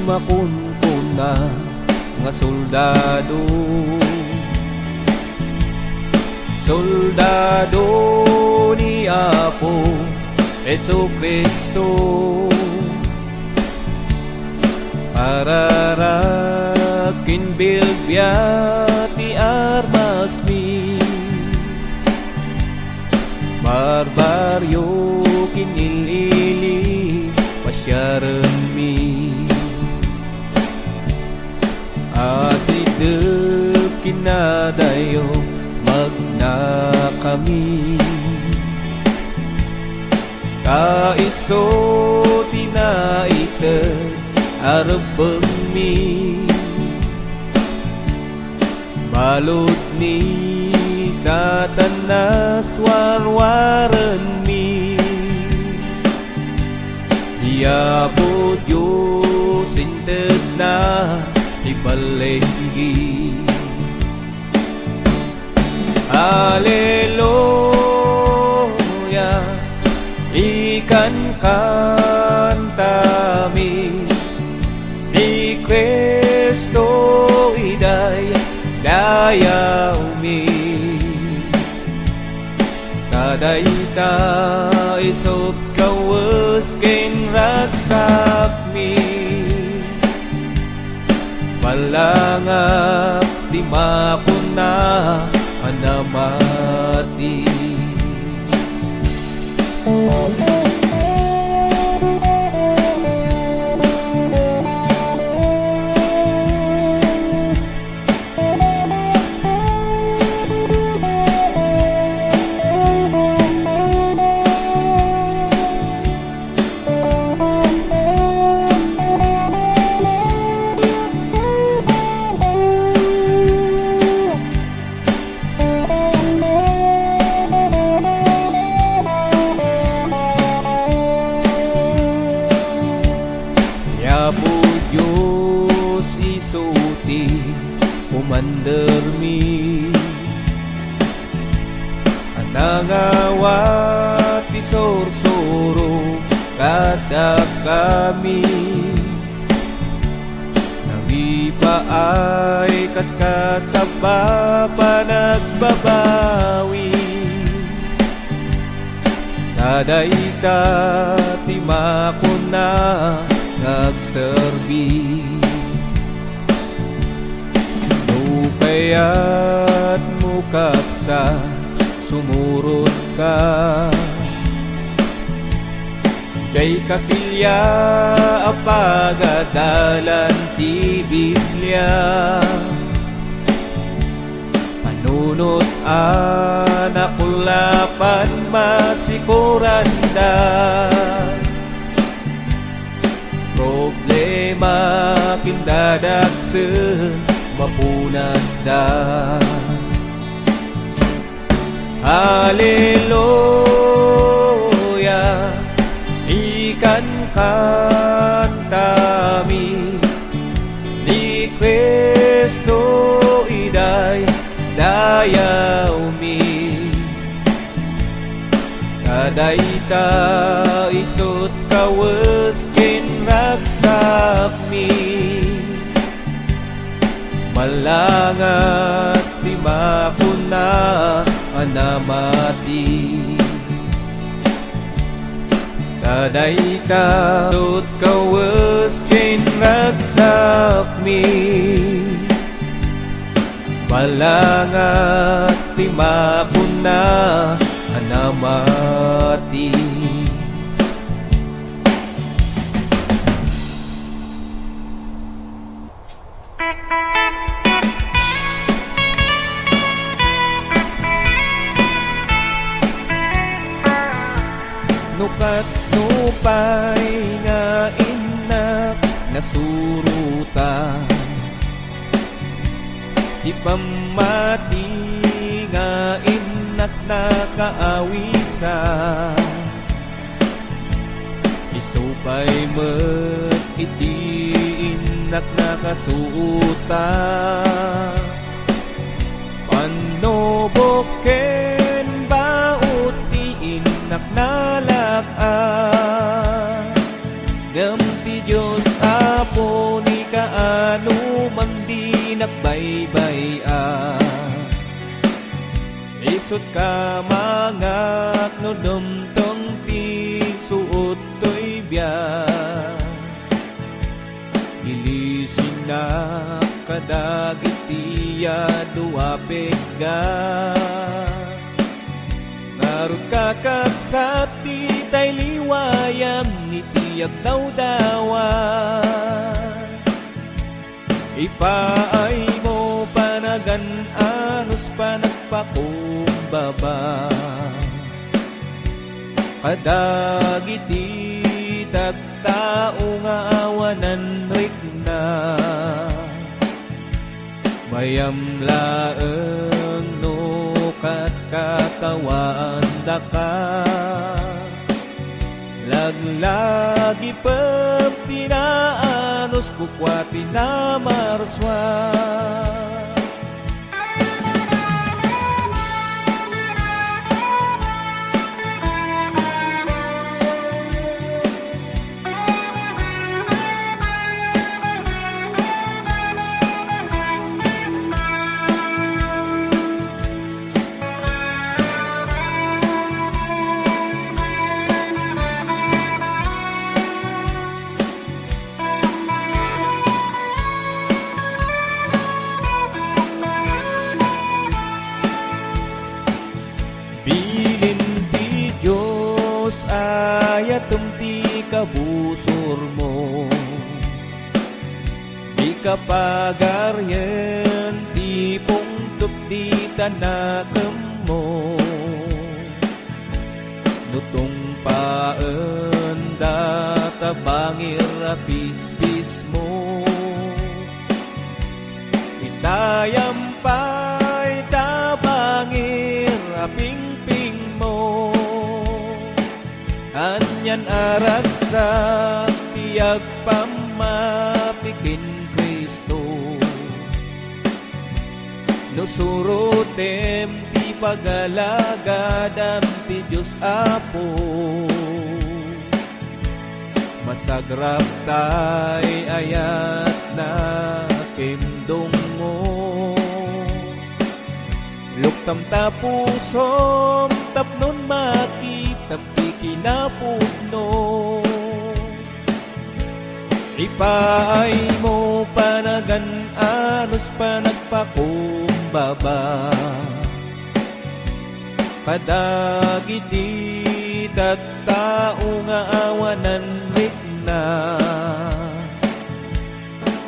Makunkuna nga soldado, soldado ni Apo Jesucristo, pararakin bilbya ti armas mi, barbaryo kinilili pasyaran mi. Asidep kinadayo magna kami, kaiso tinaited arabeng mi, balod ni satanas warwaran mi, diabo Diyos inted na ibalegi. Haleluya, ikan kantami ni Kristo iday dayaw mi, kadayta isop kawas ken ragsak mi, malangap di makuna anamati. Diyos isuti umandermi, anangawat isursuro kada kami, nawipa ay kaskasaba panagbabawi, kadayta timakuna nagserbi, nupayat mukapsa sumurot ka, kay kapilya apagadalan ti Biblia, panunot anakulapan masikuranda, problema kindadaksen mapunas da. Haleluya, ikan kantami ni Kristo iday dayaw mi, kadayta isut kawas ken ragsak mi, malangat di makuna anamati, kadayta isut kawas ken ragsak mi, malangat di makuna anamati. Nukat nupay nga inak nasuruta, di pamati nga inak nakaawisa, Paymet iti inak nakasuuta, panoboken baot ti inak nalaka. Ngem ti Diyos apo ni kaano man di nakbaybaya. Isut ka mangak no dumtong ti suot to'y biya. Ilisin na kadagitiya duapeg ga. Ngarut kakasat ti tay liwayam ni tiyak dawdawan. Ipaay mo panagan anos panagpakumbaba. Kadagiti tattao nga awanan rikna. Mayam laeng no kat katawaan daka. Laglagi pem tinaanos kukwati na marswa. Kabusor mo di kapagaryen ti pungtup di tanakem mo. Nutong paen data bangir apis-pis mo. Itayampay tabangir aping-ping mo. Anyan arat sa tiyag pamapikin Kristo. Nusurutem ti pagalagadam ti Diyos Apo. Masagrap tay ayat na kimdong mo. Luktam tapusom tapnon makitap ti kinapudno. Ipaay mo panagan anos panagpakumbaba. Kadagiti tattao nga awanan rikna.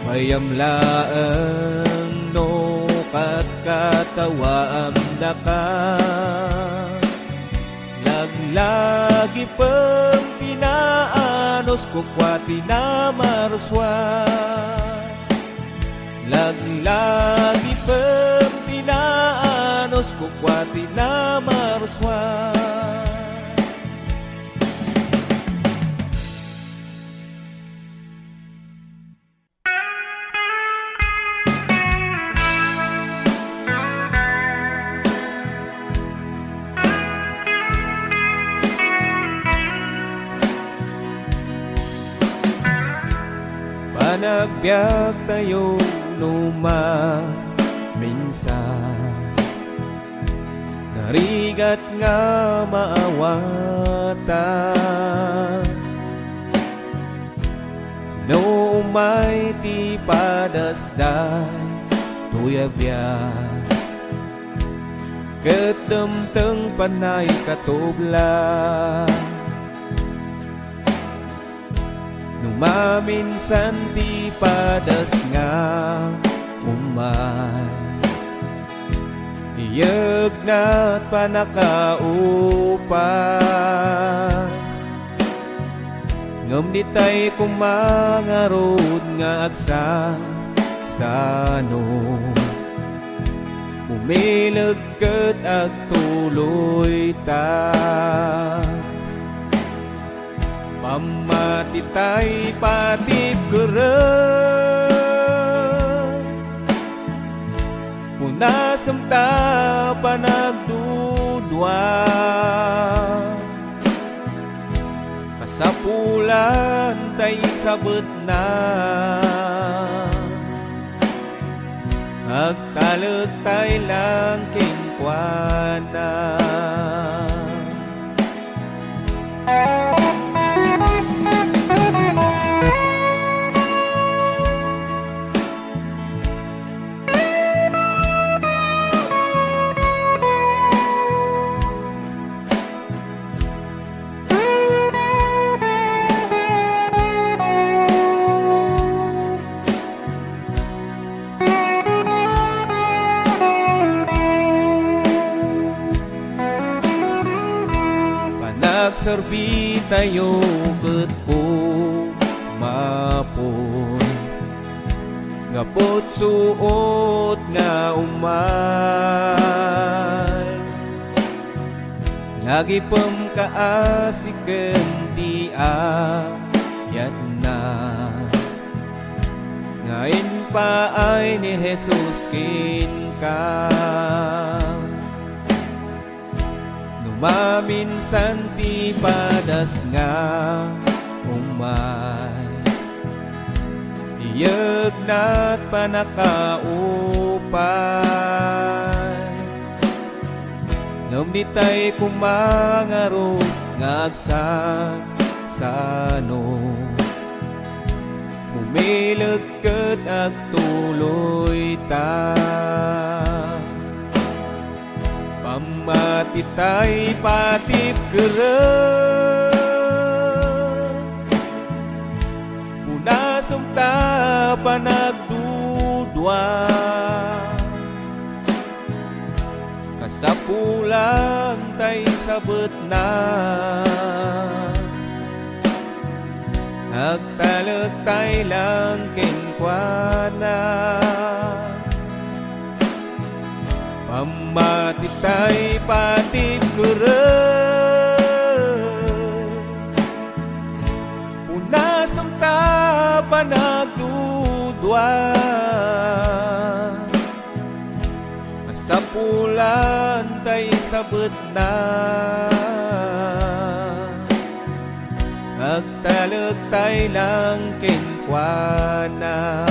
Mayam laeng no kat katawaam daka. Laglagi pem tinaanos kukwati na marswa. Laglagi pem tinaanos kukwati na marswa. Panagbiag tayo numa minsan. Narigat nga maawata. No umay ti padasday tuyabyan. Ketemteng panay katubla. Numaminsan ti padas nga umay. Iyagna't panakaupan. Ngam di tay kumangarod nga agsa sano. Umilag ket agtuloy ta. pamatitay patip keren punasam ta panagdudwa kasapulan tay sabet na agtalag tay lang kinkwana serbi tayo ket po mapon ngapot suot nga umay lagi pemkaasiken ti ayat na ngain pa ay ni Jesus kin ka maminsan ti padas nga umay iyeg nat panakaupay ngem ditay kumangaro ngagsak sano mumileg ket agtuloy ta pamatitay patip keren punasam ta panagdudwa kasapulan tay sabet na agtalag tay lang kenkwana pamatitay patip keren punasam ta panagdudwa kasapulan tay sabet na agtalag tay lang kenkwana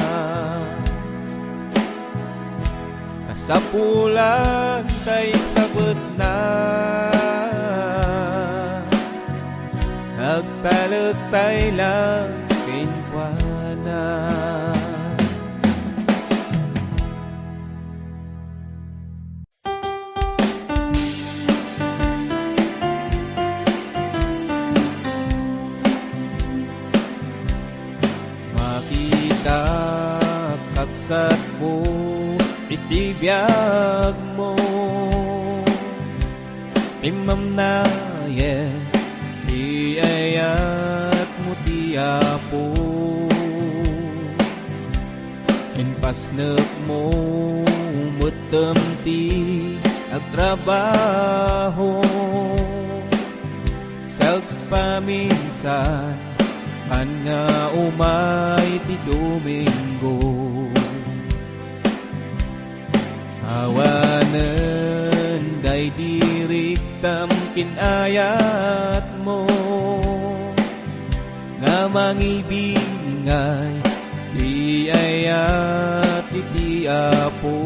sapulan tay sabet na nagtalag tay lang kinkwana makita kapsat mo itibiyag mo timam na iayat mo tiyapo inpasnek mo mutem ti agtrabaho sagpaminsan kan nga umay ti Domingo awanen day diriktam kinayat mo nga mangibingay iayat iti Apo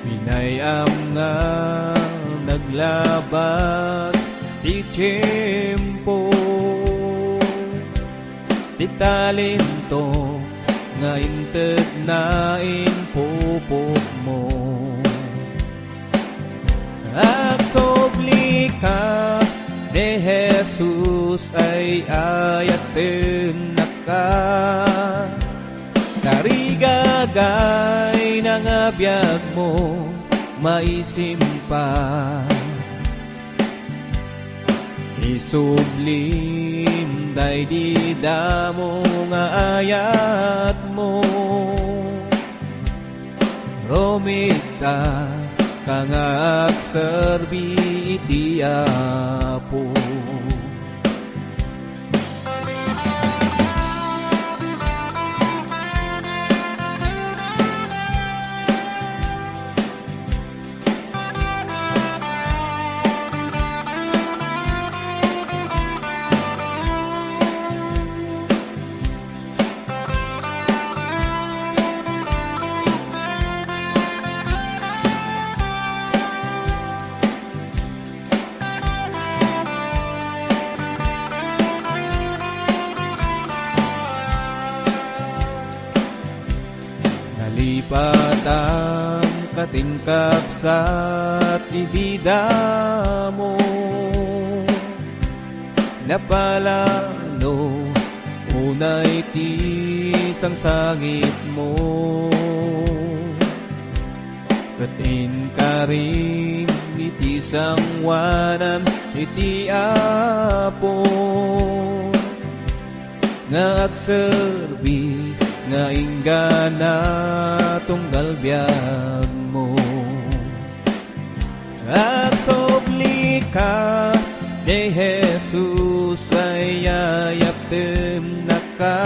pinayam nga naglabas ti tiyempo ti talento nga inted na inpupok mo agsobli ka de Jesus ay ayaten na ka karigagay ng abiyag mo maisimpa isublim day di damo nga ayat mo romita kang agserbi iti Apo katingkapsat ibida mo napalano unay tisang sangit mo katin ka rin iti sangwanan iti apo nga agserbi nga inggana tunggal biyag mo agsobli ka ni Jesus ay ayaptem na ka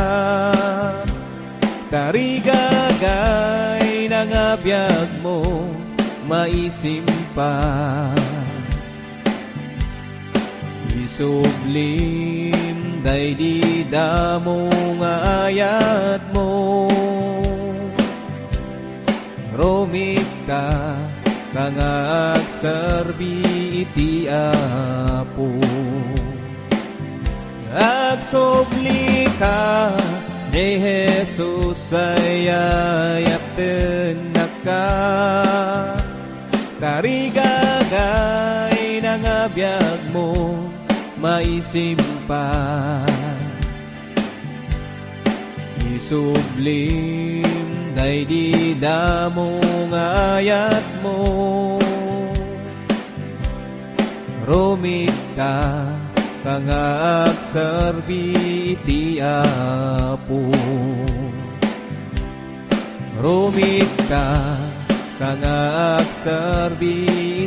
tarigagay ng abiyag mo maisimpa isublim day di damo nga ayat mo romita kang agserbi iti apo agsobli ka ni Jesus ay ayapten na ka tarigagay ng abiyag mo maisimpa isublim day di damo nga ayat mo romita kang agserbi iti apo romita kang agserbi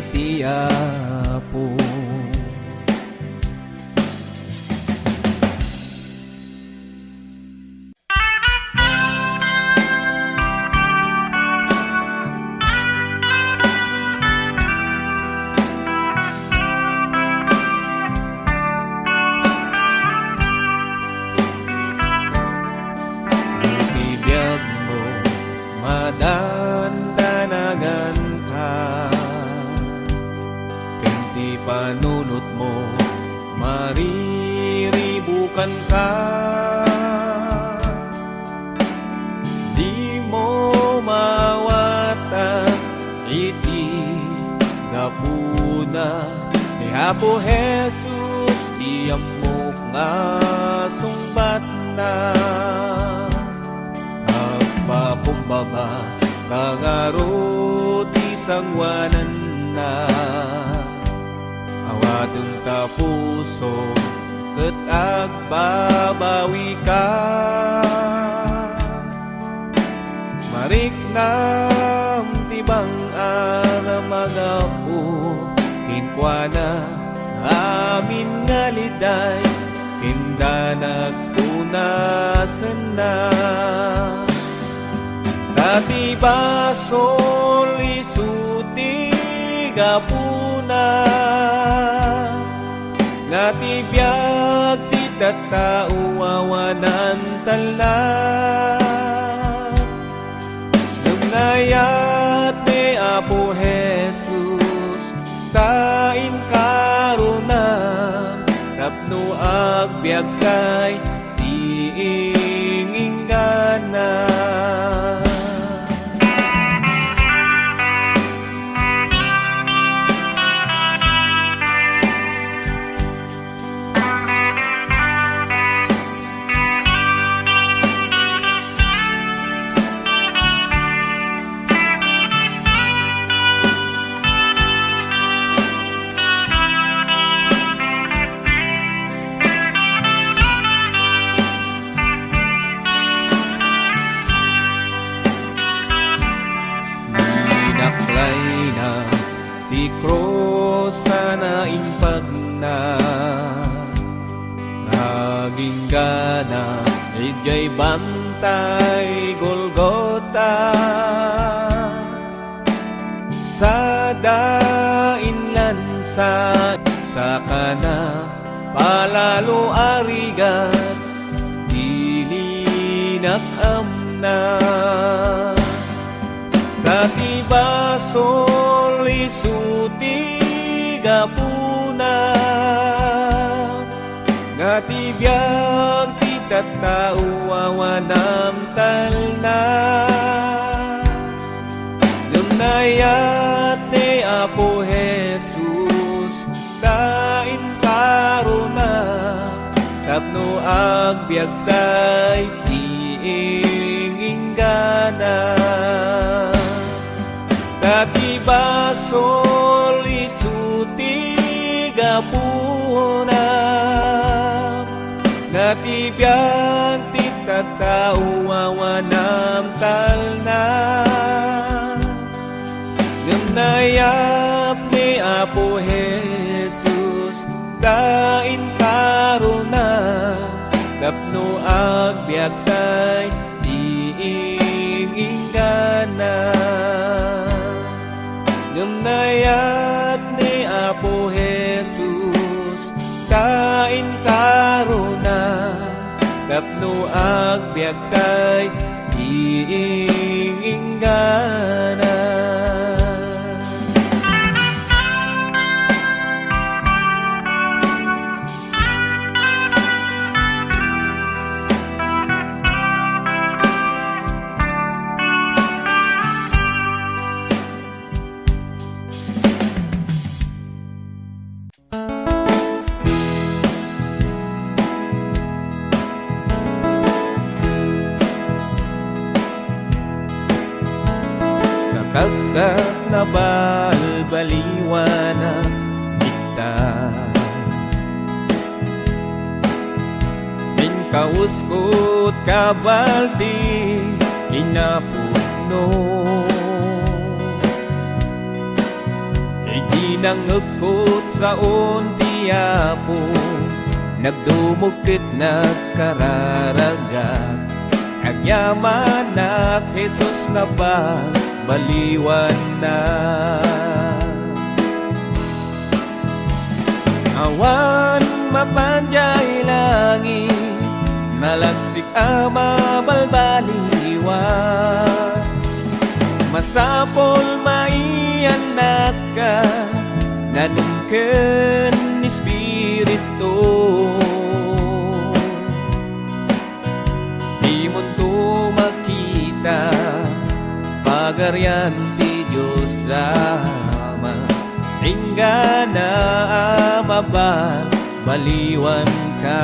iti apo dandanagan ka kenti panunot mo mariribukan ka di mo mawata iti gapuna ni Apo Jesus ti amok nga sungbat na papumbaba kangaro ti sangwanan na awadong tapuso ket agbabawi ka mariknam tibang magapu kinkwana amin nga liday kindanag punasen na dati basol isuti gapuna ngati biag ti tattao awanan talna nungayat ni Apo Jesus tain karunam tapno agbiag kay tiinginggana ti krosa na impag na naging gana ijay bantay Golgota sa dainlan sa kana palalo arigat dilinak amna dati basol isuti gapuna ngati biag ti tattao awanam talna ngunaya tapno agbyagtay iinggana. Kakibasol isuti gapuna, natibiyang titatao awanam talna. Gamnayap ni Apo Jesus kain karuna, tapno agbyagtay iinggana. Gamnayap ni Apo Jesus kain karuna, tapno agbyagtay iinggana. Kakagsak na balbaliwana kita, inkauskot kabaldi kinaputno. Iginangagkot sa untiapo, nagdumukit nagkararagat. Agyamanak Jesus na ba baliwan na. Awan mapanjay langit, malagsik ama balbaliwan. Masapol maianak ka, nanungken Espiritu. Di mo to makita pagaryan ti Diyos Ama, inggana amabal baliwan ka.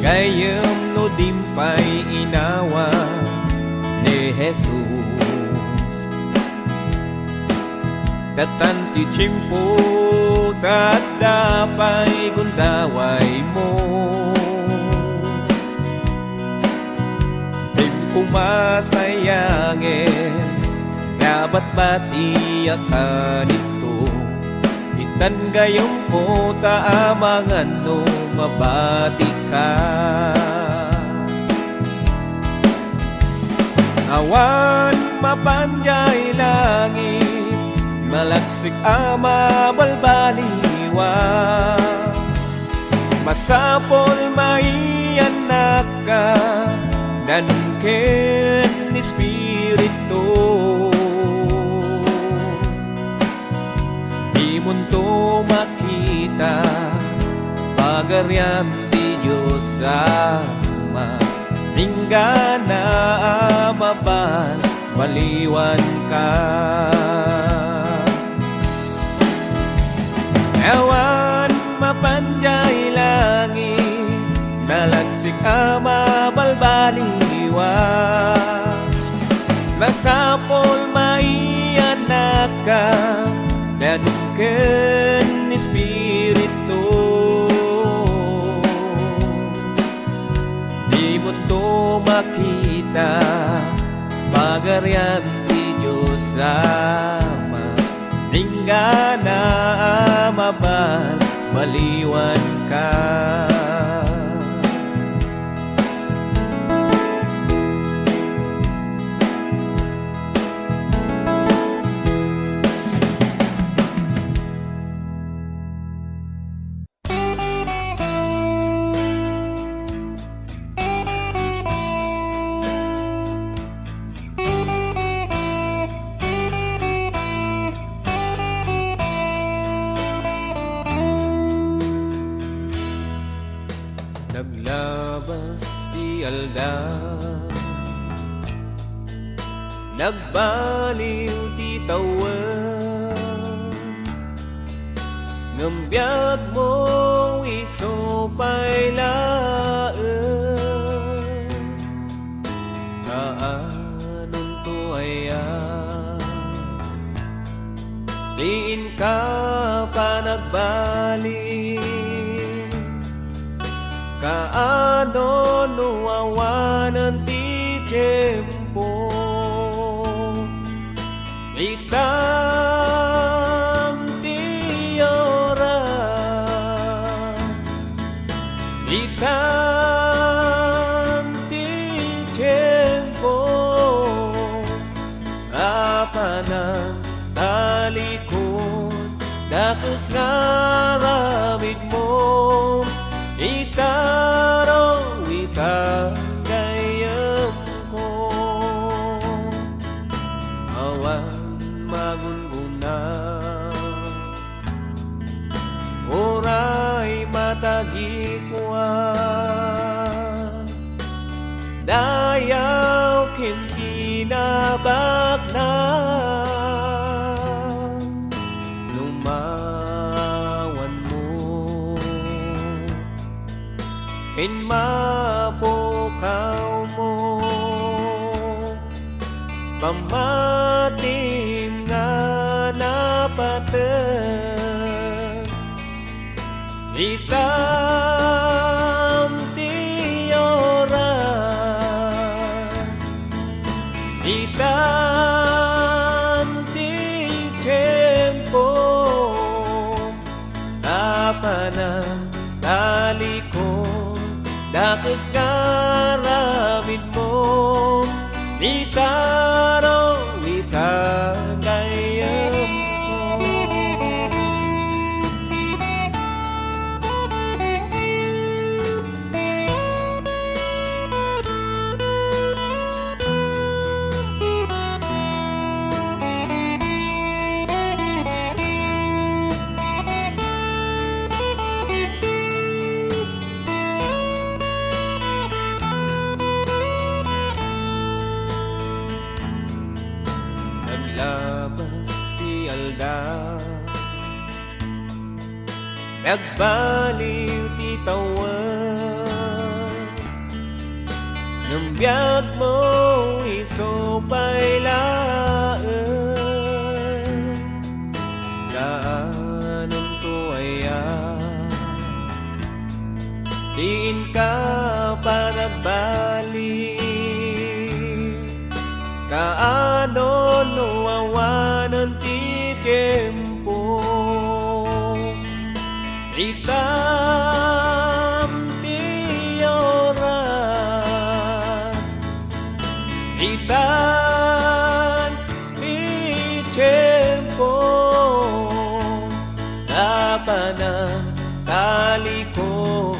Gayem no dimpay inawa ni Jesus, tatanti chimpo tatapay gundaway mo. Umasayangin kabat-bat iyakan ito, itan gayong po taamangan no mabati ka. Awan mapanjay langit, malagsik ama balbaliwa. Masapol maianak ka, nanungken Espiritu. Di mo to makita pagaryan ti Diyos Ama, inggana amabal baliwan ka. Awan mapanjay langit, malagsik ama balbaliwa. Masapol maianak ka, nanungken Espiritu. Di mo to makita pagaryan ti Diyos Ama, inggana amabal baliwan ka. nagbaliw ti tawen, ngem biag mo iso pailaen, kaanon to aya, diin ka pa nagbalik, kaanon nuawanan ti tiempo, itam ti oras, itam ti tiempo, apanan talikod, dakes ngaramid mo, itaro itang gayam ko, awan magunguna, oray matagikwa, dayaw kin kinabakna, lumawan mo, kin mapukaw mo, pamatim nga napatag, itam ti oras, itam ti tiempo, apanan talikod, dakes ngaramid mo, itaro itang gayam ko. Naglabas ti alda, nagbaliw ti tawen, ngem biag mo iso pailaen, kaanon to aya, diin ka pa nagbalik, kaanon nuawanan ti tiempo, itam ti oras, itam ti tiempo, apanan talikod,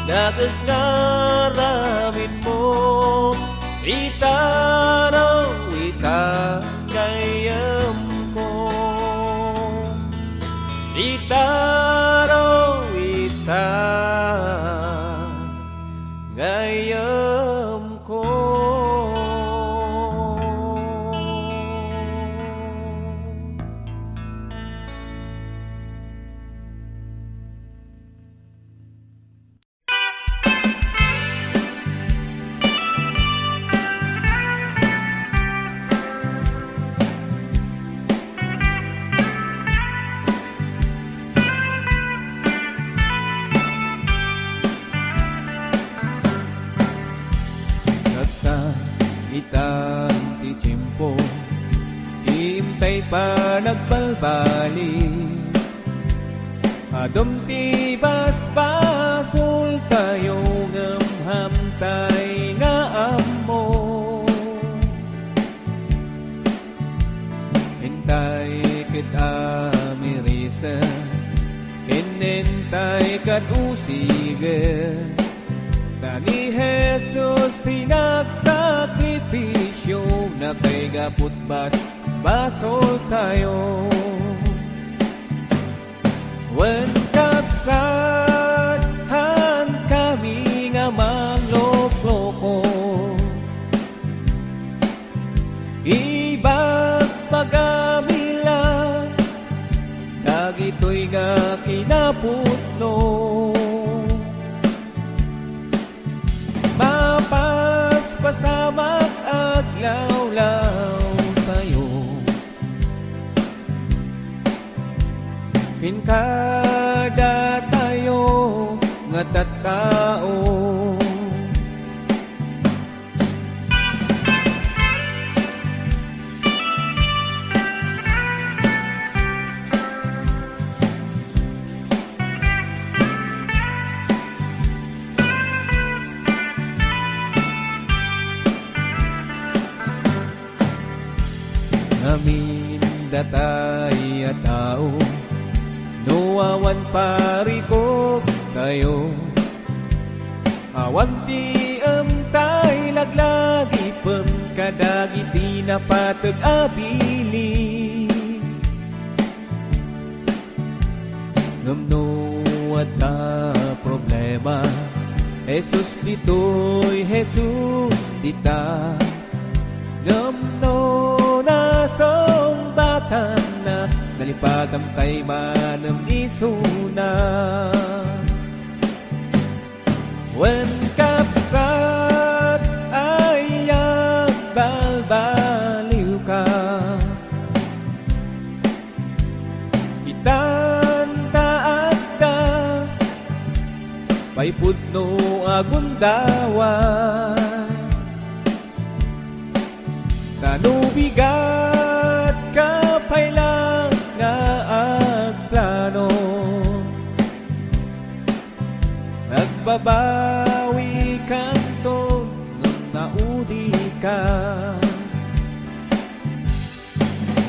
dakes ngaramid mo, itaro itang gayam ko, itaro itang gayam ko. Itan ti tiempo, hintay pa nagbalbali, adom ti basbasol tayo ngem hamtay nga ammo, hintay ket amirisa, hinintay kat usigen, ni Jesus tinagsakripisyo, na kay gaput basol tayo. Wen kapsadhan kami nga mangloko, Dagitoy nga kinaputno, mapas pasamak aglawlaw tayo. Pinkada tayo nga tattao, amin datay a tao, nuawan parikop tayo. Awan ti tay laglagi pem kadagiti napateg abili. Ngumno at problema, Jesus ditoy, Jesus dita. Ngumno sombatan na nalipatang kay manang isuna. When kapsat ay balbaliw ka, itantaat ta pay pudno agundawan. Tanubigat kapay lang nga agplano, nagbabawi kanto ng naudi ka.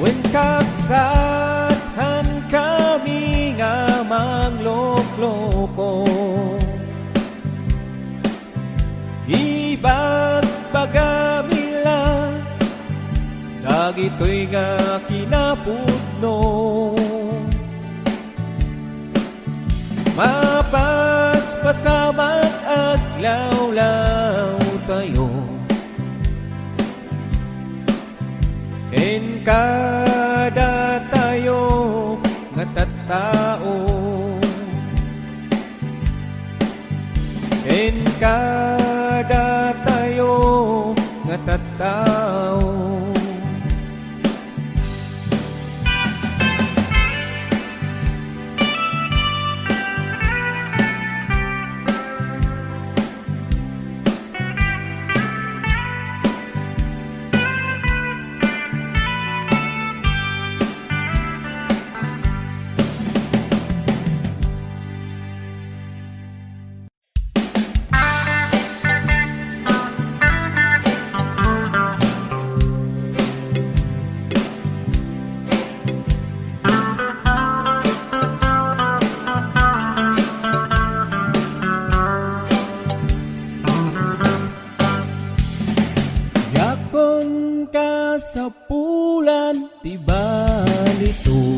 When kapsathan kami nga manglokloko, iba't bagami lang dagitoy nga kinapudno, mapas pasamat aglawlaw tayo. Kada tayo nga tattao, kada tayo nga tattao. Sa pulan ti balito,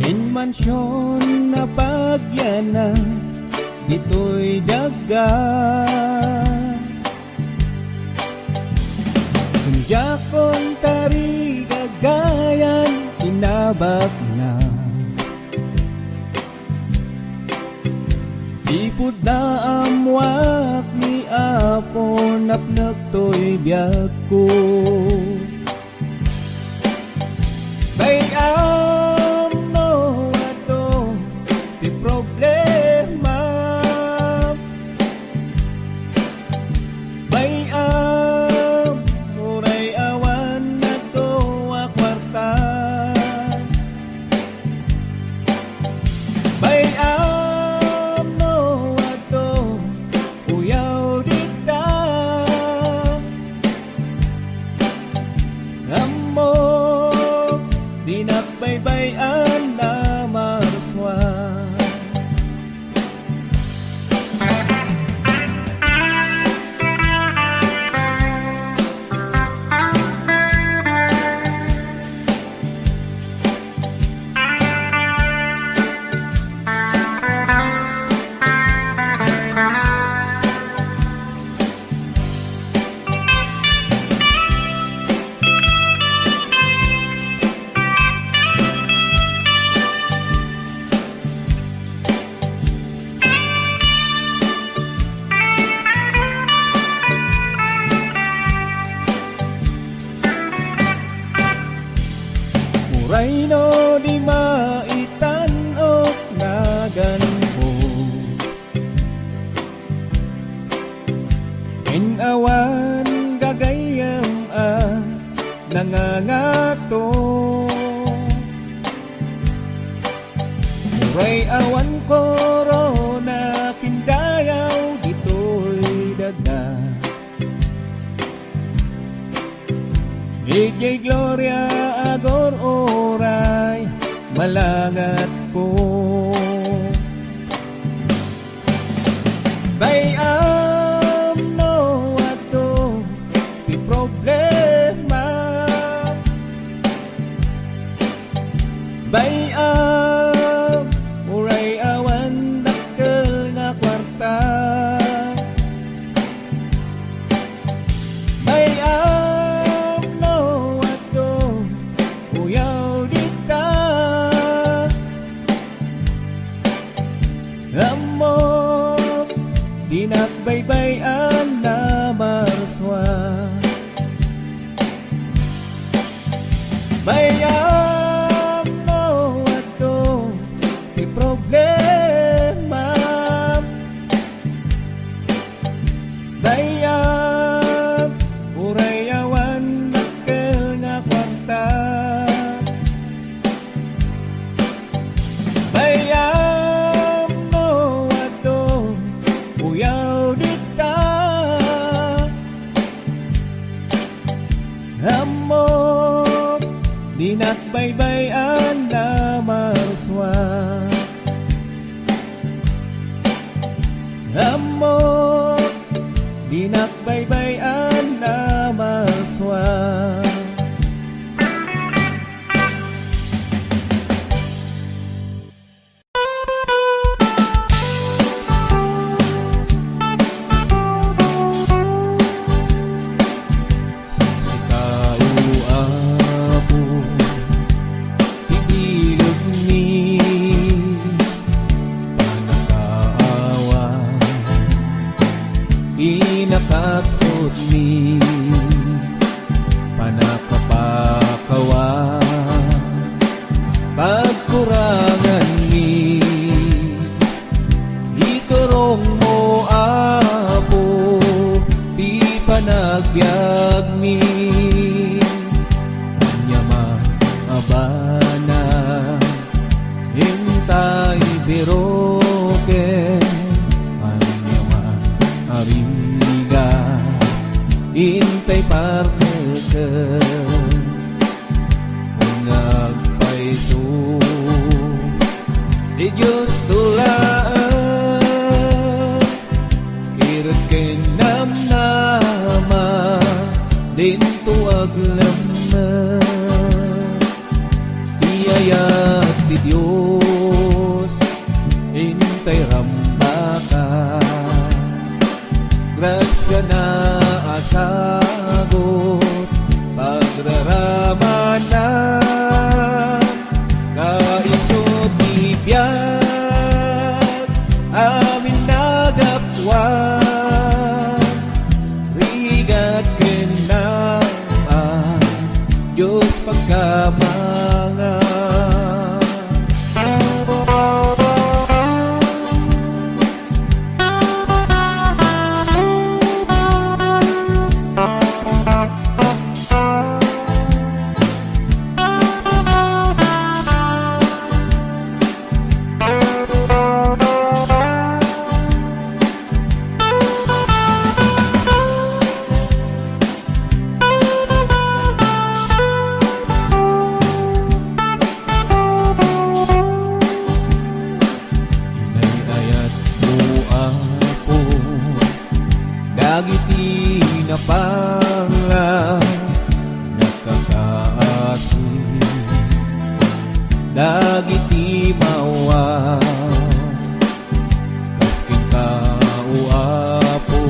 in mansyon na pagyana ditoy daga. Jakon tari gagayan inabak na, ipud na amwak ni apon napnak to'y biyak ko. Bayam no ato ti problema, bayam muray awan na to akwarta, bayam no ato uyaw dita. Amo dinakbay Inawan gagayam nangangato, muray awan korona kindayaw dito'y daga. DJ Gloria agor oray malangat ko. Bayam no ato di problema, bayam muray awan dakkel nga kwarta, bayam no ato uyaw dita amo di nagbaybayan na marswa. Bayam no ato di problema, bayam uray awan dakkel nga kwarta, bayam no ato uyaw dita amo di nakbaybayan na marswa. Amo di nakbaybayan na marswa. Inakatsot mi panakapakawa, pagkurangan mi iturong mo apo di panagbiag mi anyama abana hintay biroke abiga intay partner ka ngagpaiso di Diyos tulaan kirat kay namnama din tuwag lamna iyayat di Diyos intay rambaka grasya na asagot pagraramanan kaisot ibiyag amin nagapwan rigat kenaan Diyos pagkamangan. Dagiti na pangla nakakaasi, dagiti mawa kaskin ka uapo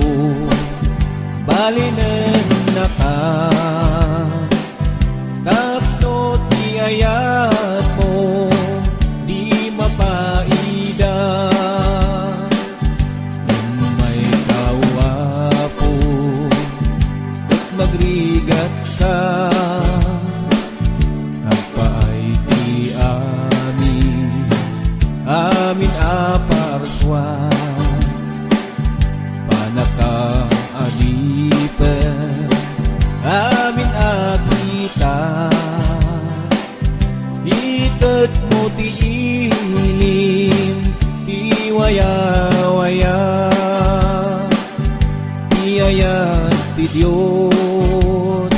balinen na ka tapno ti ayat mo di mapaida magrigat ka agpaay ti amin aparswa panaka adi ti Diyos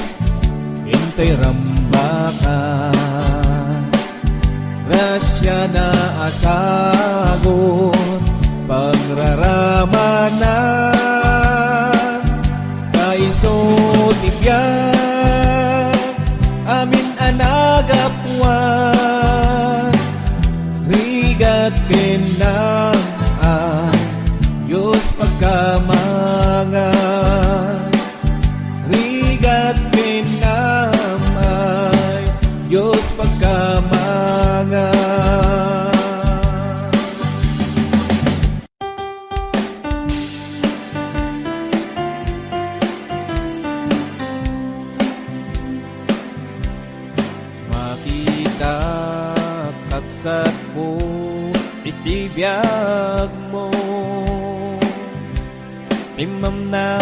intay rambakan grasya na asagon pagraramanan kaiso tibyan amin anagapuan rigat kenang Diyos pagkamangan rigat kenamay Diyos pagkamangan. Makita kapsat mo itibiyag mo imam na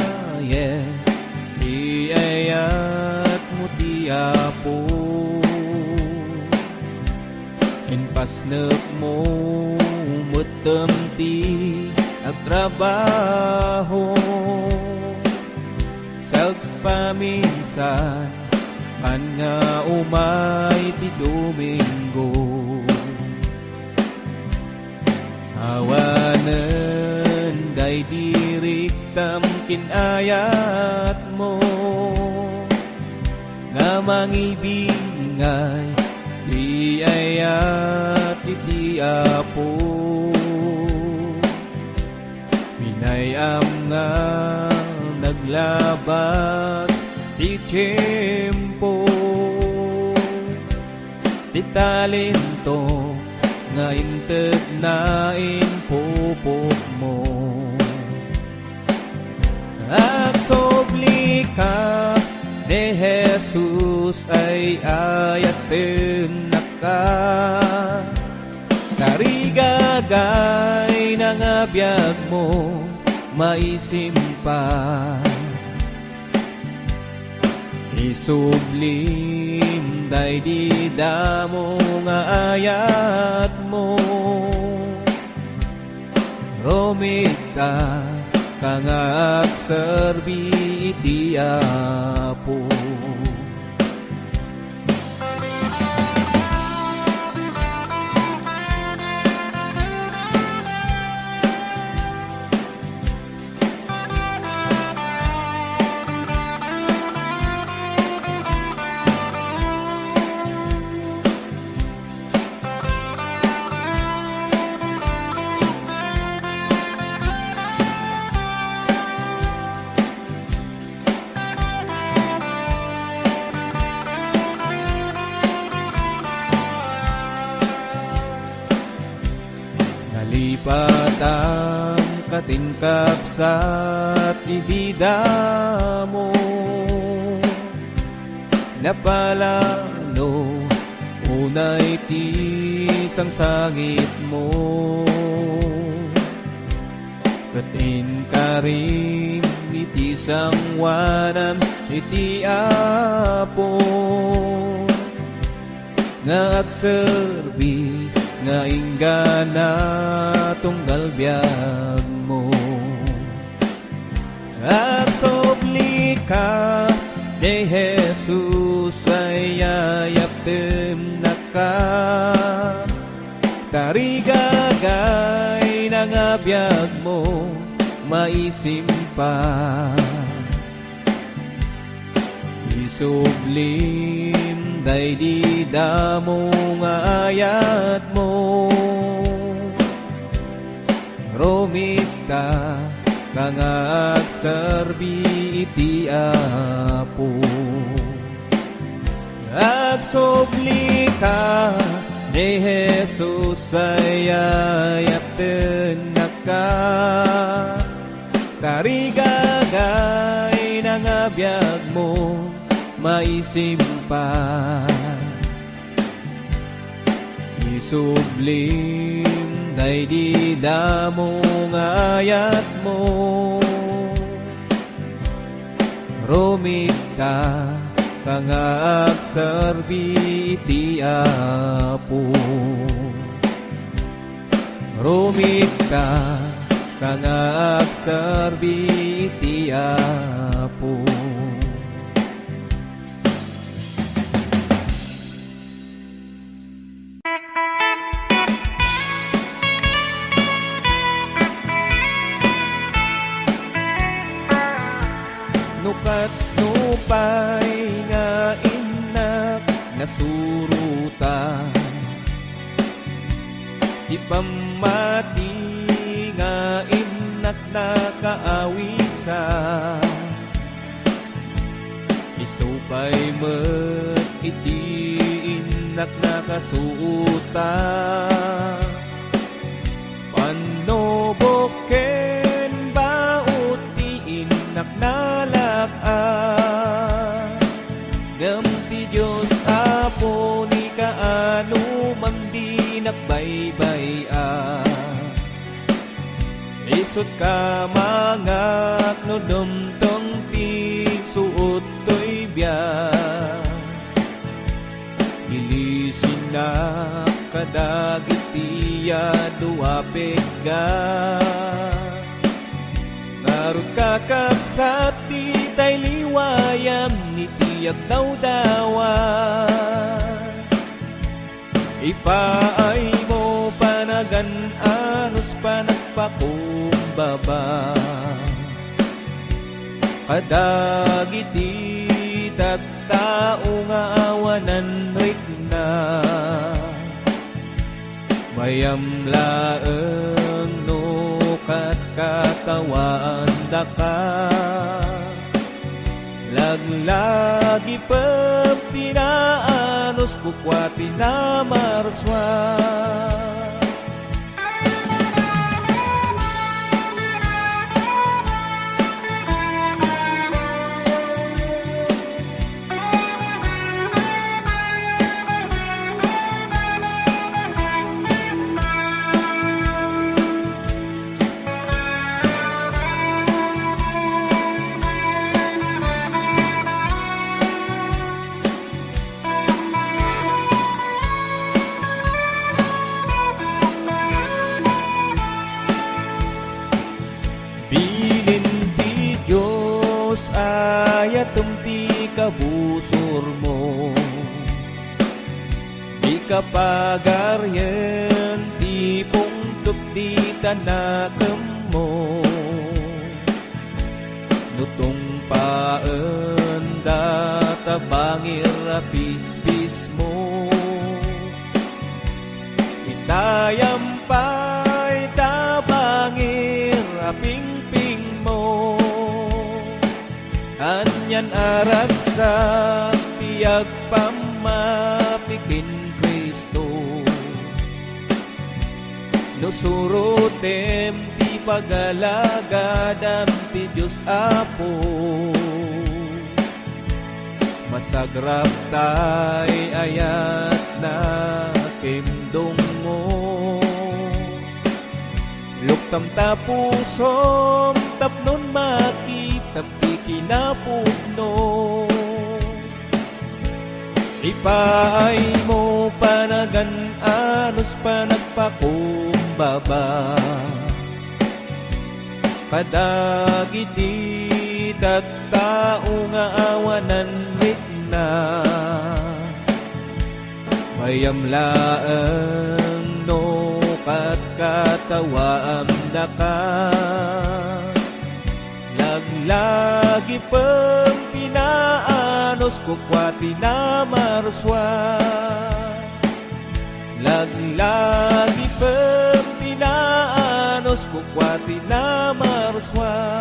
iayat mo tiyapo inpasnek mo mutemti ag trabaho paminsan kan nga umay ti Domingo awanen day diriktam kinayat mo nga mangibingay di ayat iti Apo pinayam nga naglabat ti tiyempo ti talento nga inted na inpupok mo at sobli ka ni Jesus ay ayaten na ka karigagay ng abiyag mo maisimpa isublim day di damo nga ayat mo romita kangak serbi iti Apo patang katinkapsat ibida mo napalano unay ti sangsangit mo katin ka rin iti sangwanan iti Apo nga agserbi nga inggana tunggal biyag mo at sobli ka ni Jesus ay ayaptem na ka tarigagay ng abiyag mo maisimpa isublim day di damo nga ayat mo romita kangag serbi iti Apo agsubli ka ni Jesus ay ayaten na ka tarigagay ng abiyag mo maisimpa isublim day di damo nga ayat mo romita kangag serbi iti Apo romita kang agserbi iti Apo. Nukat nupay nga inak nasuruta, di pamati nga inak nakaawisa, isupay met iti inak nakasuuta, panoboken baot ti inak nalak-an, ngem ti Diyos Apo ni kaano man di nakbaybay-an. Isut ka mangak no dumtong ti suot to'y biyak, ilisin na kadagitiya duwapig ka, ngarot kakapsat ti tay liwayam ni tiyak dawdawan. Ipaay mo panagan anos panagpakumbaba, kadagiti tattao nga awanan rikna, mayam laeng no kat katawaan daka, laglagi pep tinaanos kukwati na marswa. Tumti kabusor mo, di kapagaryen ti pungtup di tanakem mo, nutong paen data bangir apis-pis mo, itayampay tabangir aping-ping mo, anyan arak sa tiyag pamapikin Kristo, nusurutem ti pagalagadam ti Diyos Apo, masagrap tay ayat na kimdong mo, luktam tapusom tapnon makitap ti kinapudno, ipaay mo panagan anos panagpakumbaba, kadagiti tattao nga awanan rikna, mayam laeng no kat katawaam daka, laglagi pang tinaanos kukwati na marswa, laglagi pang tinaanos kukwati na marswa.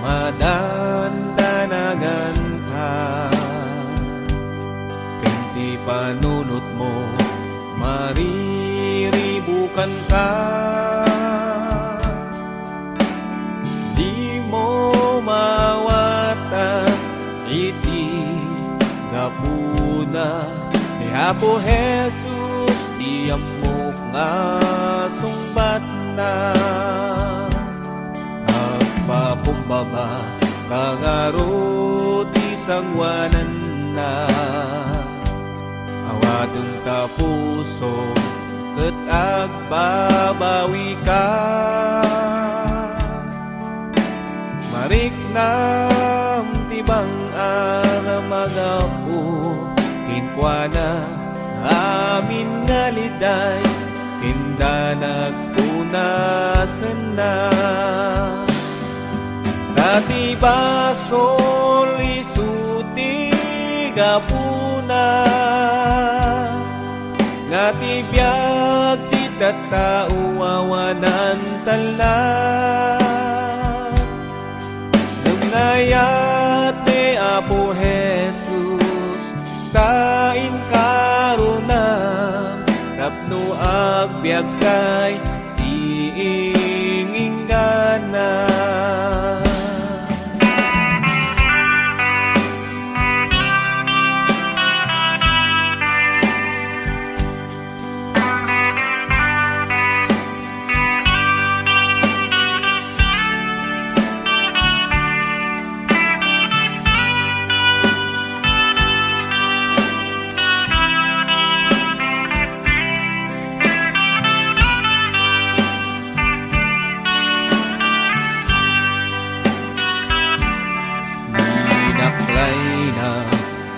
Madandanagan ka, kenti panunot mo, mariribukan ka, di mo mawatan iti Apo Jesus, di amok nga sungbat na agpakumbaba kangaro ti sangwanan na awadong tapuso ket agbabawi ka mariknam tibang aramagapu kinkwana amin nga liday kinda nagpunasan na dati basol isuti gapuna nga tibiyag ti tattao awanan talna nagngayat ni Apo Jesus kain karunam tapno agbyag kay tiinginggana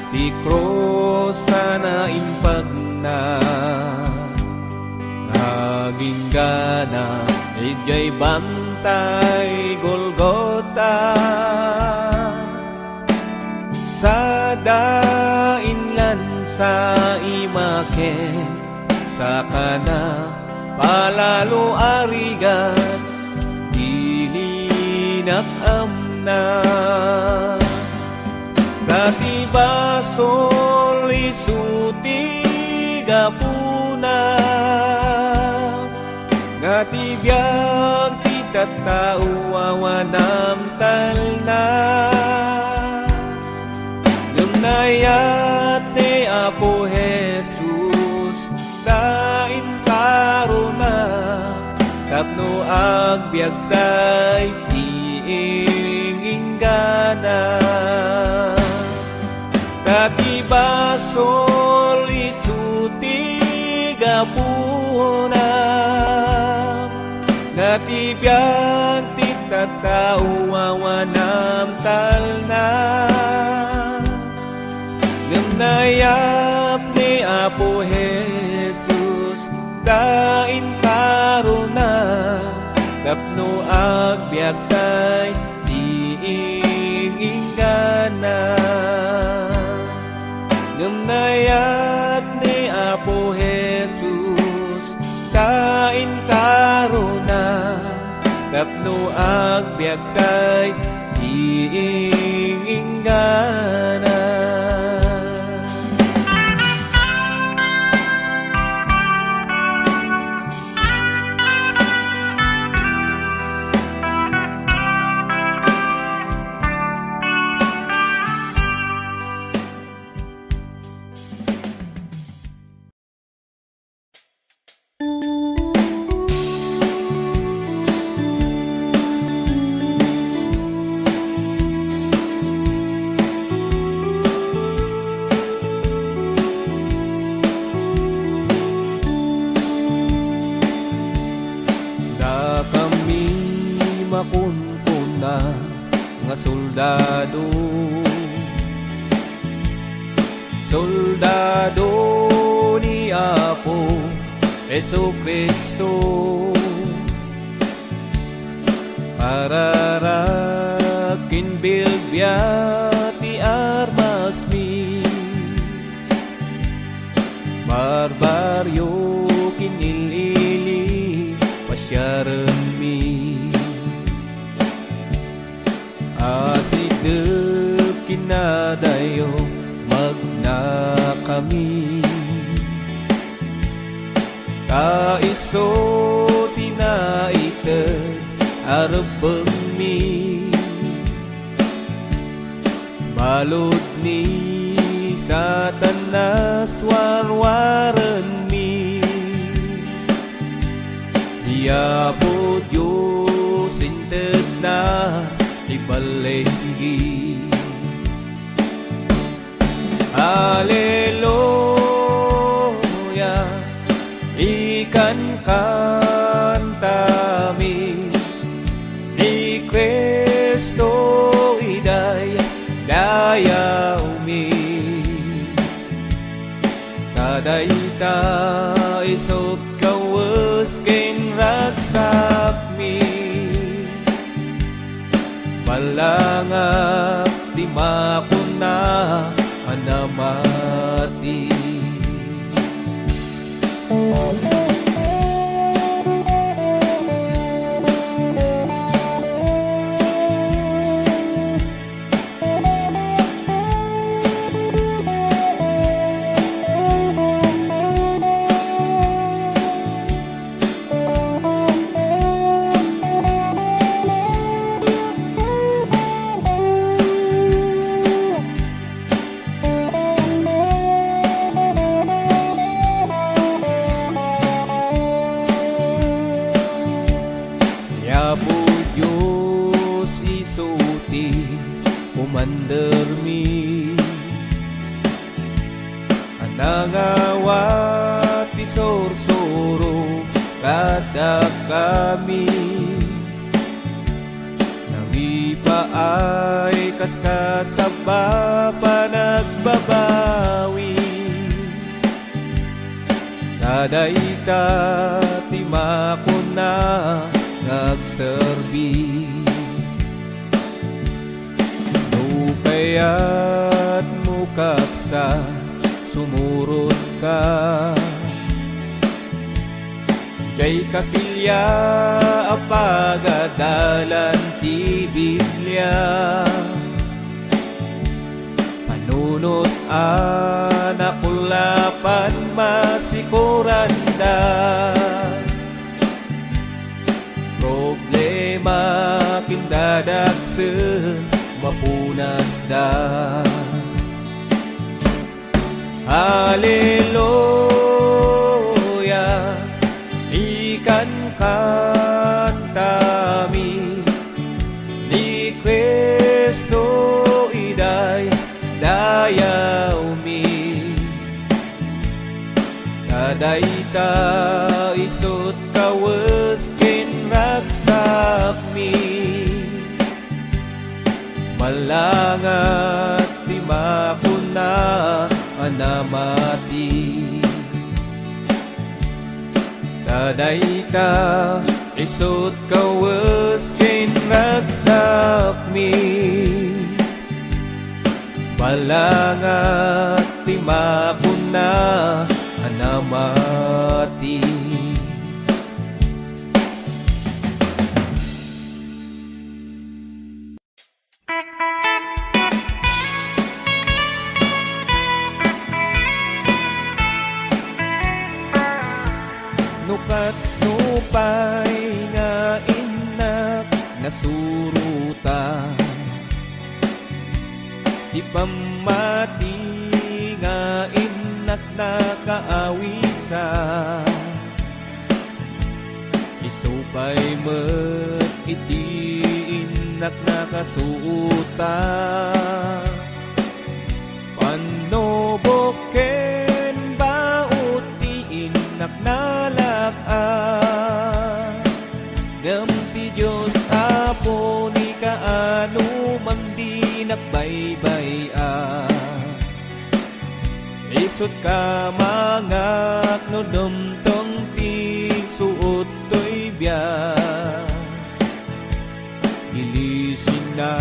ti krosa na impag na aging gana ijay bantay Golgota sa dainlan sa imaken sa kana palalo arigat dilinak amna dati basol isuti gapuna nga tibiyag ti tattao awanam talna gumnayat ni Apo Jesus dain karuna tapno agbyag tay tiinginggana dati basol isuti gapuna nga tibiyag ti tattao awanam talna ngnayap ni Apo Jesus dain karuna tapno agbyag tay tiinginggana ngnayat ni Apo Jesus kain karuna tapno agbyag kay tiinginggana makunkuna nga soldado soldado ni Apo Jesucristo pararakin bilbya ti armas mi barbaryo kinilili pasyaren mi asidep kinadayo magna kami kaiso tinaited arabeng mi balod ni Satanas warwaran mi Diabo Diyos inted na ibalegi Haleluya ikan kantami ni Kristo iday dayaw mi Kadayta isot kawas ken ragsak mi Malangap di makuna anamati Diabo Diyos isuti umandermi Anangawat isursuro kada kami Nami pa ay kaskasaba pa nagbabawi Kadayta timako na nagserbi No kaya't mukapsa sumurot ka Jay kapilya apagadalan ti Biblia Panunot anakulapan masikuranda Problema kindadagsen mapunas da Haleluya ikan kantami ni Kristo iday dayaw mi Kadayta isot kawas ken ragsak mi Malangat di makuna anamati Kadayta isot kawas ken ragsak mi Malangat di makuna anamati Nukat nupay nga inak nasurutan Di pamati nga inak nakaawisa Isupay met iti inak nakasuuta Panoboken baut ti inak nalak-an Ngem ti Diyos apo ni kaano man di nakbaybay-an Isot ka mangak no dumtong ti suot to'y biyak Ilisin na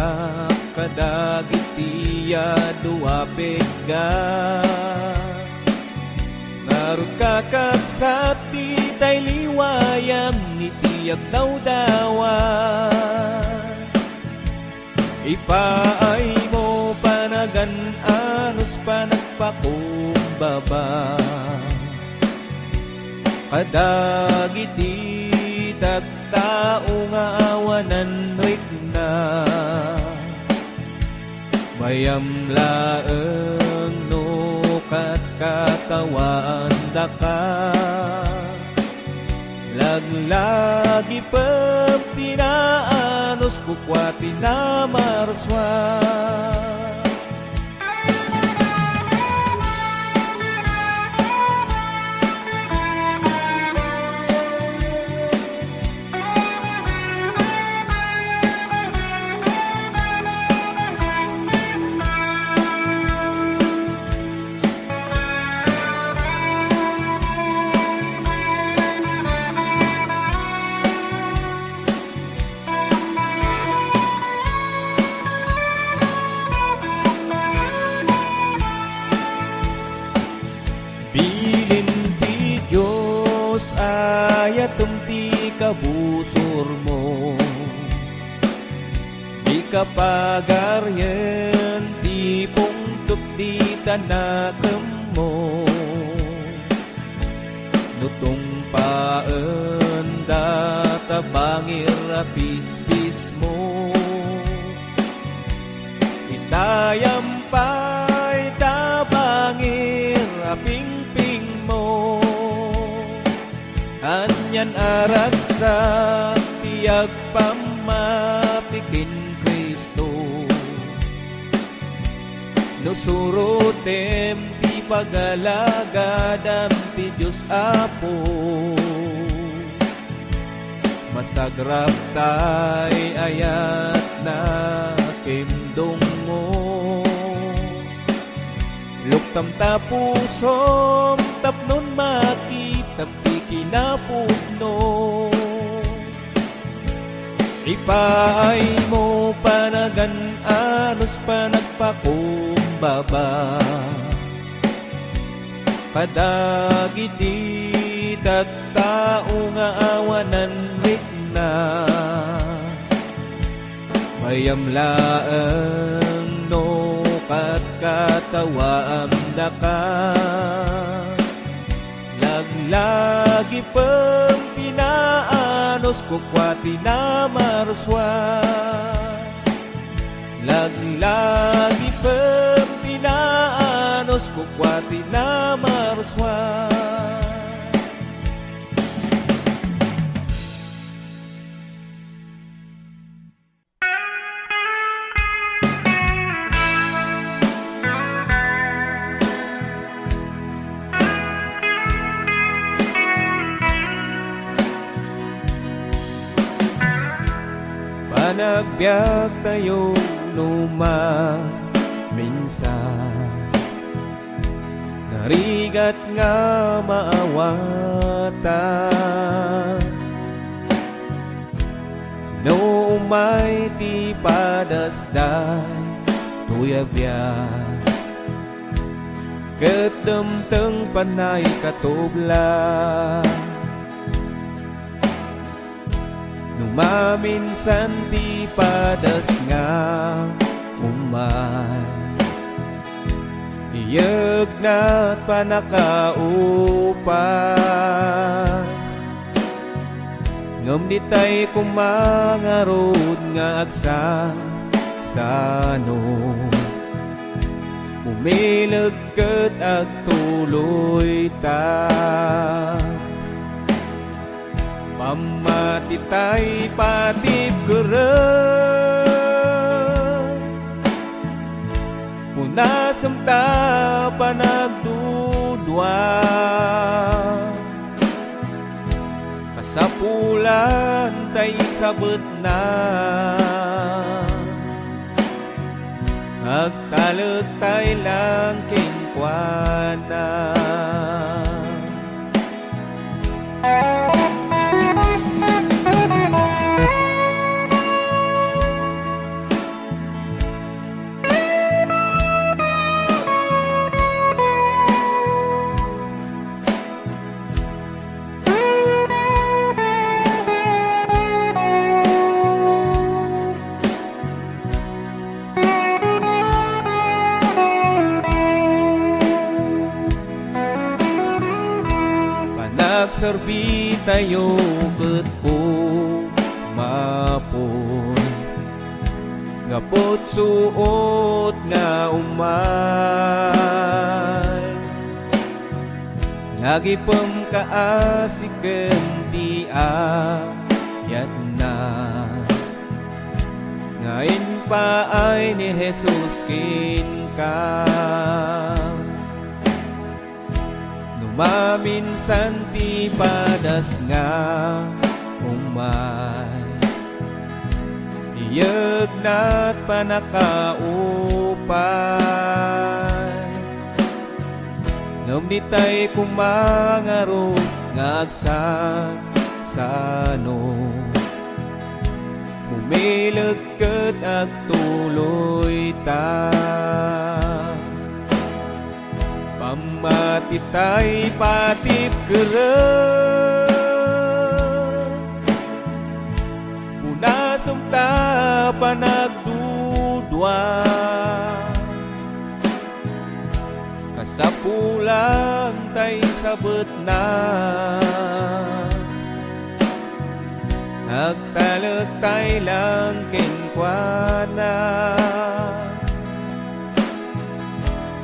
kadagitiya duwapig ka Narut kakasat ti tay liwayam ni tiyak dawdawan Ipaay mo panagan anos panagpakumbaba Kadagiti tattao nga awanan rikna Mayam laeng no kat katawaan da ka. Laglagi pem tinaanos kukwati na marswa. Tumti kabusor mo, di kapagaryen, di pungtup di tanakem mo. Nutong paen data bangir apis-pis mo, itayampay tabangir aping-ping mo. Anyan arat sa tiyag pamapikin Kristo, nusurutem ti pagalagadam ti Diyos Apo. Masagrap tay ayat na kimdong mo, luktam tapusom tapnon makitap ti kinapudno. Ipaay mo panagan anos panagpakumbaba, kadagiti tattao nga awanan rikna. Mayamlaeng no kat katawaam da ka. Lagi pem tinaanos kukwati na marswa. Lagi pem tinaanos kukwati na marswa. Nagbiag tayo luma minsan, narigat nga maawatan. No umay ti padasday tuyabyan, kadamtang panay katubla. Numaminsan ti padas nga umay, iyag na't panakaupan. Ngam di tay kumangarod nga agsan sano, umilag ket agtuloy ta. Pamatitay patip keren, punasam ta panagdudwa. Kasapulan tay sabet na, agtalag tay lang kinkwana. Nagserbi tayo ket ko mapon, ngapot suot nga umay. Nagipem kaasiken ti ayat na ngayon pa ay ni Jesus kinka numaminsan ti padas nga umay iyegnat panakaupay ngem ditay kumangaro ngagsasano Umilegket at tuloy ta Pamatitay patip keren Punasem ta panagdudwa Kasapulan tay sabet na Agtaletay lang kenkwana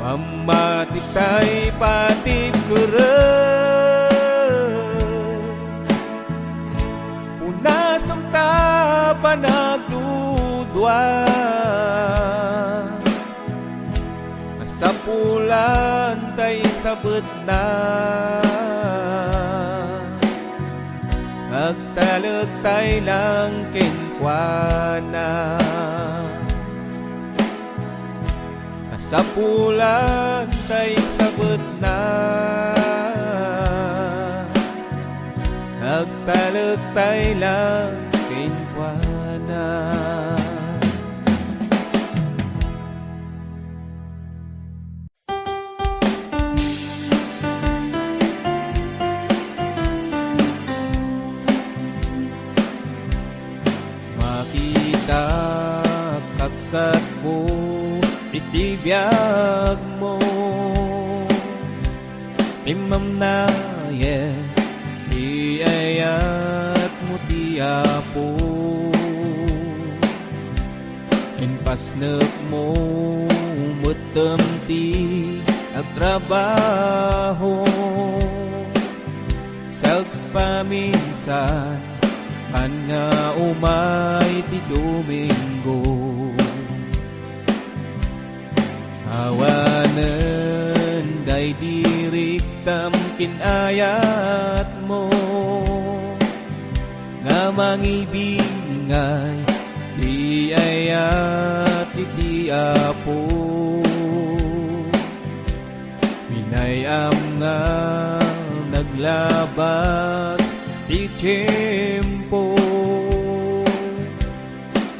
Pamatitay patip keren Punasem ta panagdudwa Kasapulan tay sabet na Agtaletay lang kenkwana Kasapulan tay sabet na Agtaletay lang kenkwana Kapsat mo, itibiyag mo Imam na iayat mo tiyapo Inpasnek mo, mutemti ang trabaho Sagpaminsan kan nga umay ti Domingo Awanen day diriktam kinayat mo Nga mangibingay di ayat iti Apo Pinayam nga naglabat ti tiyempo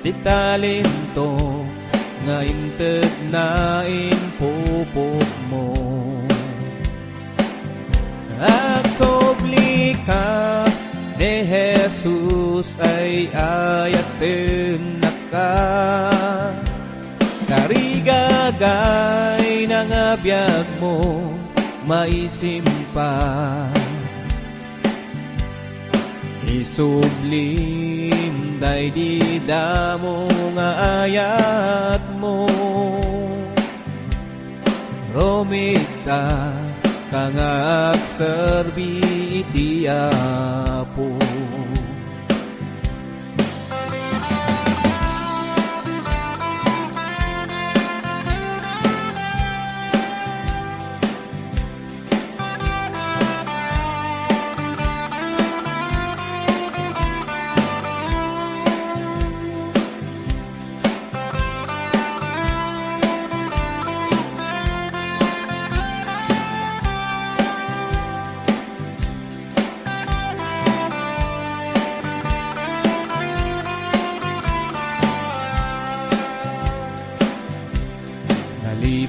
Ti talento nga inted na inpupok mo Agsobli ka ni Jesus ay ayaten na ka Karigagay ng abiyag mo maisimpa Isublim day di damo nga ayat mo Romita kang agserbi iti Apo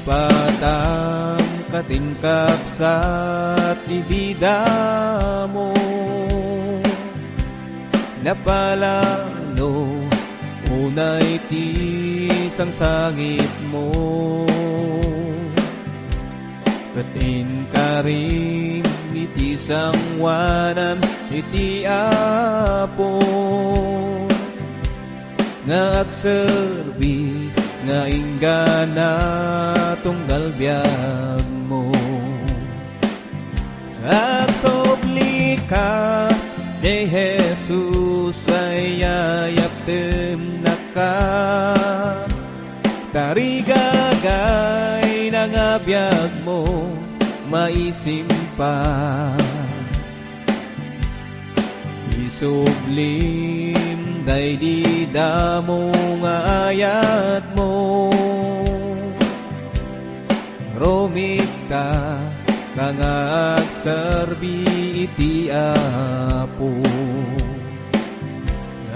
Patang katingkapsat ibida mo Napalano unay ti sangsangit mo Katin ka rin iti sangwanan iti Apo Nga agserbi nga inggana tunggal biyag mo At sobli ka ni Jesus ay ayaptem na ka. Tarigagay ng abiyag mo maisimpa. Isublim day di damo nga ayat mo. Romit ka nga agserbi iti Apo.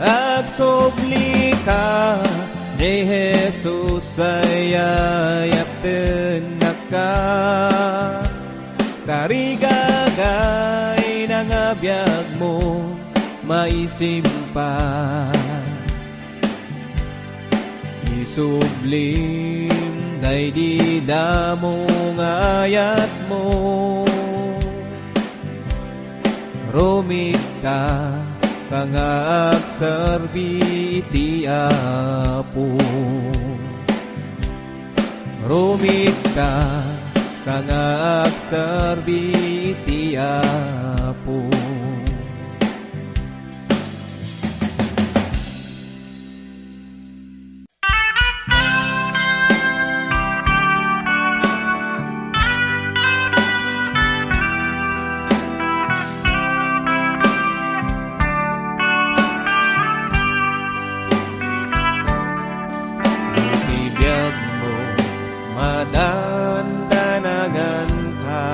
Agsubli ka ni Jesus ay ayapten na ka. Tarigagay ng abiyag mo maisimpa. Isublim day di damo nga ayat mo. Romit ka nga agserbi iti Apo. Romit ka nga agserbi iti Apo. Madandanagan ka,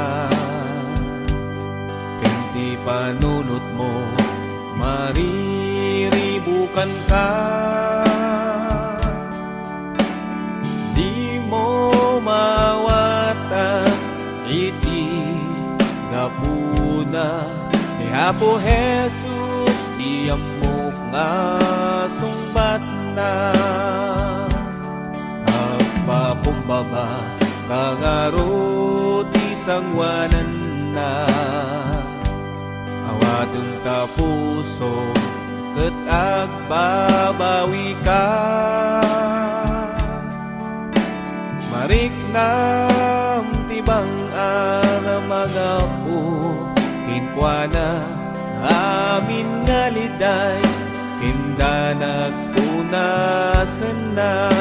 kenti panunot mo, mariribukan ka. Di mo mawata iti gapuna ni Apo Jesus, di amok nga sungbat na. Papumbaba kangaro ti sangwanan na. Awadong tapuso ket agbabawi ka. Mariknam tibang ana magapu kinkwana amin nga liday kinda nagpunasen na.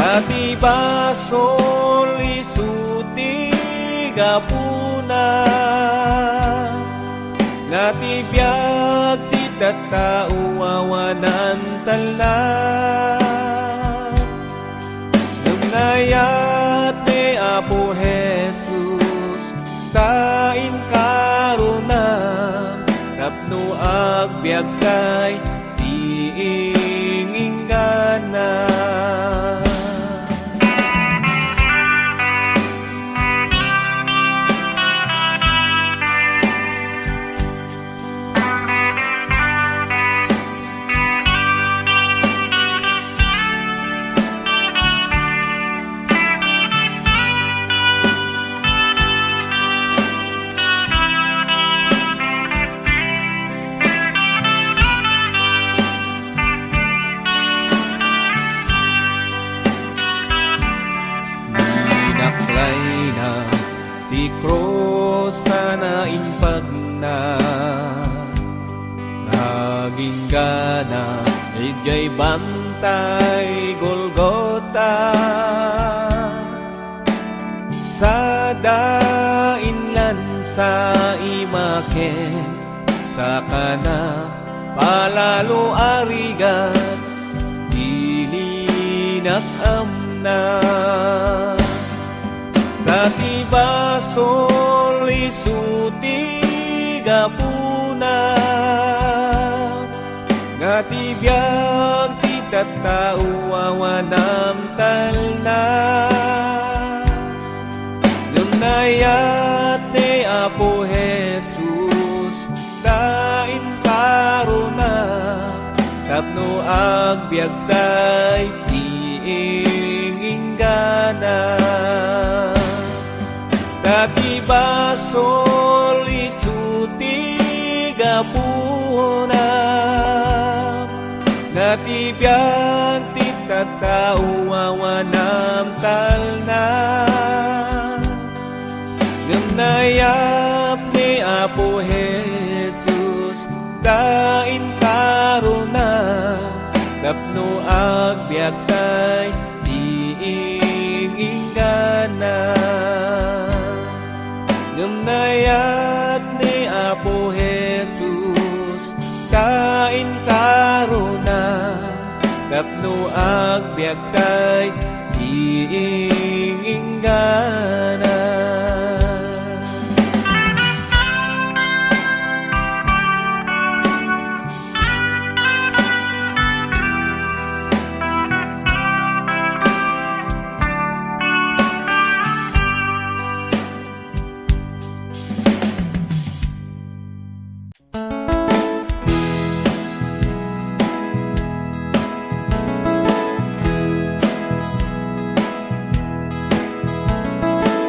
Dati basol isuti gapuna, ngati biag ti tattao awanan talna. Nagayat ni Apo Jesus kain karunam, tapno agbiag kay tiinginggana. Ti cross sana impag na, naging gana ijay bantay Golgota. Sa dainlan sa imaken, sa kana palalo arigat, dilinak amna. Dati basol isuti gapuna, ngati biag ti tattao awanam talna. Nunayat ni Apo Jesus dain karuna, tapno agbiag tay tiinginggana. Dati basol isuti gapuna, ngati biag ti tattao awanam talna. nayap ni Apo Jesus, dain karuna, tapno agbyag tay diingingana. Nayap ni Apo Jesus, dain karuna, tapno agbyag tay diingingana.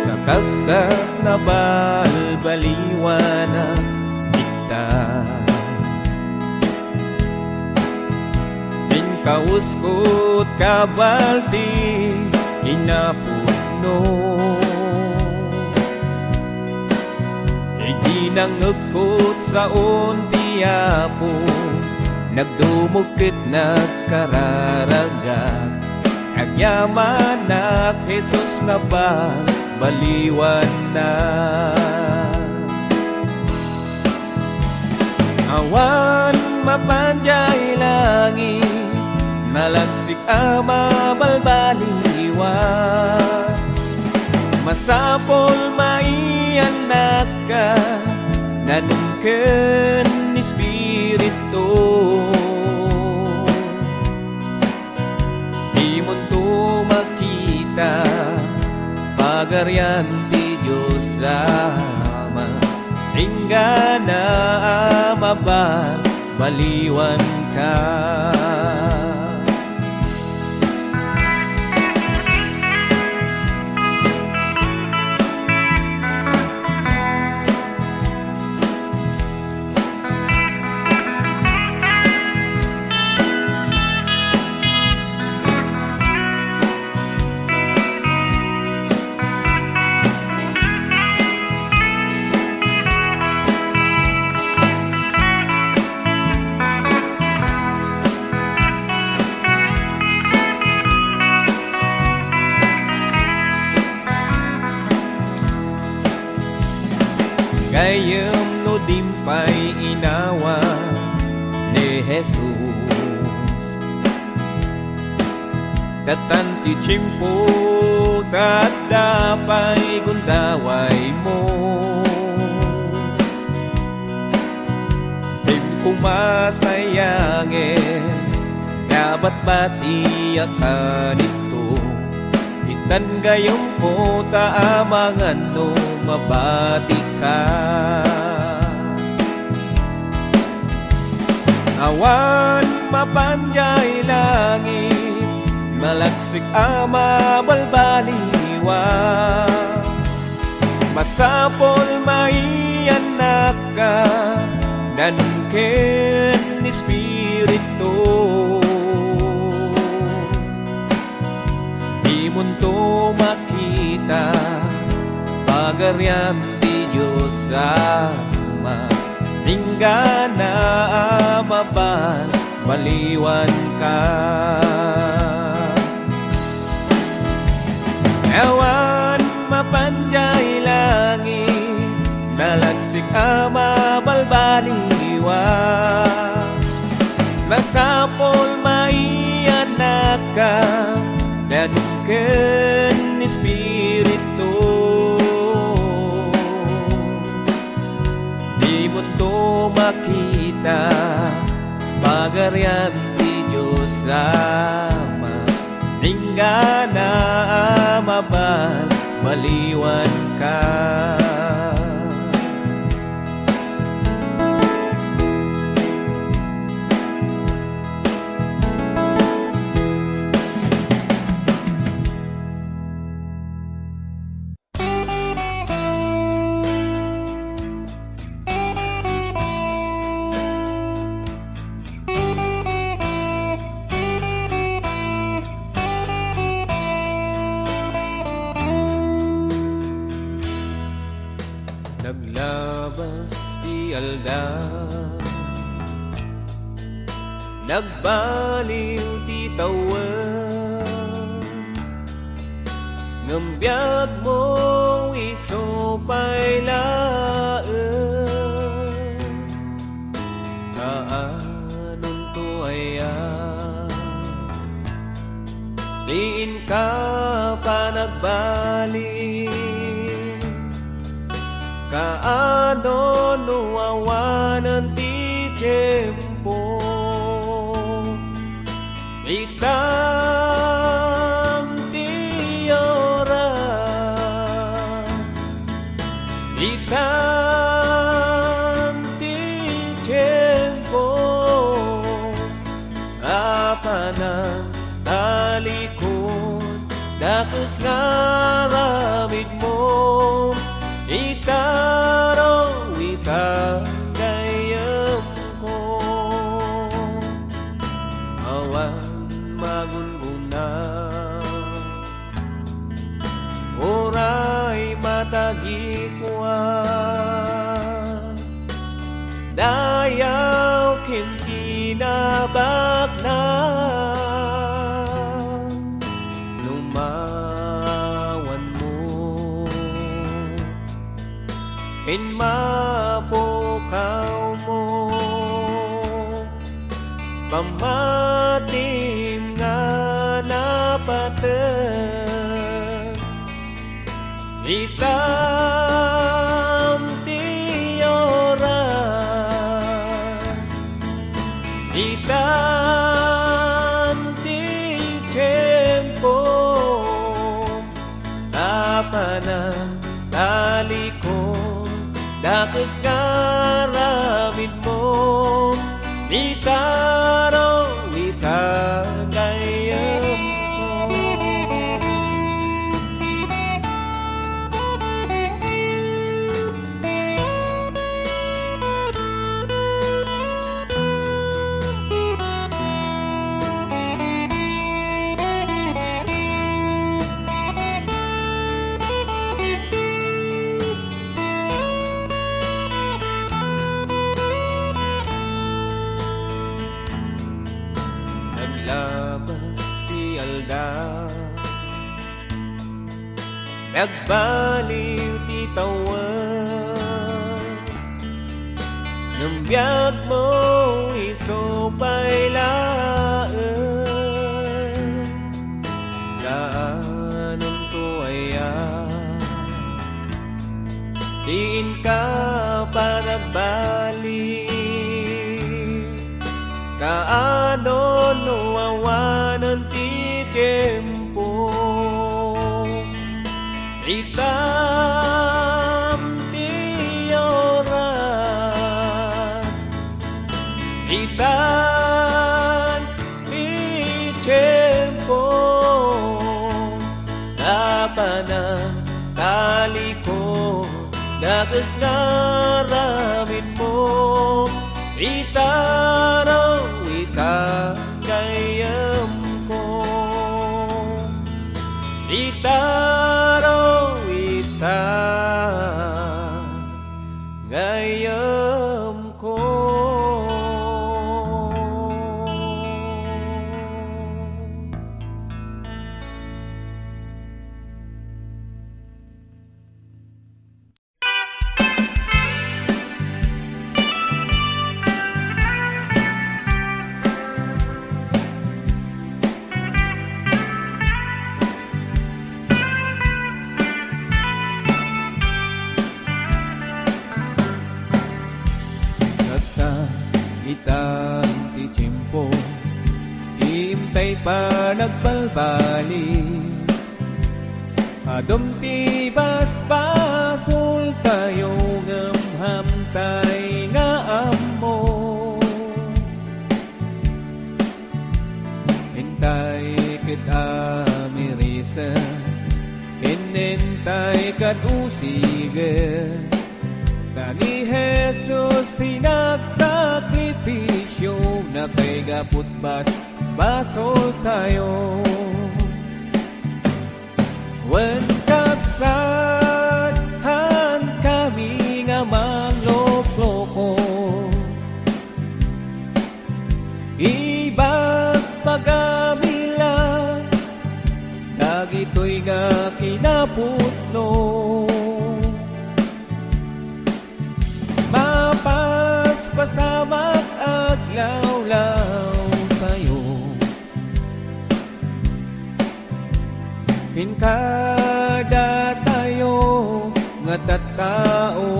Nakagsak na balbaliwanag kita, Minkauskot kabaldi inapuno, Iginangagkot sa untiapo, nagdumukit nagkararagak, agyaman nak Jesus na ba baliwan na. Awan mapanjay langit, malagsik ama balbaliwan, masapol maianak ka, nanungken ni Espiritu. Di mo to makita, pagaryan ti Diyos Ama, hingga na amaban, baliwan ka. Gayem no dimpay inawa ni Jesus, tatanti chimpo tatapay gundaway mo, kumasayangin, dapat batiyakan ito, itan gayong po taamangan no mabati ka. Awan mapanjay langit, malagsik ama balbaliwa, masapol maianak ka, nanungken ni Espiritu. Di mo to makita, pagaryan ti Diyos Ama, hingga na amaban, baliwan ka. Awan mapanjay langit, nalagsik ama balbaliwa, masapol maianak ka, nanungken ni Espiritu. Di mo to makita, pagaryan ti Diyos Ama, hingga na amaban, baliwan ka. ti aldaw, nagbaliw ti tawen, ngembiyag mo iso pailaen, kaanon to ayan, diin ka pa nagbalik, kaano nuawanan ti tiyempo, itam ti oras, itam ti tiyempo, apanan talikod, dakes nga ramid mo, itaro itagayam ko, awan magunguna, oray matagikwa, dayaw kintinabak na, lumawan mo, kinmapukaw mo, pamatim nga napatag, itam ti oras, itam ti tiyempo, apanan talikod, dakes nga ramid mo, itaro itagayam ko. Naglabas ti aldaw, nagbaliw ti tawen, ngembiyag mo iso pailaen, kaanon to ayan, diin ka pa nagbalik, kaano nuawanan ti tiyempo, itam ti oras, itam ti tiyempo, apanan talikod, dakes nga ramid mo, itaro itagayam ko, itaro itagayam ko. Itang ti tiyempo, iimtay pa nagbalbali, adom ti basbasol tayo ngamhamtay nga amo, hintay ket amirisa, hinintay kat usigen, ni Jesus tinagsakripisyo, na kay gaput basol tayo. Wen kapsadhan kami nga manglo kinaputno. Mapaspasamak aglawlaw tayo, pinkada tayo nga tattao.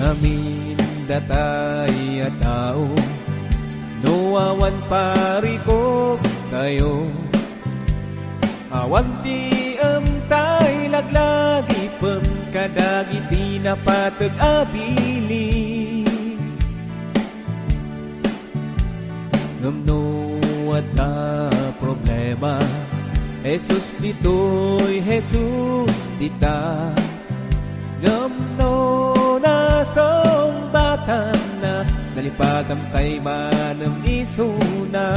Amin datay at tao, nuawan parikog tayo. Awanti tay laglagi pem kadagiti napatag abili. Ngumno at ta problema, Jesus ditoy, Jesus dita. Ngumno na sombatan na nalipagam kay manang isuna.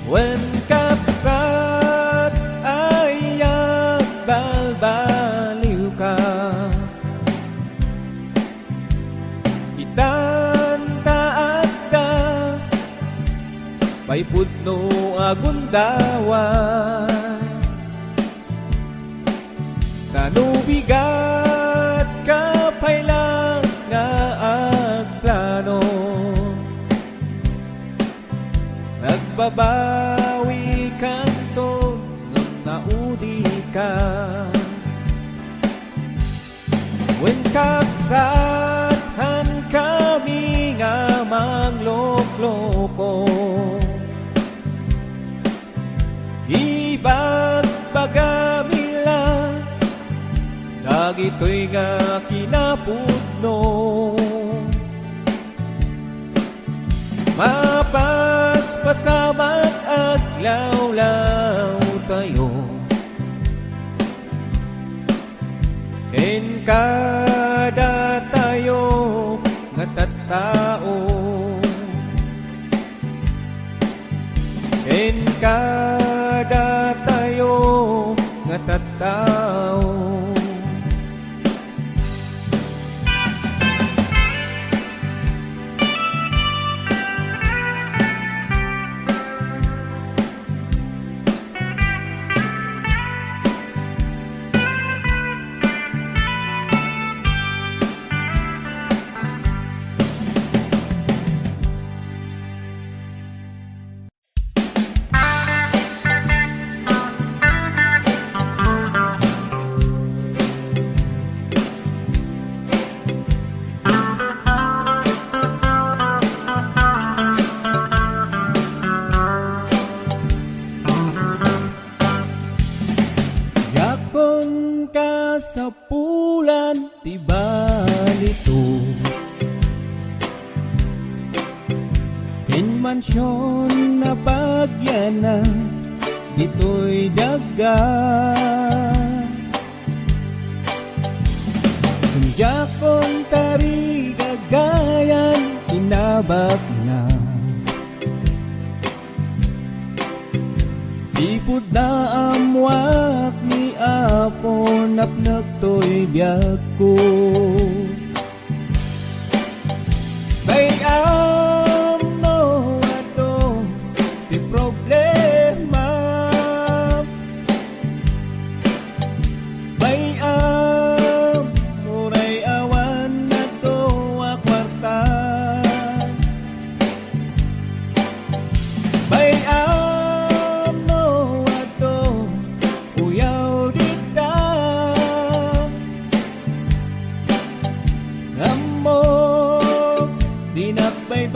When kapsat ay balbaliw ka, itanta at da pay pudno agundawan. Kanubigat kapay lang nga agplano, nagbabawi kanto ng naudi ka. When kapsathan kami nga manglokloko, ibagbagamila dagitoy nga kinapudno. Mapaspasamat aglawlaw tayo, kada tayo nga tattao. Kada tayo nga tattao. Sa pulan ti balito, ken mansyon na bagyana ditoy daga. Jakon tari gagayan inabak na, ipud na amwak ni Apo napnak to'y biyag ko. Bayam mo ato ti problema, bayam muray awan na to akwarta. Bayam mo ato uyaw dita, amok dinakbay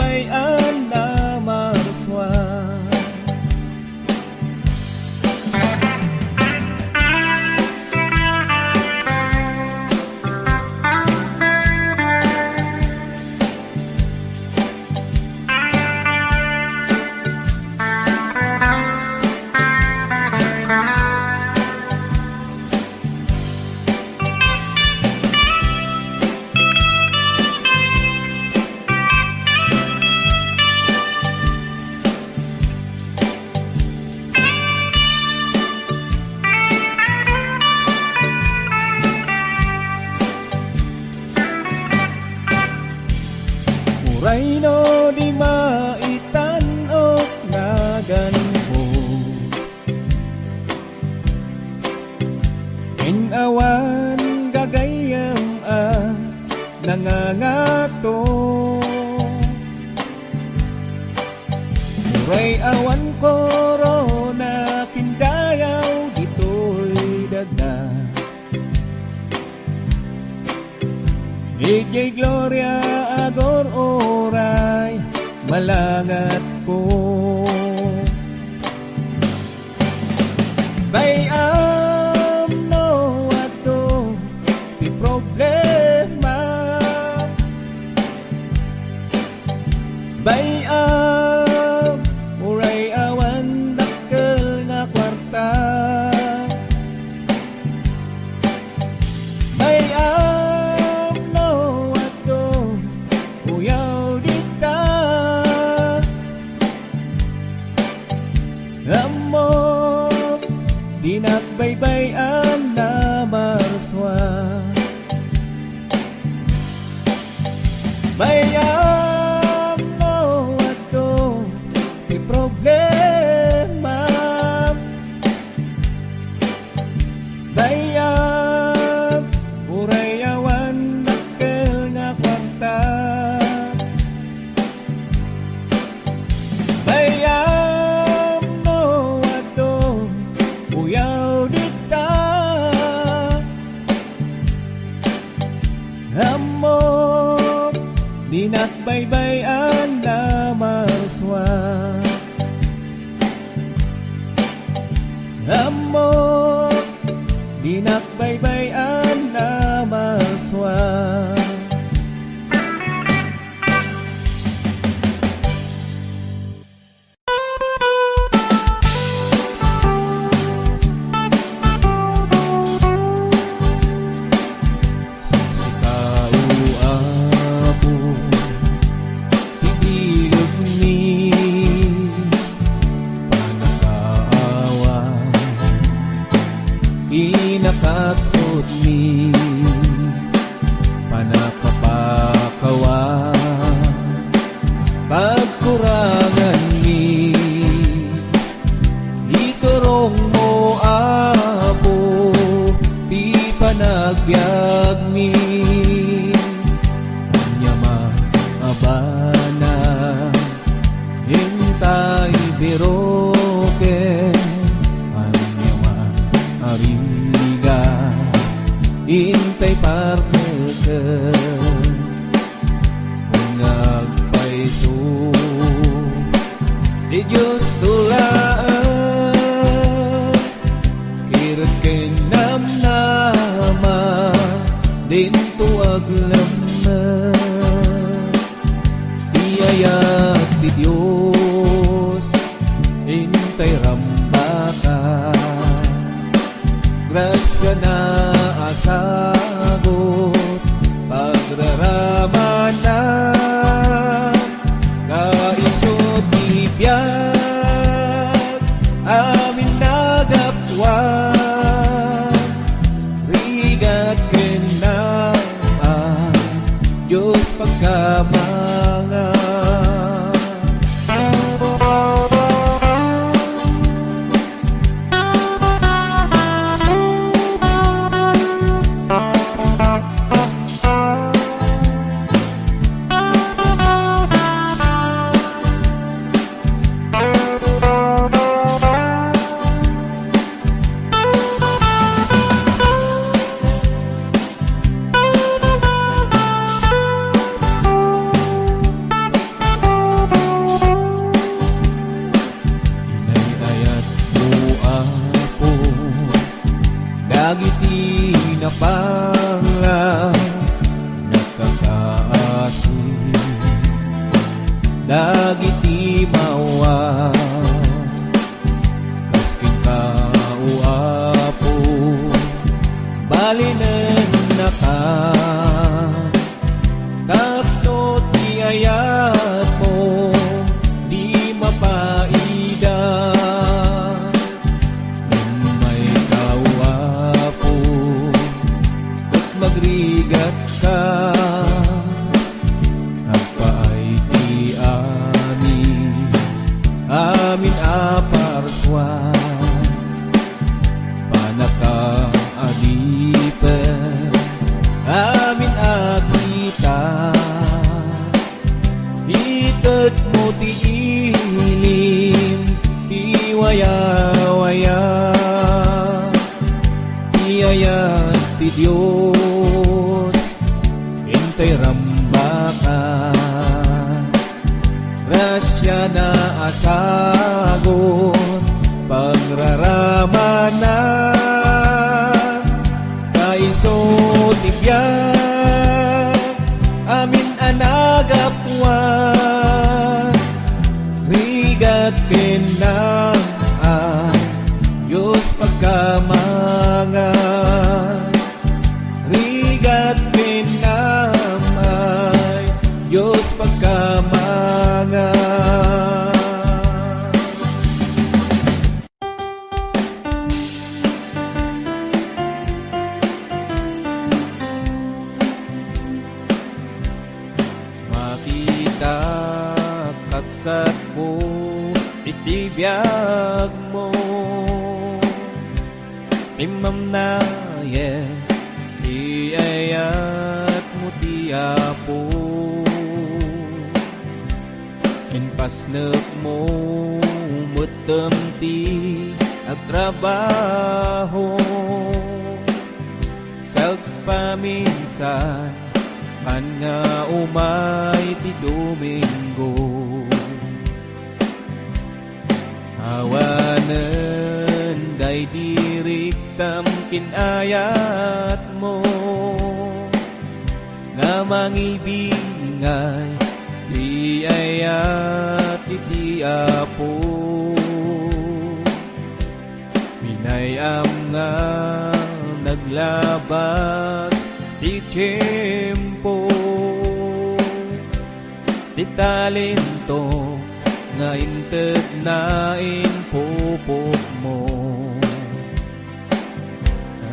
nangangato. Muray awan korona, kindayaw dito'y daga. DJ Gloria agor oray, malangat ko. Bayam no ato ti problema, bayam muray awan dakkel nga kwarta, bayam no ato uyaw dita, amo di nagbaybayan na marswa. Bayam no ato di problema, bayam uray awan dakkel nga kwarta, bayam no ato uyaw dita, amo di nagbaybayan na marswa. Amo di nagbaybayan na marswa. Inakatsot mi panakapakawa, pagkurangan mi iturong mo apo, ti panagbiag mi anyama abana hintay biroke, ariga intay partner ka, ngagpaiso di Diyos tulaan, kirot kay namnama din tuwag lamna, tiyayat di Diyos intay rambaka, grasya na asagot pagraramanan, kaisot ibiyag amin nagapwan, rigat kenaan Diyos pagkamangan. Dagiti na pangla nakakaasi, dagiti mawa kaskin ka uapo, balinan na ka kapto ti ayat mo di mapaida, magrigat ka agpaay ti amin aparswa, panaka adipen amin akita, tanan kaiso tibyan amin anagapuan rigat kenang ang Diyos pagkamangan rigat kenang ay Diyos pagkamangan. Makita kapsat mo itibiyag mo imam na yes iayat mo tiyapo inpasnek mo mutemti agtrabaho sagpaminsan kan nga umay ti Domingo awanen day diriktam kinayat mo nga mangibingay di ayat iti Apo pinayam nga naglabat ti tiyempo ti talento nga inted na inpupok mo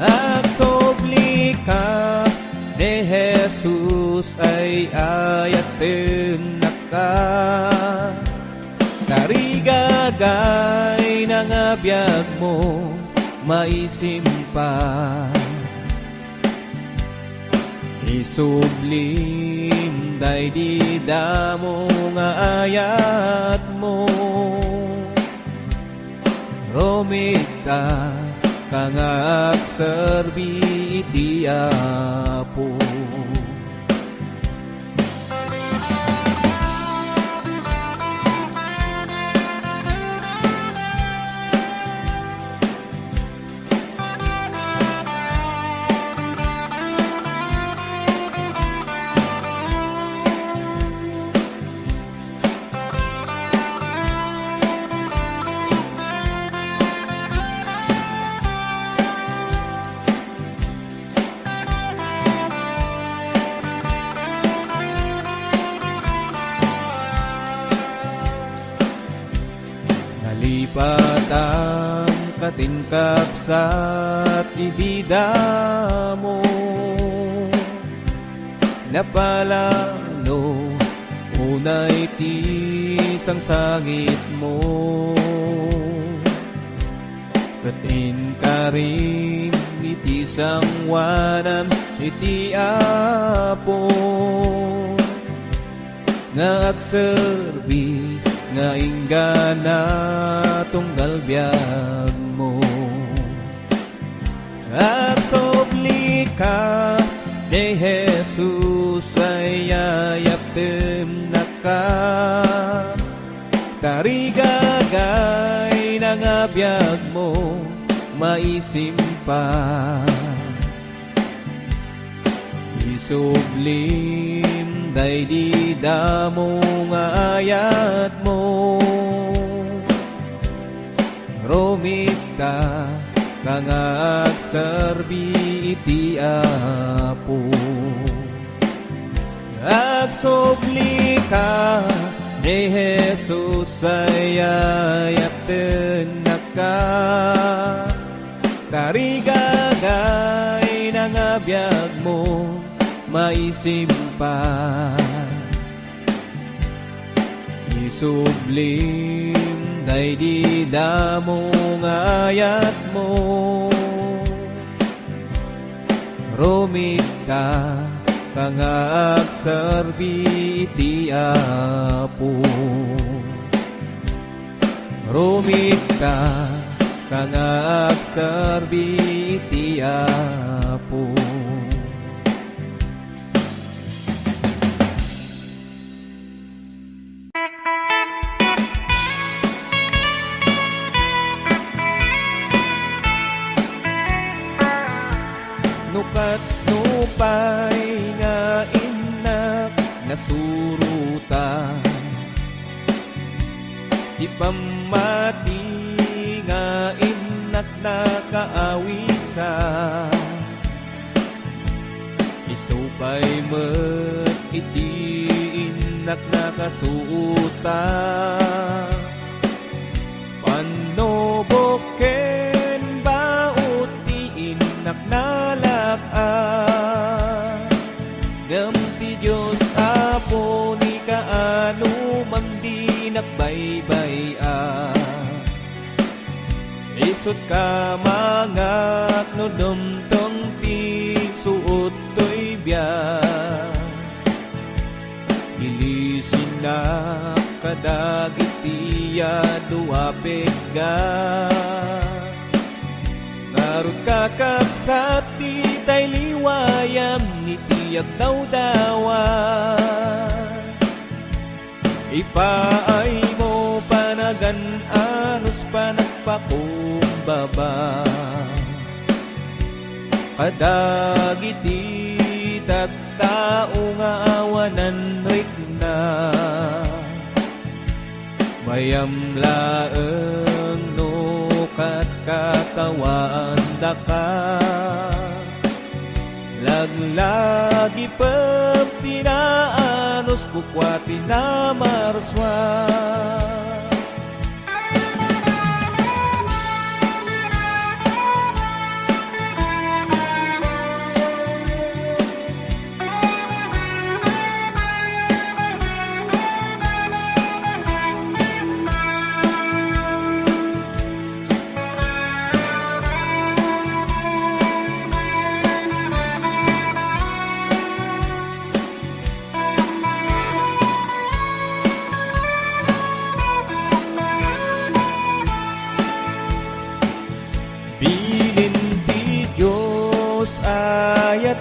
agsobli ka ni Jesus ay ayaten na ka karigagay ng abiyag mo maisimpa isublim day di damo nga ayat mo romita kangak serbi iti Apo patang katingkapsat ibida mo napalalo unay ti sangsangit mo katin ka rin iti sangwanan iti Apo nga agserbi nga inggana tunggal biyag mo agsobli ka ni Jesus ay ayaptem na ka tarigagay ng abiyag mo maisimpa isublim day di damo nga ayat mo romita kangag serbi iti Apo agsobli ka ni Jesus ay ayaten na ka tarigagay ng abiyag mo maisimpa isublim day di damo nga ayat mo romita kangag serbi iti Apo romita kangag serbi iti Apo katnupay nga inak nasuruta, di pamati nga inak nakaawisa, isupay met iti inak nakasuuta, panoboken baot ti inak nalak-a, ngem ti Diyos Apo ni kaano man di nakbaybay-a, isut ka mangak no dumtong ti suot to'y biyak, ilisin na kadagitiya duwapig ga, ngarut kakapsat ti tay liwayam ni tiyak dawdawa, ipaay mo panagan anos panagpakumbaba, kadagiti tattao nga awanan rikna, mayam laeng no kat katawaan daka, laglagi pem tinaanos kukwati na marswa.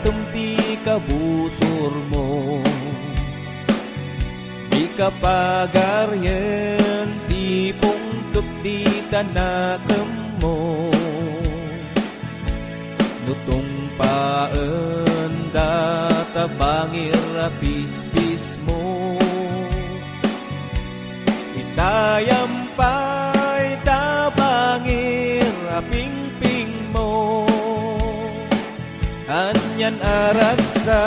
Tumti kabusor mo, di kapagaryen ti pungtup di tanakem mo, nutong paen data bangir apis-pis mo, itayampay tabangir aping-ping mo, anyan arag sa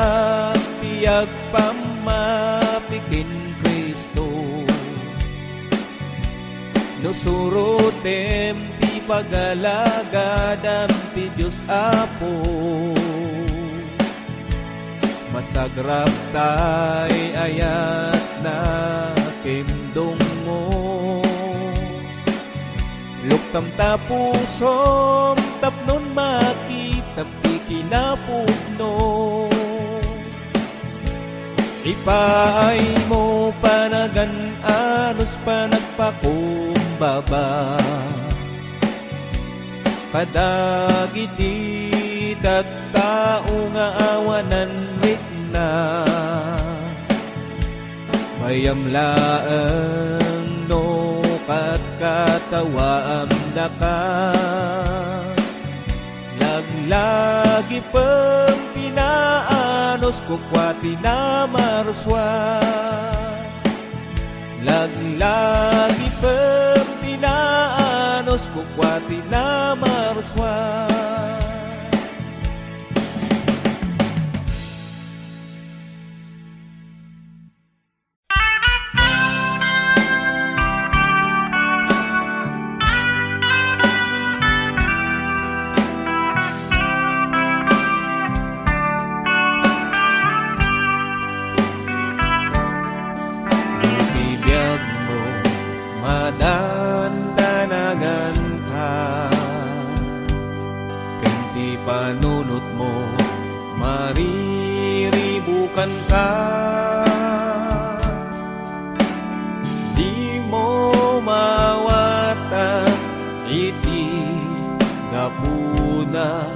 tiyag pamapikin Kristo, nusurutem ti pagalagadam ti Diyos Apo, masagrap tay ayat na kimdong mo, luktam tapusom tapnon makitap ti kinapudno, ipaay mo panagan anos panagpakumbaba, kadagiti tattao nga awanan rikna, mayam laeng no kat katawaam daka, laglagi pem tinaanos kukwati na marswa, laglagi pem tinaanos kukwati na marswa. Madandanagan ka, kanti panunot mo, mariribukan ka, di mo mawata iti gapuna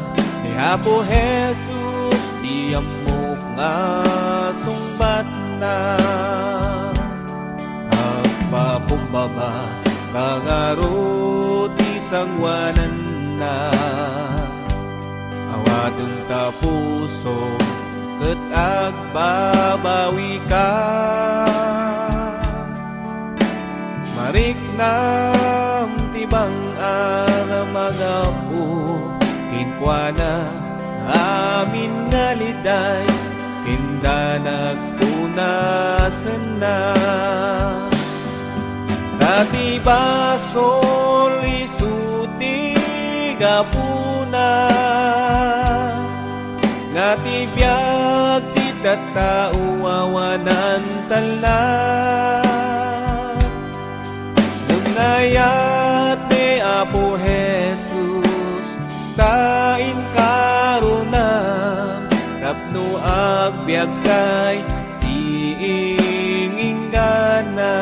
ni Apo Jesus, di amok nga sumbat na, papumbaba kangarot isang wanan na, awadong tao puso ket agbabawi ka. Mariknam tibang aramagapu kinkwana amin nga liday kinda nagpunasan na. Dati basol isuti gapuna nga tibiyag ti tattao awanan tala. Nungayat ni Apo Jesus tain karunam tapno agbyag kay tiinginggana.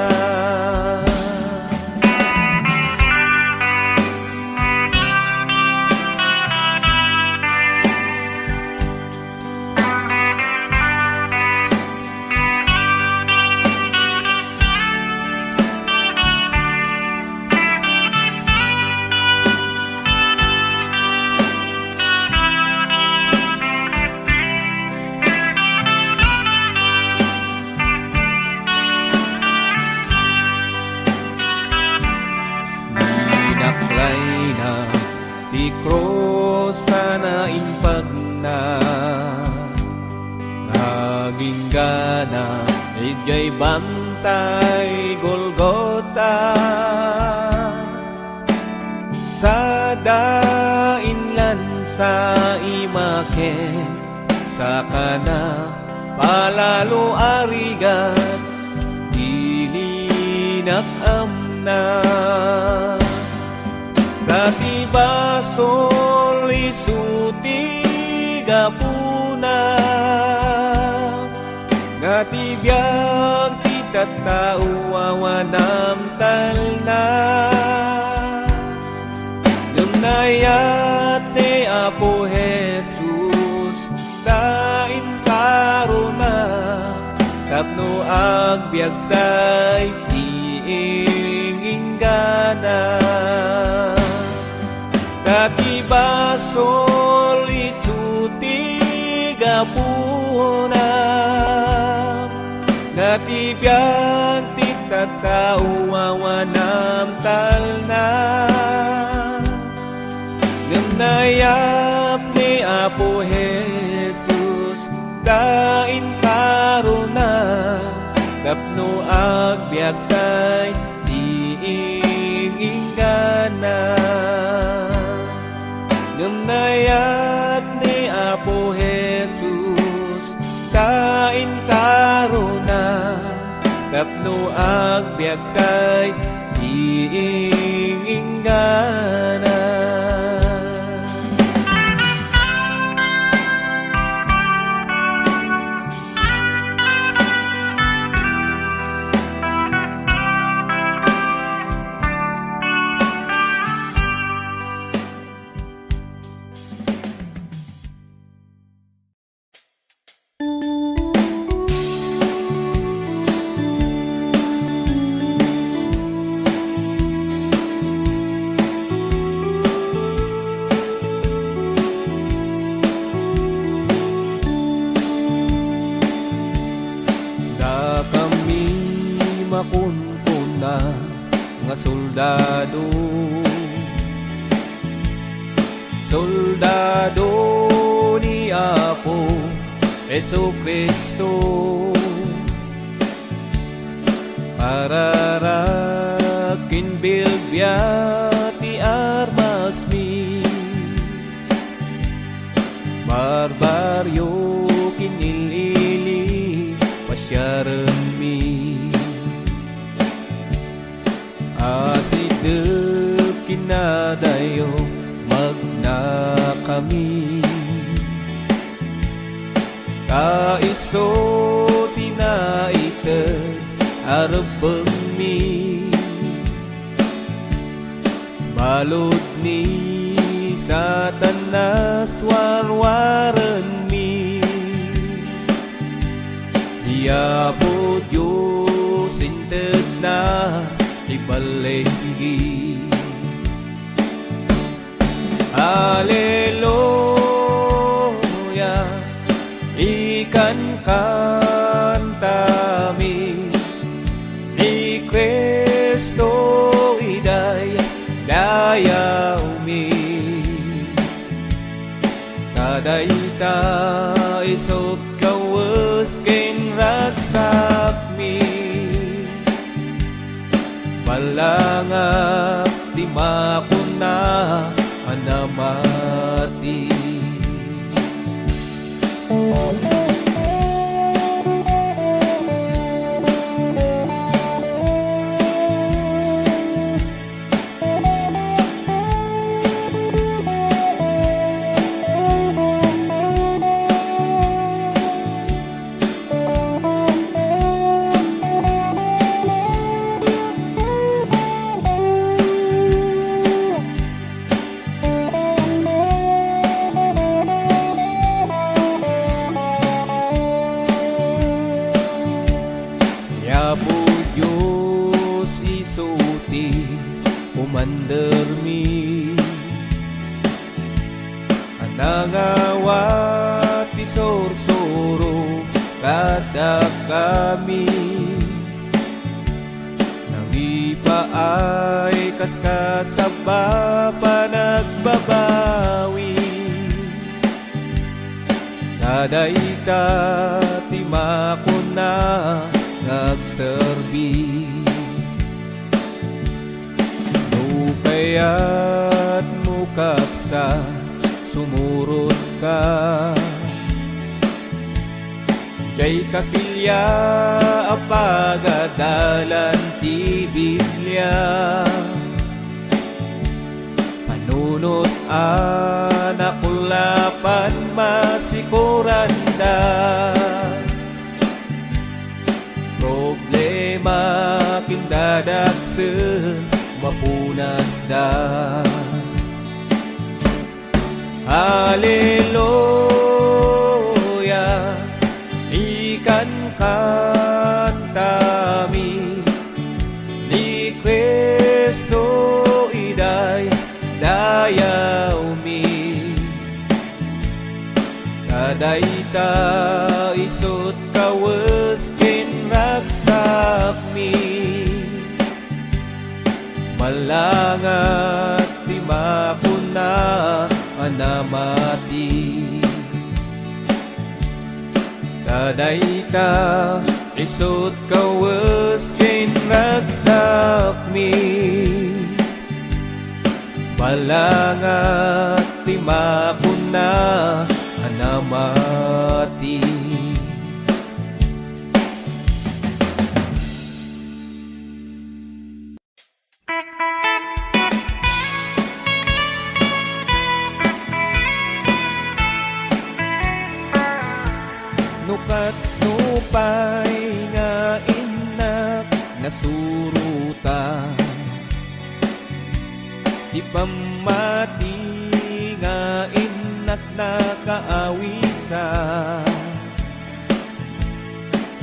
Ti cross sana impag na aging gana ijay bantay Golgota. Sa dainlan sa imaken sa kana palalo arigat dilinak amna. Dati basol isuti gapuna nga tibiyag ti tattao awanam talna. Nunayat ni Apo Jesus tain karunam tapno agbyag day tiinginggana. Dati basol isuti gapuna nga tibiyag ti tattao awanam talna. Ngunayap ni Apo Jesus tain karunam tapno agbyag tay tiinginggana. Ngunayat ni Apo Jesus tain karunam tapno agbyag kay tiinginggana. Makunkuna nga soldado, soldado ni Apo Jesucristo. Kararakin bilbya ti armas mi, barbaryo kinilili pasyaren mi. Asidep kinadayo magna kami, kaiso tinaited arabeng mi, balod ni Satanas warwaren mi. Dia po Diyos inted na ibalegi. Hallelujah, kantami ni Kristo iday dayaw mi kadayta isot kawas ken ragsak mi malangap di makuna anamati mandermi anangawat ti sorsoro kada kami nangipaay kaskasaba panagbabawi kadayta ti makuna nagserbi kaya't mukapsa sumurot ka kay kapilya apagadalan ti Biblia panunot anakulapan masikuranda problema kindadaksen mapunas da Haleluya ikan kantami ni Kristo iday dayaw mi kadayta isot kawas ken ragsak mi malangat di makuna anamati kadayta isot kawas ken ragsak mi malangat di makuna anamati nukat nupay nga inak nasuruta di pamati nga inak nakaawisa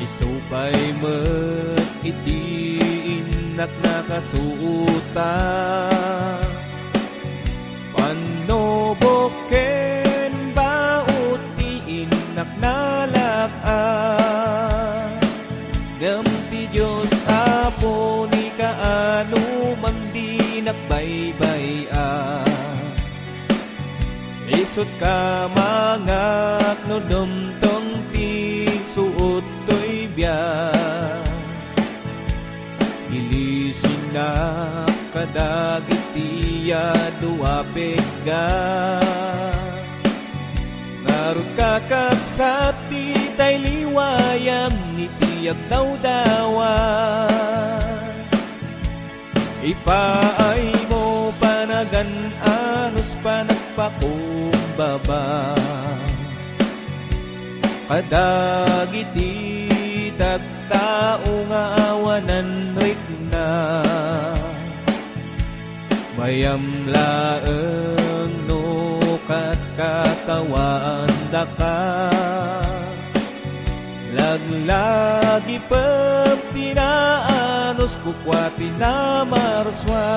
isupay met iti inak nakasuuta panoboken baut ti inak nalak-an ngem ti Diyos apo ni kaano man di nakbaybay-an isut ka mangak no dumtong ti suot to'y biyak ilisin na kadagitiya duwapig ga narut kakapsat ti tay liwayam ni tiyak dawdawan ipaay mo panagan anos panagpakumbaba kadagiti tattao nga awanan rikna mayam laeng no kat katawaan daka laglagi pep tinaanos kukwati na marswa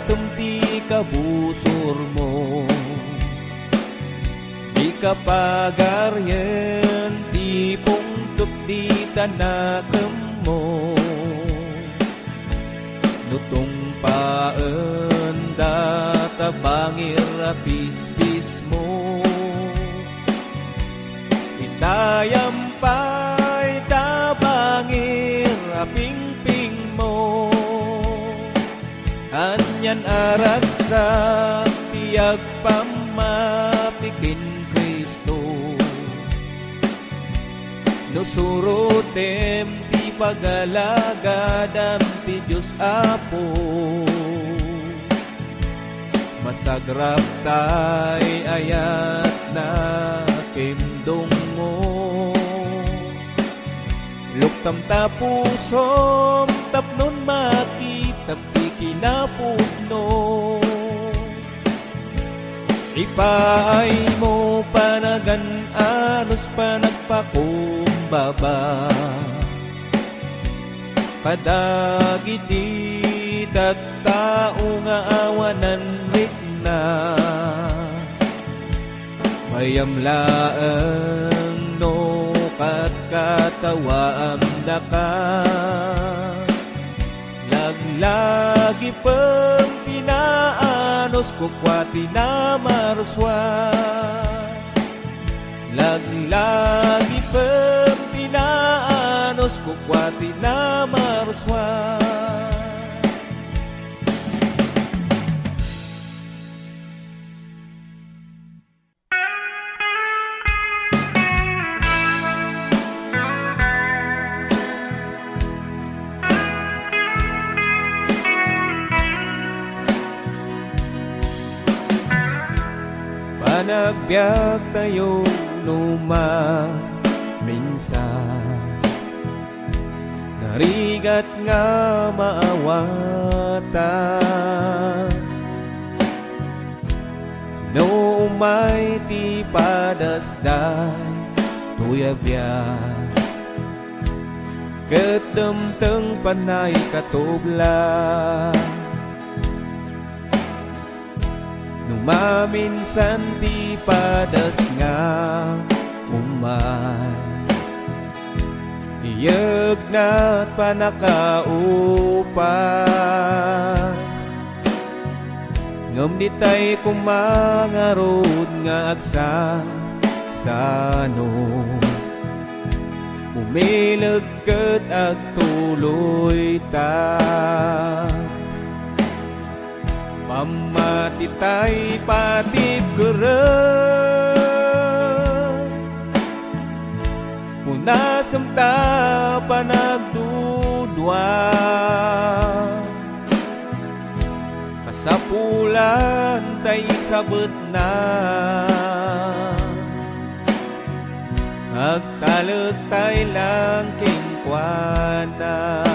tumti kabusor mo. Di ka pagaryen, di pungtup di tanakem mo. Nutong paen data bangir apis-pis mo. Itayampay tabangir aping-ping mo. Anyan arat sa tiyag pamapikin Kristo. Nusurutem ti pagalagadam ti Diyos Apo. Masagrap tay ayat na kimdong mo. Luktam tapusom tapnon makitap ti kinapudno. Ipaay mo panagan anos panagpakumbaba. Kadagiti tattao nga awanan rikna. Mayamlaeng no katawaam daka. Laglagi pang tinaanos kukwati na maruswa. Laglagi pang tinaanos kukwati na maruswa. Panagbiag tayo luma minsan. Narigat nga maawatan. No umay ti padasday tuyabyan. Ketemteng panay katubla. Numaminsan ti padas nga umay. Iyag na't panakaupay. Ngam di tay kumangarod nga agsa sano. Umilag ket agtuloy ta. Pamatitay patip keren. Punasam ta panagdudwa. Kasapulan tay sabet na. Agtalag tay lang kingkwana.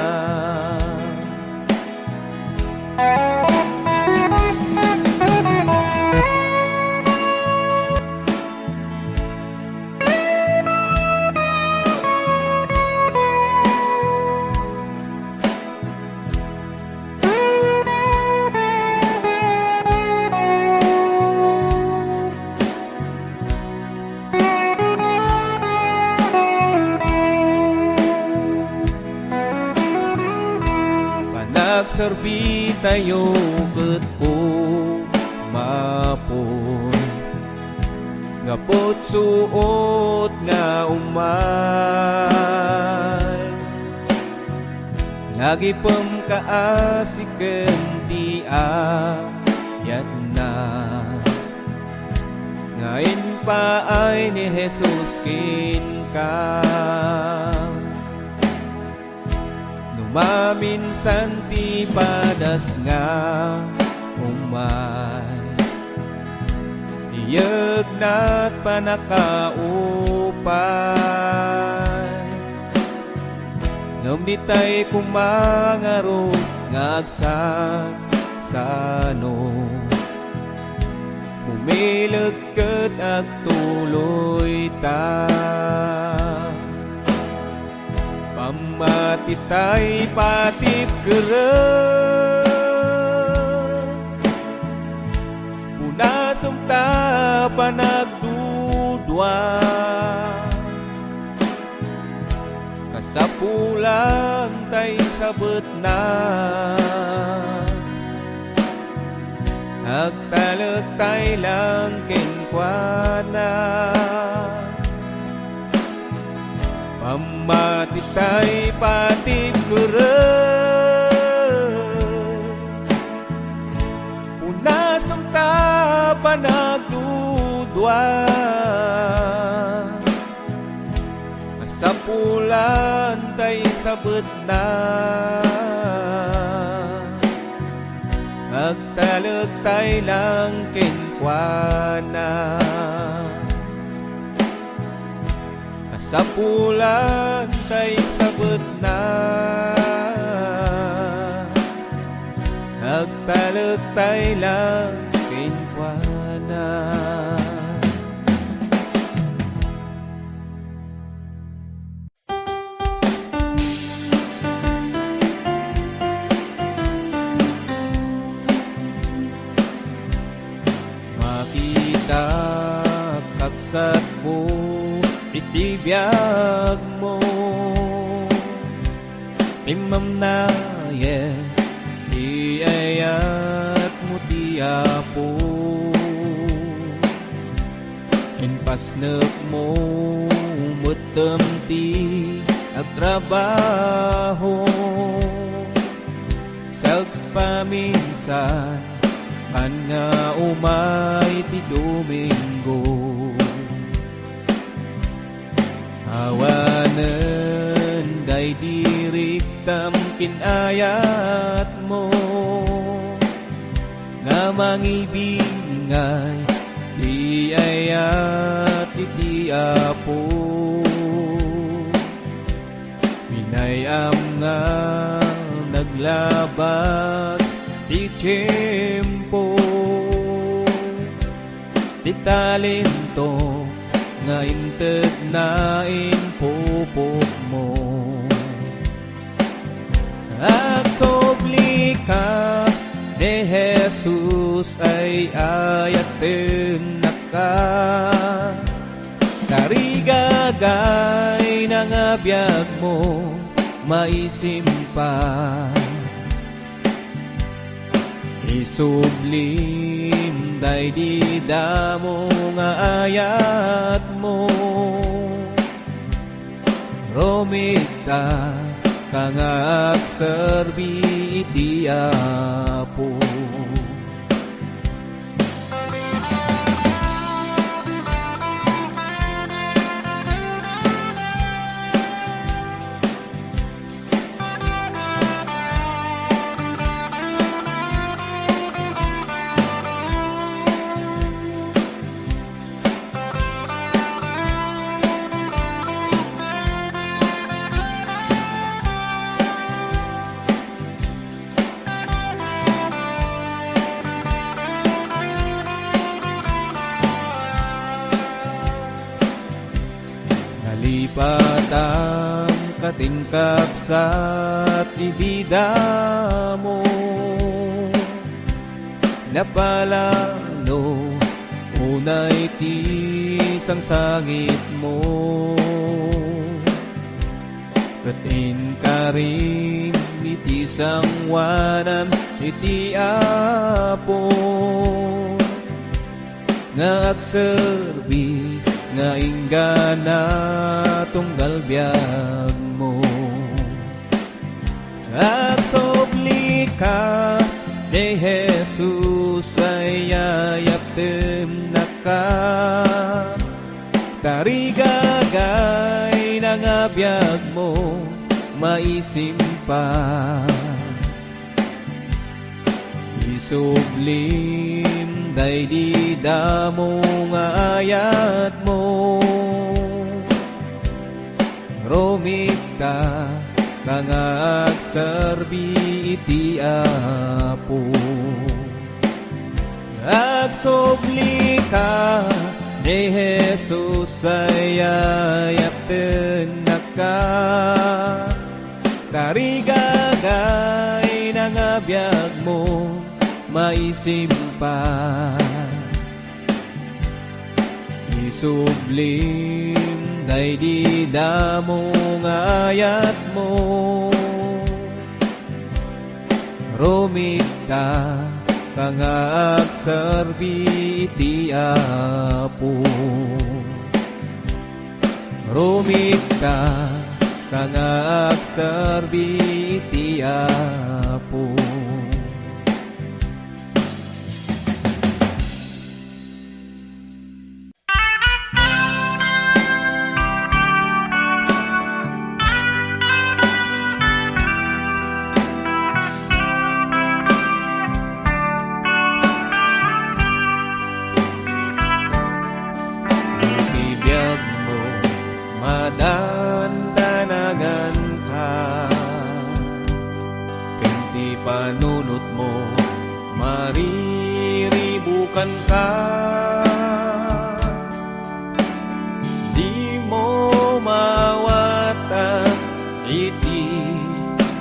Nagserbi tayo ket po mapon. Ngapot suot nga umay. Lagi pem kaasiken ti ayat na. Ngayon pa ay ni Jesus kinka. Maminsan ti padas nga umay. Iyag na't panakaupay. Ngam di tay kumangarod nga agsasano. Umilag ket agtuloy ta. Pamatitay patip keren. panagdudwa, kasapulan tay sabet na, agtalag tay lang kenkwana, pamati tay patid punasang ta panagdudwa, kasapulan tay sabet na, agtalag tay lang kenkwana, kasapulan tay sabet na, agtalag tay lang kenkwana. Makita kapsat mo, itibiyag mo, timam na iayat mo tiyapo, inpasnek mo mutemti agtrabaho, sagpaminsan kan nga umay ti Domingo, awanen day diriktam kinayat mo, nga mangibingay di ayat iti Apo, pinayam nga naglabat ti tiyempo, ti talento nga inted na inpupok mo, agsobli ka ni Jesus ay ayaten na ka, karigagay ng abiyag mo maisimpa, isublim day di damo nga ayat mo, romita kang agserbi iti Apo. Patang katingkap sa ibida mo, napalano unay ti sangsangit mo, katin ka rin iti sangwanan iti Apo, nga agserbi nga inggana tunggal biyag mo, agsobli ka ni Jesus ay ayaptem na ka, tarigagay ng abiyag mo maisimpa, isublim day di damo nga ayat mo, romita kang agserbi iti Apo, agsobli ka ni Jesus ay ayapten na ka, tarigagay ng abiyag mo maisimpa, sublim day di damo ngayat mo. Rumita kang agserbi iti Apo. Rumita kang agserbi iti Apo. Madandanagan ka, kanti panunot mo, mariribukan ka. Di mo mawata iti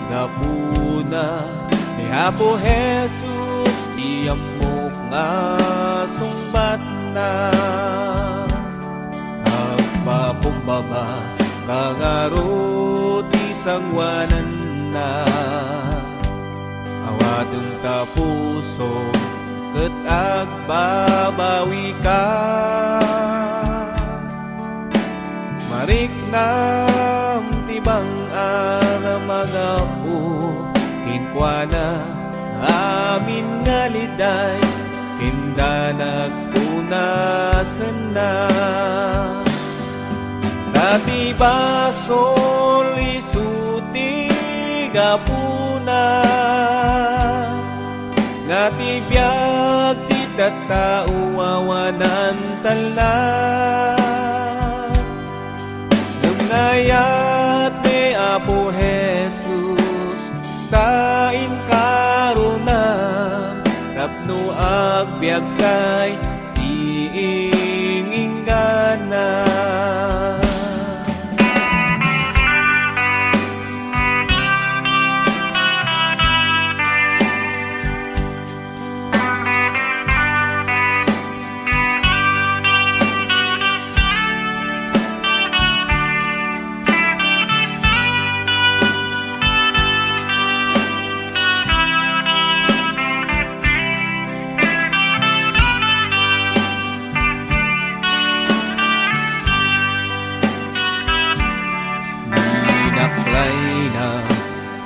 gapuna ni Apo Jesus, di amok nga sungbat na. Papumbaba kangaro ti sangwanan na, awadong tapuso ket agbabawi ka. Mariknam tibang aramagapu kinkwana amin nga liday kinda nagpunasan na. Dati basol isuti gapuna, ngati biag ti tattao awanan talna. Nagayat ni Apo Jesus tain karunam, tapno agbiag kay tiinginggana.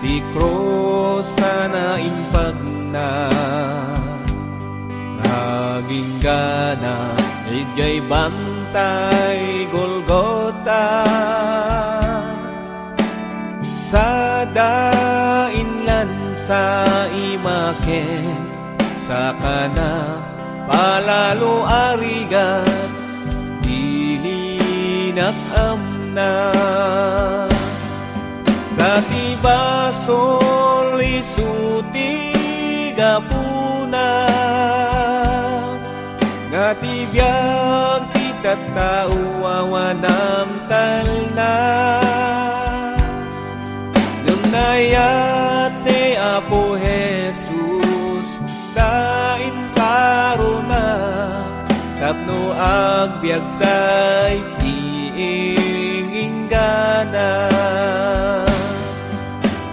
Di cross sana impag na, aging gana ijay bantay Golgota. Sa dainlan sa imaken, sa kana palalo arigat, dilinak amna. Dati basol isuti gapuna, ngati biag ti tattao awanam talna. Ngunayat ni Apo Jesus tain karuna, tapno agbiag tay tiinginggana.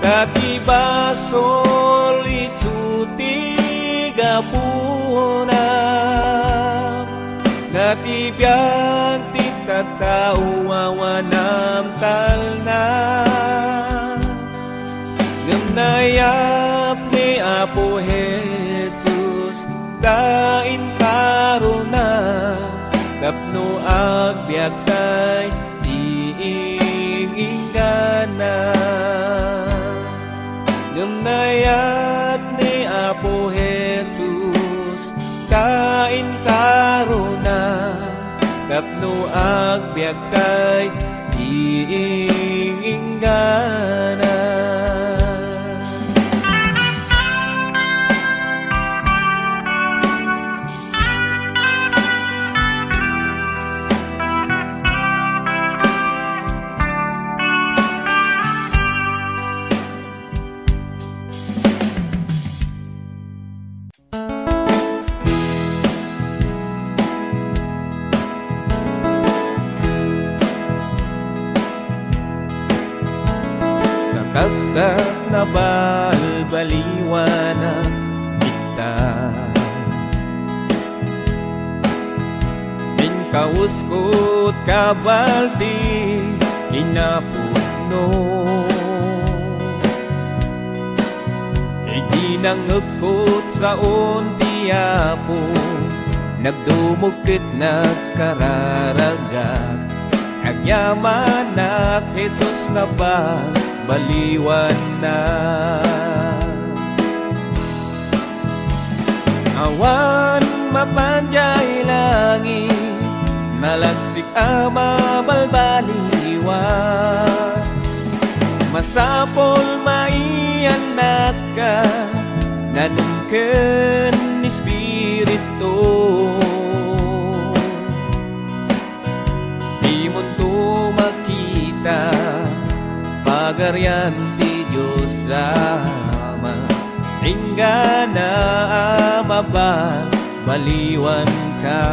Dati basol isuti gapuna, ngati biag ti tattao awanam talna. Ngunayap ni Apo Jesus tain karuna, tapno agbiag tay tiinginggana. Ngunayat ni Apo Jesus tain karuna, tapno agbiag tay tiinginggana. Agsak na balbaliwanag kita Kauskot kabaldi inapuno Iginangagkot sa untiapo Nagdumugkit nagkararagat Agyaman na Jesus na ba baliwan na Awan mapanjay langit Nalagsik ama balbaliwan Masapol maianak ka Nanungken Espiritu Di mo to makita Pagaryan ti Diyos Ama Hingga na amabal baliwan ka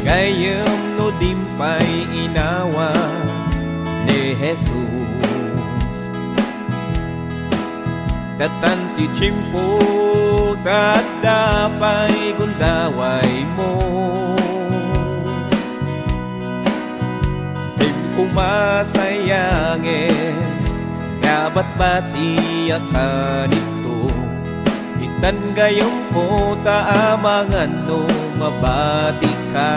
Gayam no dimpay inawa ni Jesus Tatanti chimpo tatapay gundaway mo Himpumasayangin Kabat-bati akan ito Itan gayong po taamangan no mabati ka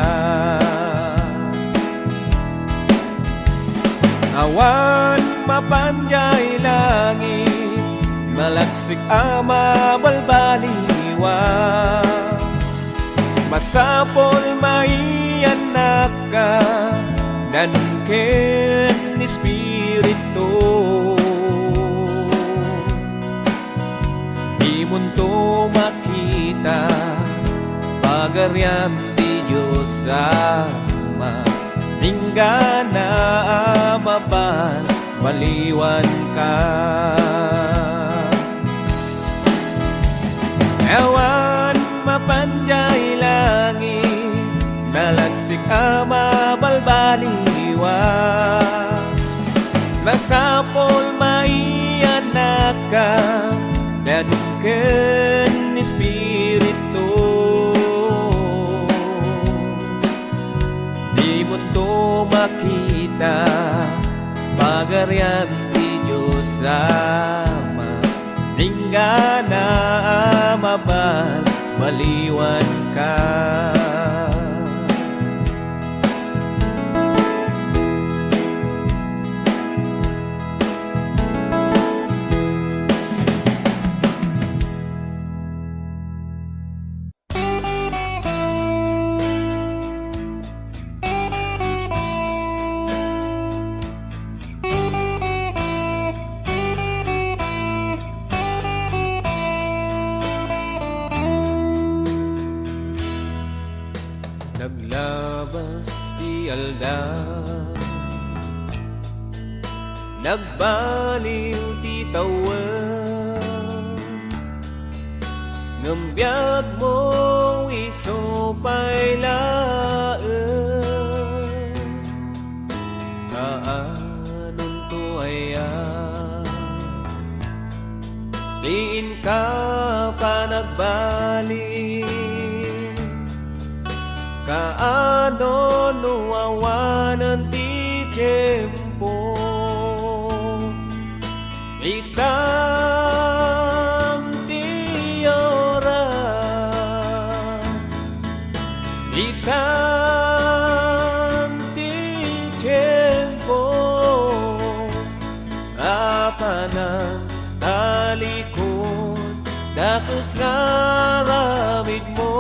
Awan mapanjay langit Malagsik ama balbaliwan Masapol maianak ka Nanungken Espiritu Di mo to makita Pagaryan ti Diyos Ama Hingga na amabal baliwan ka Awan mapanjay langit Nalagsik ama balbaliwan Masapol maianak ka Nanungken Espiritu Di mo to makita Pagaryan ti Diyos Ama Hingga na amabal baliwan ka Naglabas ti aldaw Nagbaliw ti tawen Ngambiyag mo iso pa'y laen Kaanon to tiin ka pa nagbalik Kaano nuwawanan ti tiempo Itam ti oras Itam ti tiempo Apanan talikod Datos nga ramid mo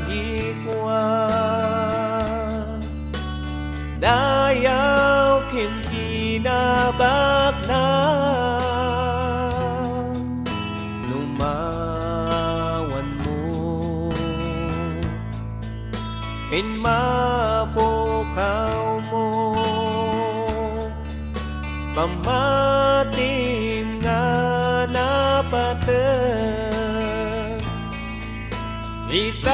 gikwa dayaw kim kinabakna lumawan mo kinmapukaw mo pamatim nga napatag itam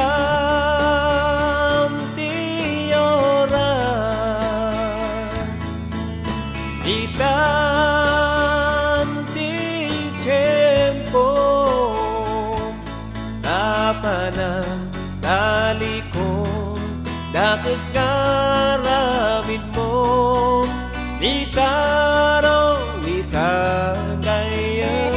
ti oras itam ti tiyempo tapanang talikod dakes karamid mo itaro itagayam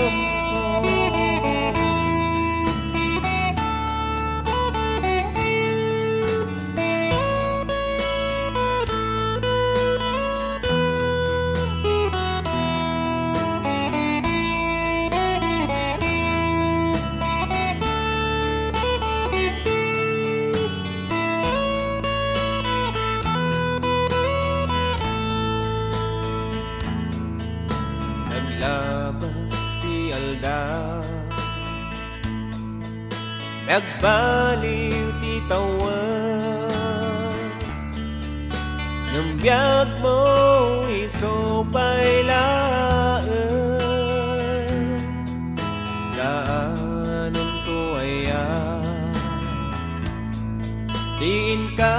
labas ti alda nagbaliw ti tawan ng biyag mo isupay laan gaanon to aya diin ka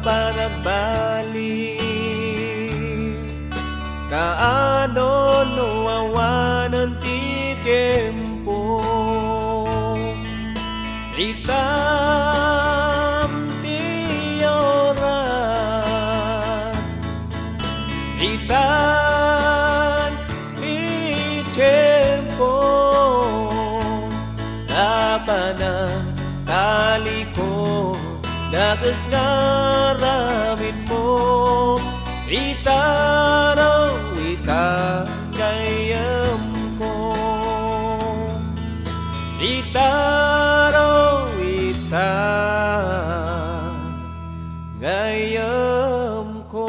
panabalik kaano nuwawanan ti tiyempo itam ti oras itam ti tiyempo tapanang talikod dakes ngaramid mo itaro itagayam ko itaro itagayam ko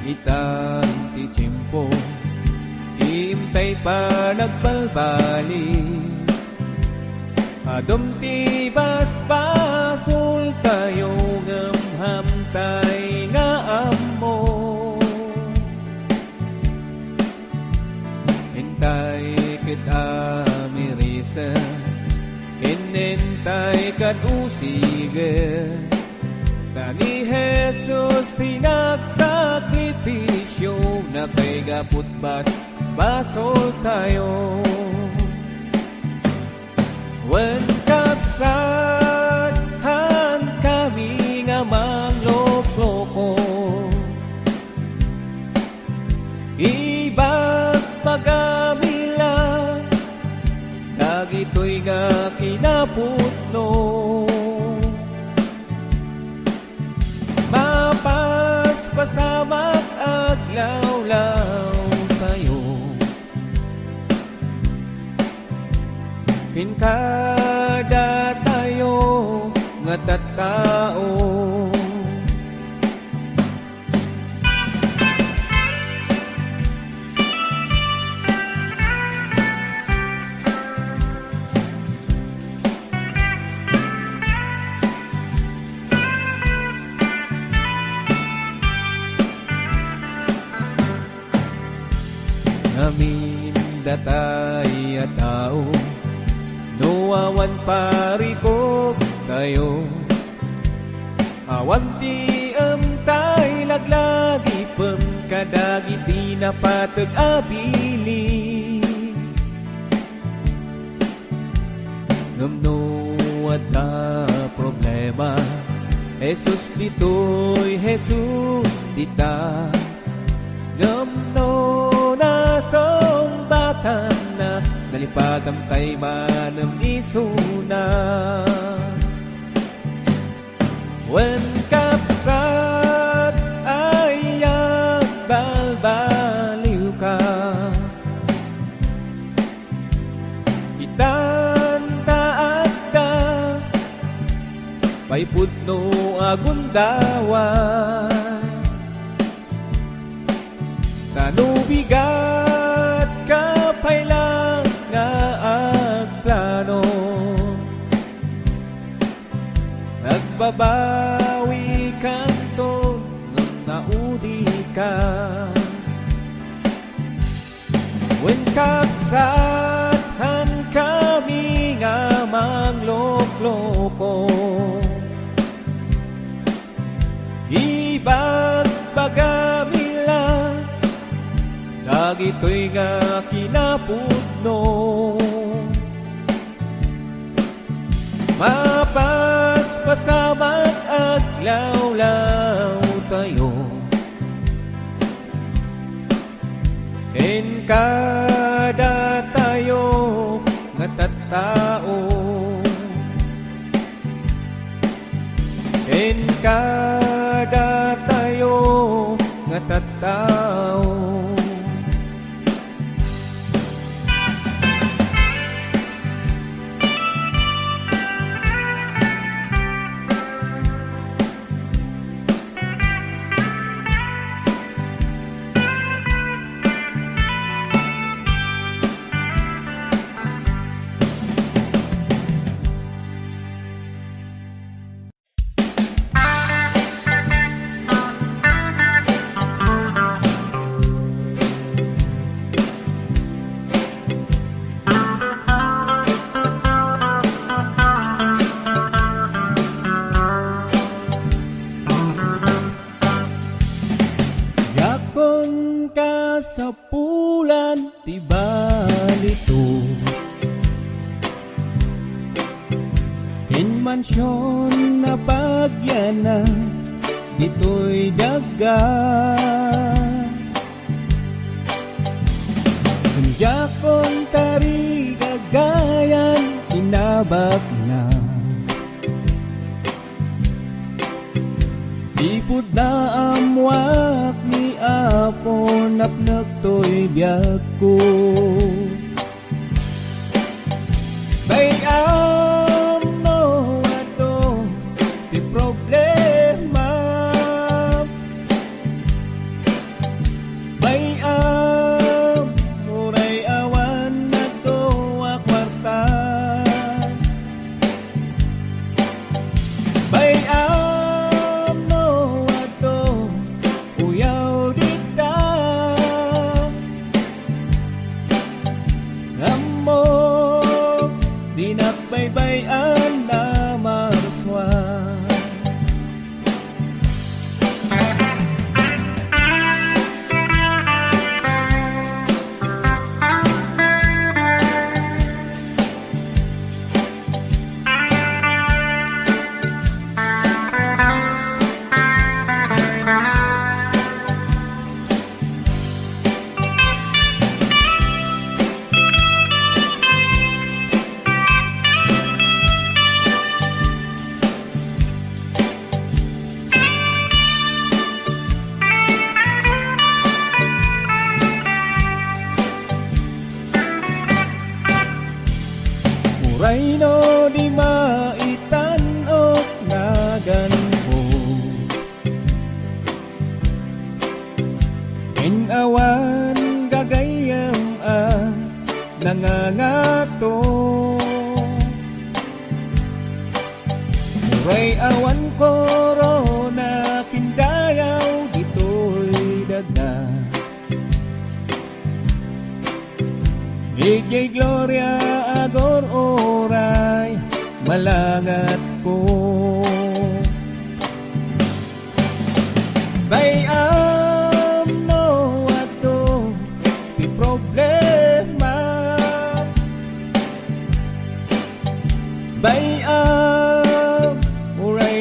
itan ti tiyempo iimtay pa nagbalbali adom ti basbasol tayo ngamhamtay nga ammo hintay ket amirisa inentay kat usigen ni Jesus tinagsakripisyo na kay gaput basol tayo wen kapsadhan kami nga mangloko ibag pagamila dagitoy nga kinaputno pasamak aglawlaw tayo pinkada tayo nga tattao amin datay at tao nuwawan parikop tayo awan ti amtay laglagi pem kadagiti napateg abili ngumno at problema problema. Jesus dito'y Jesus dita, ngamno na sombatan na nalipatam kay manam isuna. When kapsat ay balbaliw ka, itanta pay pudno agundawa, tanubigat kapay lang nga agplano, nagbabawi kanton ng naudi ka. When kapsathan kami nga manglokloko, ibagbagamila dagitoy nga kinapudno, mapaspasamat aglawlaw tayo, ken kada tayo nga tattao, ken kada tayo nga tattao. Sa pulan ti balito, in mansyon na pagyana dito'y daga, jakon tari gagayan inabak na, ipud na amwak ni Apo napnak to'y biyak ko. Bayam no ato di problema, bayam muray awan na to akwarta, bayam no ato uyaw dita, amo dinakbaybayan na marswa. Muray no di maitanok na ganpo, inawan gagayam nangangato, muray awan korona kindayaw dito'y daga, Ijay Gloria agor oray malangat ko, bayam no ato ti problema, bayam muray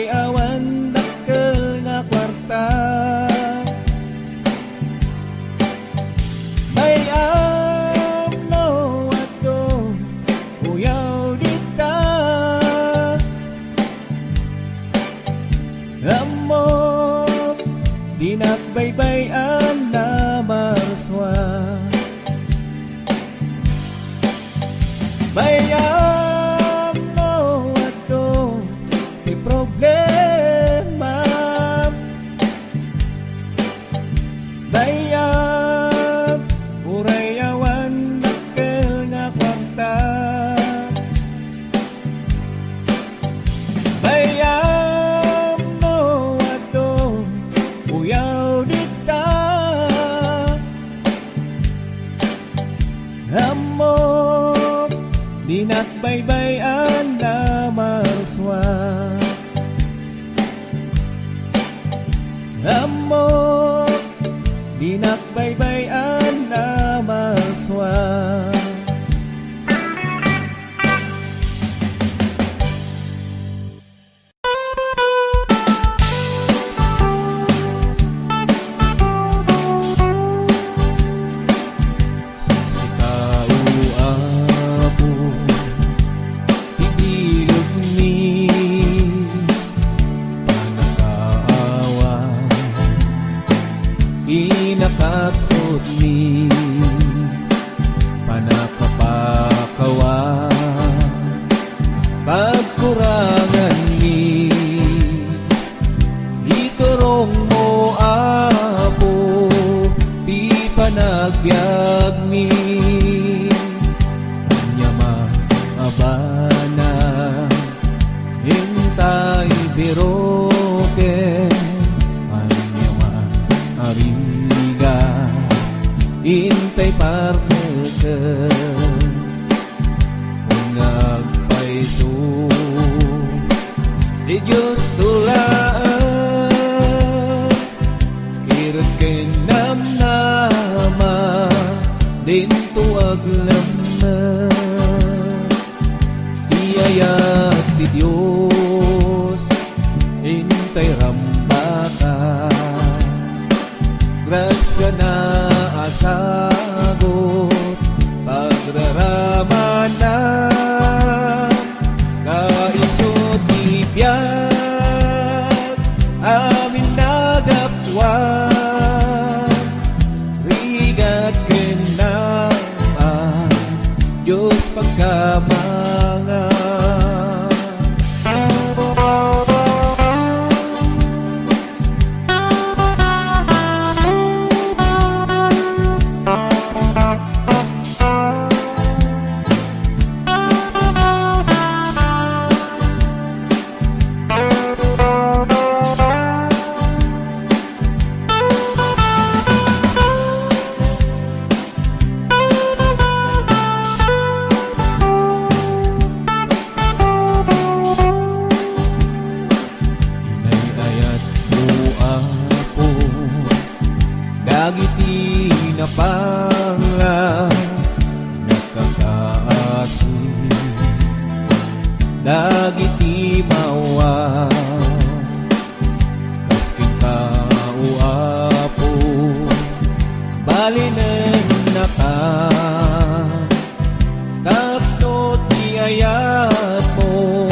nakbaybayan na marswa. Bayam mo ato may problema. Bayam urayawan nakkel nga kwarta. Bayam mo ato uyaw dita. Amo di nakbaybayan na marswa. Amo di nakbaybayan na marswa. Inakatsot ni panakapakawa pagkurangan ni iturong mo apo di panagbiag mi anya maabana hintay biroke ariga intay parmeke ngagpaiso di Diyos tulaan kirot kay namnama din tuwag lamna iyayat di Diyos intay rambaka grasya na asagot pagraraman na kaisot ibiyag amin nagapwan rigat kenaan Diyos pagkamangan. Dagiti na pangla nakakaasi dagiti mawa kaskin kauapo balinen na ka kapto ti ayat mo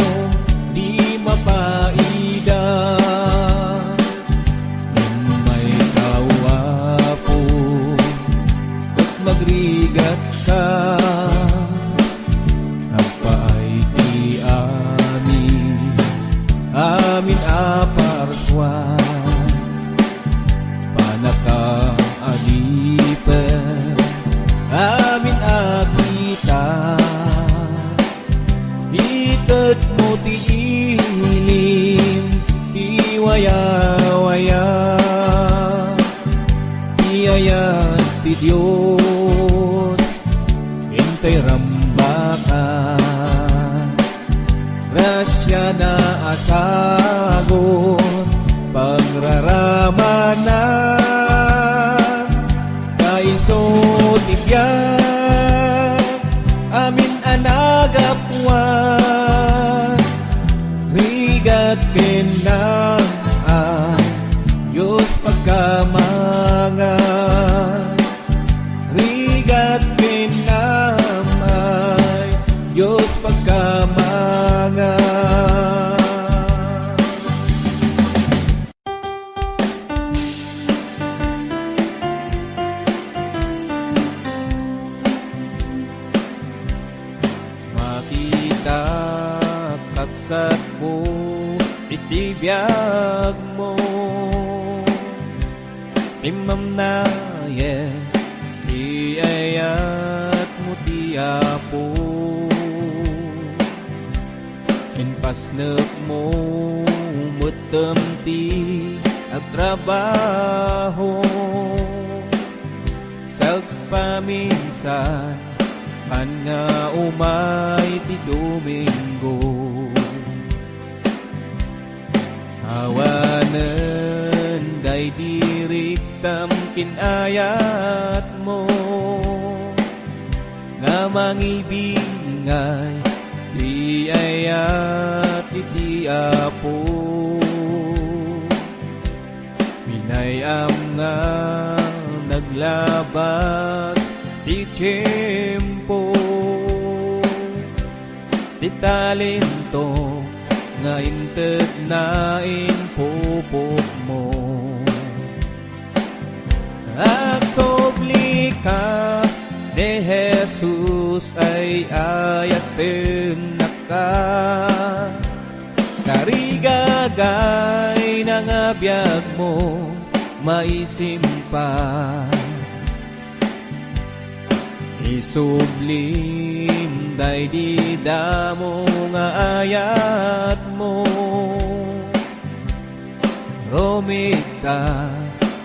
di mapaida magrigat ka napaay ti amin aparswa panaka adipen amin akita ited mo ti ilim ti waya-waya iyayan ti Diyos intay rambaka grasya na asagon pagraramanan kaiso tibyan amin anagapwan rigat kenang Diyos pagkamangan rigat kinamay Diyos pagkamangan. di biyag mo. Timam na di ayat mo ti Apo. Inpasnek mo mutem ti agtrabaho. Paminsan kan nga umay ti Domingo. Awanen day diriktam kinayat mo, nga mangibingay di ayat iti Apo. Pinayam nga naglabat ti tiyempo, ti talento nga inted na inpupok mo. Agsobli ka ni Jesus ay ayaten na ka, karigagay na nga biyag mo maisimpa. Isublim day di damo nga ayat mo. Romita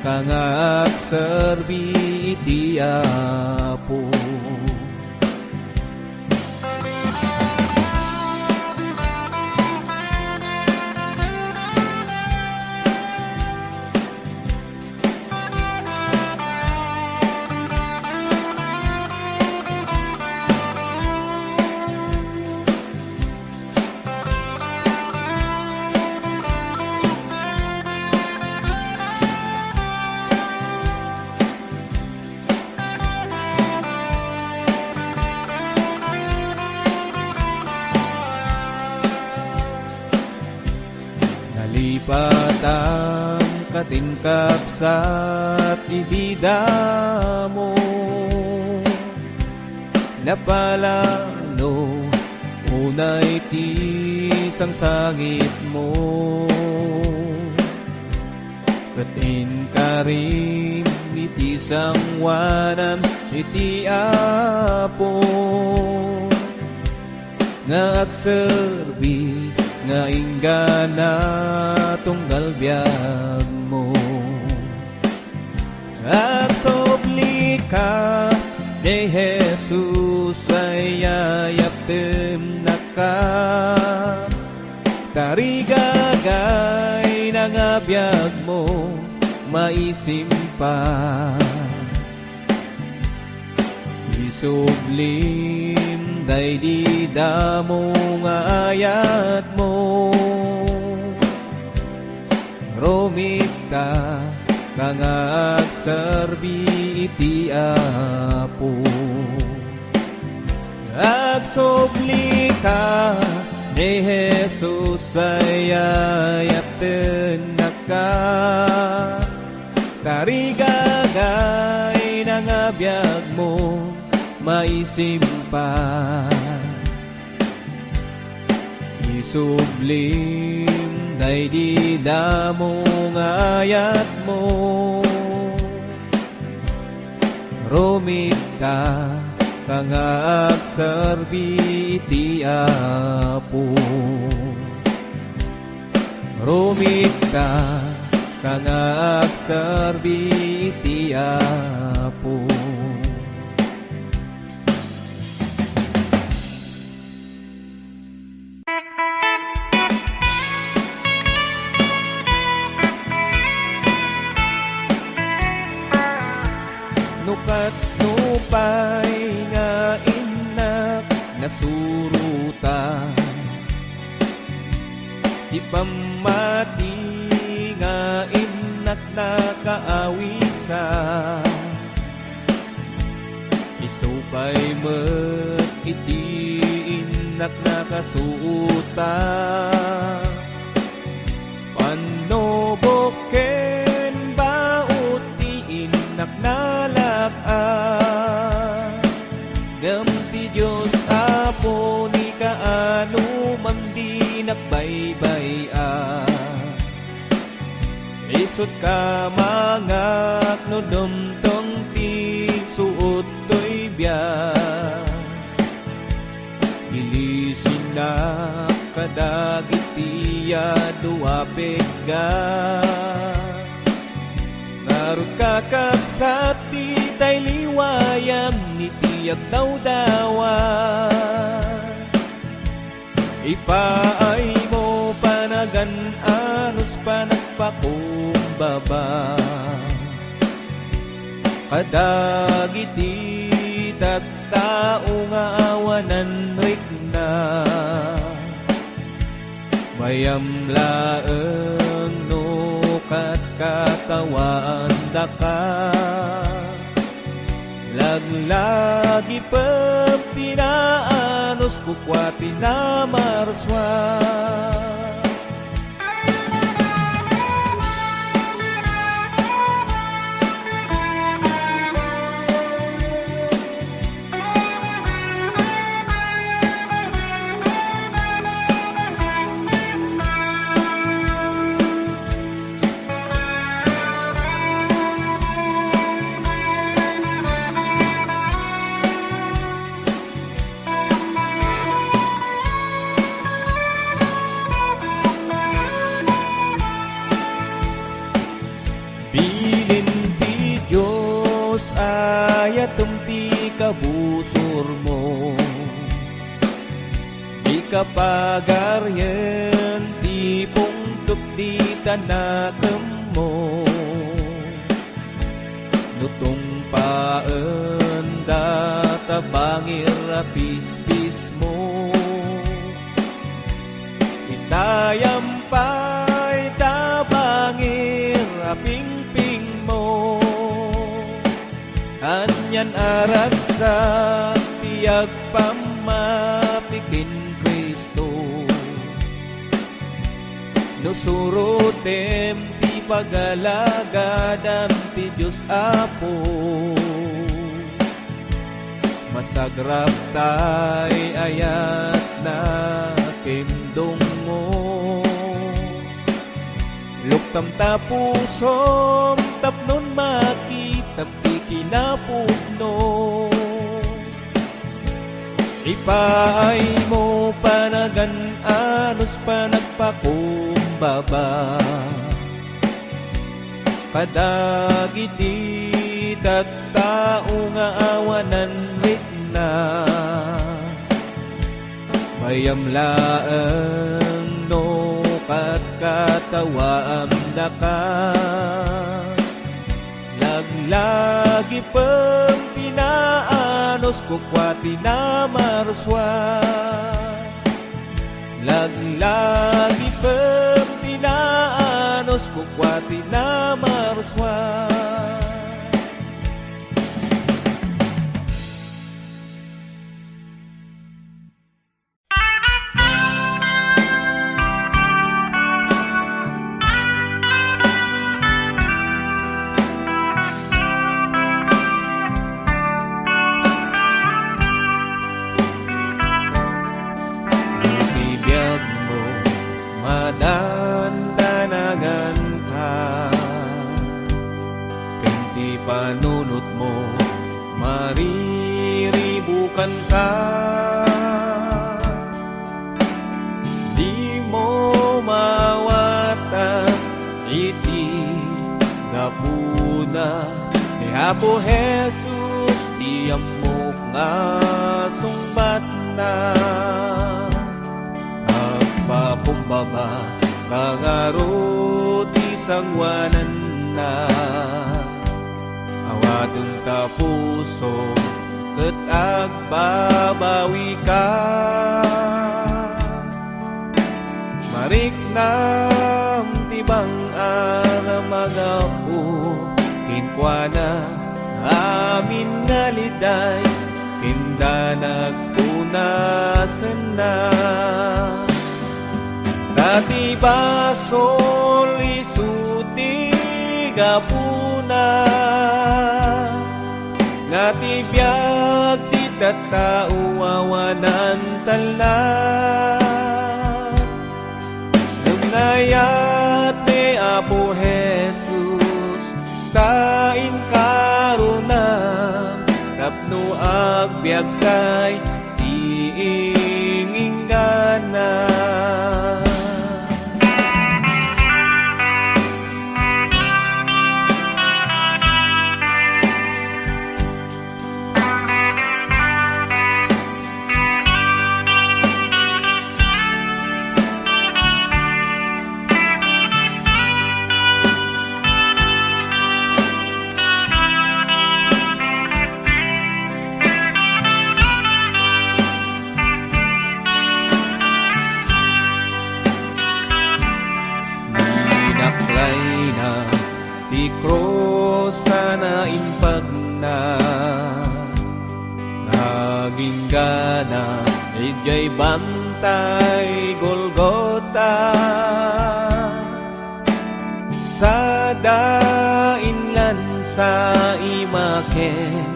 ka nga agserbi iti Apo. Nalipatang katingkapsat ibida mo, napalalo unay ti sangsangit mo. Katin ka rin iti sangwanan iti Apo, nga agserbi nga inggana tunggal biyag mo. Agsobli ka ni Jesus ay ayaptem na ka, tarigagay na nga biyag mo maisimpa. Isublim day di damo nga ayat mo. Romita ka nga agserbi iti Apo. Agsobli ka ni Jesus ay ayaten na ka, tarigagay na nga biyag mo maisimpa. Isublim day di damo nga ayat mo. Romita ka nga agserbi iti Apo. Romita ka nga agserbi iti Apo. Nukat nupay nga inak nasurutan, di pamati nga inak nakaawisa. Isupay met iti inak nakasuuta, panoboken baut ti inak nalak-an. Ngem ti Diyos Apo ni kaano man di nakbaybay-an. Isot ka mangak no dumtong ti suot to'y biyak. Ilisin na kadagitiya duwapig ka. Narod ka kapsat ti tay liwayam ni tiyak daw dawa. Ipaay mo panagan anos panagpakumbaba. Kadagiti tattao nga awanan rik na. Mayam laeng no kat katawaan da ka. Laglagi pem tinaanos kukwa pinamarswa. Tumti kabusor mo, di kapagaryen ti pungtup di tanakem mo. Nutong paen data bangir apis-pis mo. Itayam pa'y tabangir aping-ping mo. Anyan arat sa tiyag pamapikin Kristo. Nusurutem ti pagalagadam ti Diyos Apo. Masagrap tay ayat na kimdong mo. Luktam tapusom tapnon makitap ti kinapugno. Ipaay mo panagan anos panagpakumbaba. Kadagiti tattao nga awanan rit na. Mayam laeng no kat katawaam da ka. Laglagi pem tinaanos kukwa pinamarswa. Laglagi pem tinaanos kukwa pinamarswa. Madandanagan ka, kanti panunot mo, mariribukan ka. Di mo mawata iti gapuna ni Apo Jesus, di amok nga sumbat na. Pakumbaba kangaro ti sangwanan na. Awadong tapuso ket agbabawi ka. Mariknam tibang aramagapu kinkwana amin nga liday kindanag punasen na. Dati basol isuti gapuna, ngati biag ti tattao awanan tala. Nagayat ni Apo Jesus agbyag kay iingingana. Ti cross sana impag na naging gana ijay bantay Golgota sa dainlan sa imaken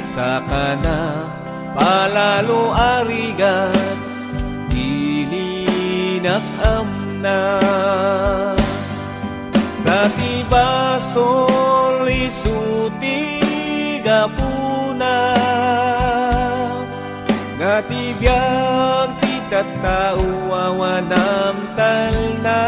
sa kana palalo arigat dilinak amna. Dati basol isuti gapuna ngati biag ti tattao awanam talna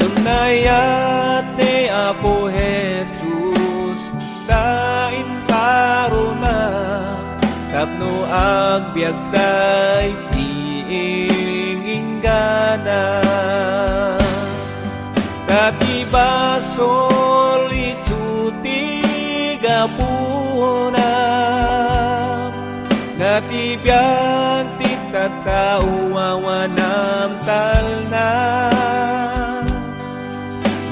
nunayat ni Apo Jesus dain karuna tapno agbiag day iingingana. Dati basol isuti gapuna ngati biag ti tattao awanam talna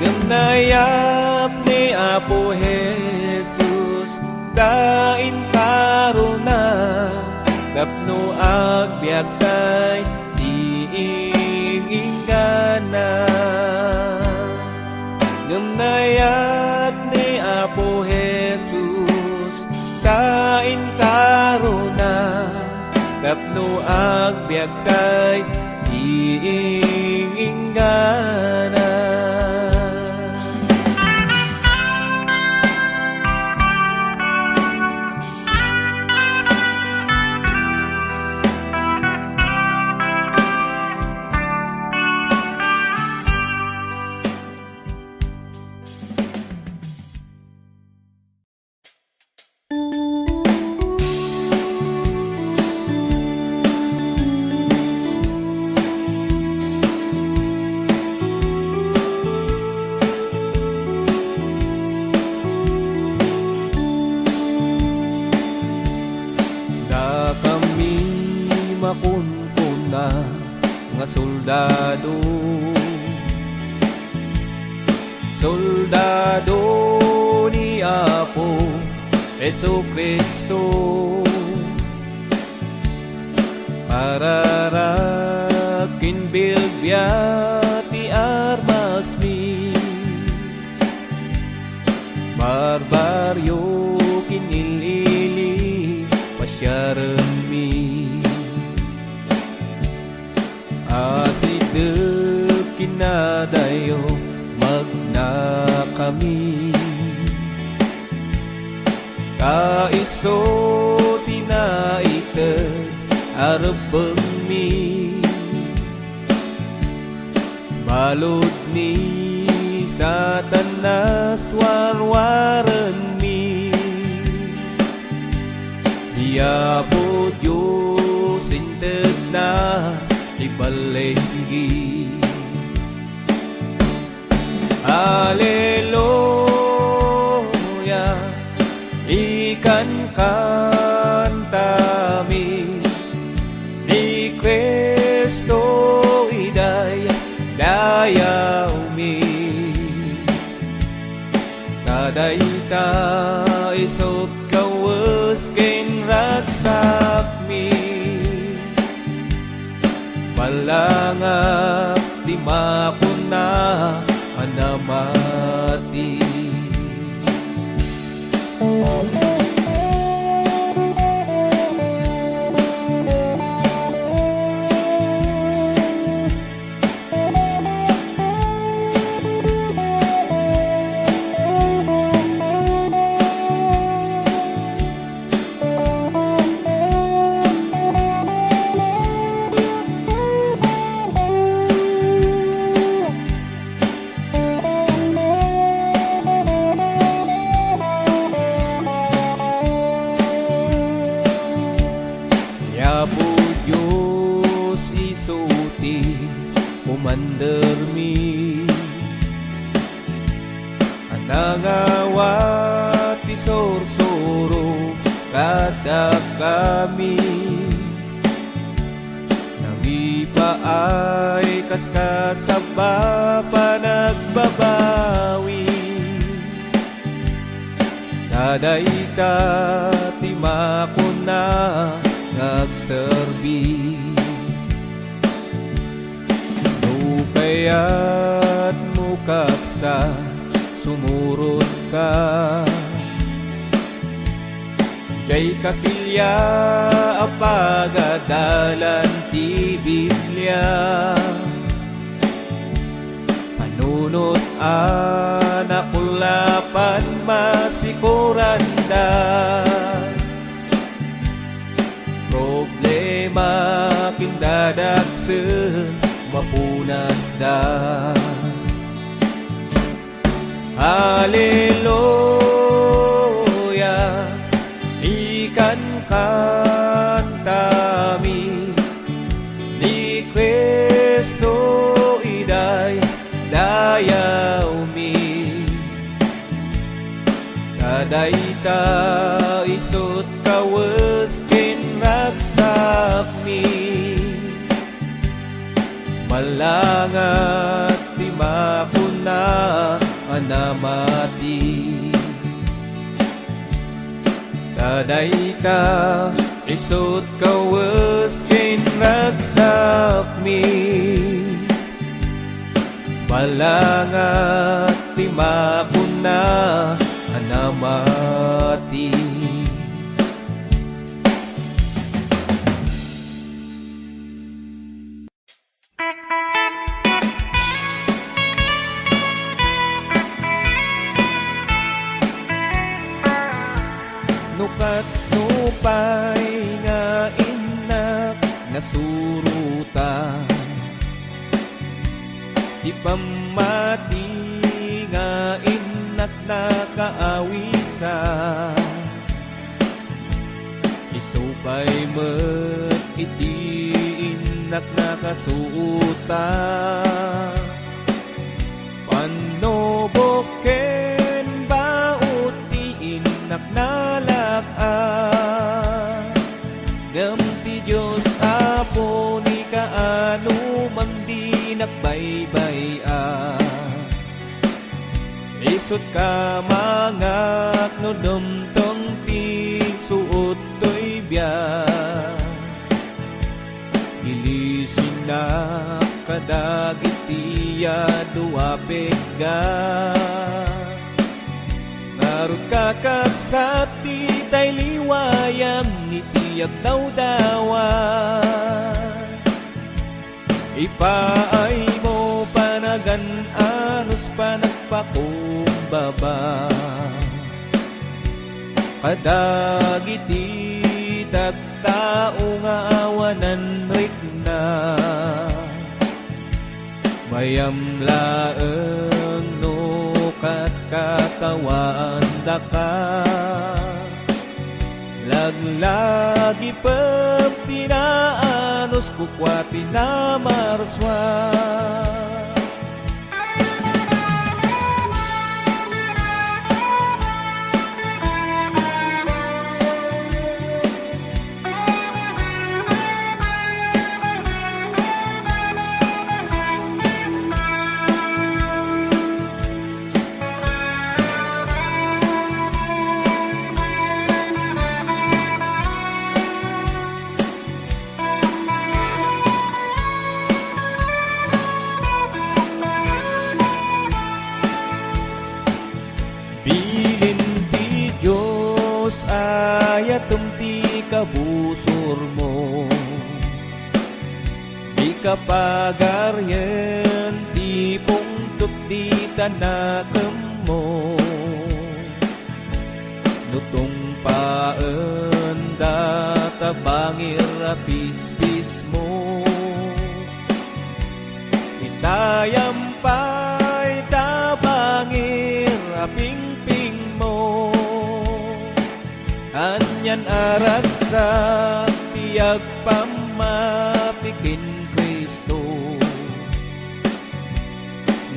ngunayap ni Apo Jesus dain karuna tapno agbyag tay iingingana. Ngunayat ni Apo Jesus kain karuna tapno agbyag kay iingingana. Makunkuna nga soldado, soldado ni Apo Jesucristo, pararakin bilbya ti armas mi, barbaryo kinilili pasyaran mi. Asidep kinadayo magna kami kaiso tinaited arabeng mi balod ni Satanas warwaran mi diabo Diyos inted na ibalenggi. Haleluya, ikan kantami ni Kristo idaya dayaw mi kadayta isot kawas ken raksak mi palangap di mapuna anamati. sermi Anangawat ti sorsoro kada kami Nangipaay kaskasaba pa nagbabawi Dadayta ti makuna nagserbi No kaya't mukapsa sumurot ka Jay kapilya apagadalan ti Biblia Panunot anakulapan masikuranda Problema kindadaksen mapunas da Haleluya ikan kantami ni Kristo iday dayaw mi kadayta isut kawes ken ragsak mi malangat ti makuna anamati kadayta isut kawes ken ragsak mi malangat ti makuna anamati Nukat nupay nga inak nasurutan Di pamati nga inak nakaawisa Isupay met iti inak nakasuuta Panoboken baut ti inak nalak-a Gam ti Diyos apo ni kaano man di nakbaybay-a Isut ka mangak no dumtong ti suot to'y biyak Ilisin na kadagitiya duwapig ga Narut kakapsat ti tay liwayam ni tiyak dawdawa Ipaay mo panagan anos panagpakumbaba Kadagiti tagtao nga awanan rikna Mayam laeng no kat katawaan daka Laglagi pep tinaanos kukwati na marswa Tumti kabusor mo Di kapagaryen Ti pungtup di tanakem mo Nutong paen data bangir apis-pis mo Itayampay tabangir aping-ping mo Anyan arat sa tiyag pamapikin Kristo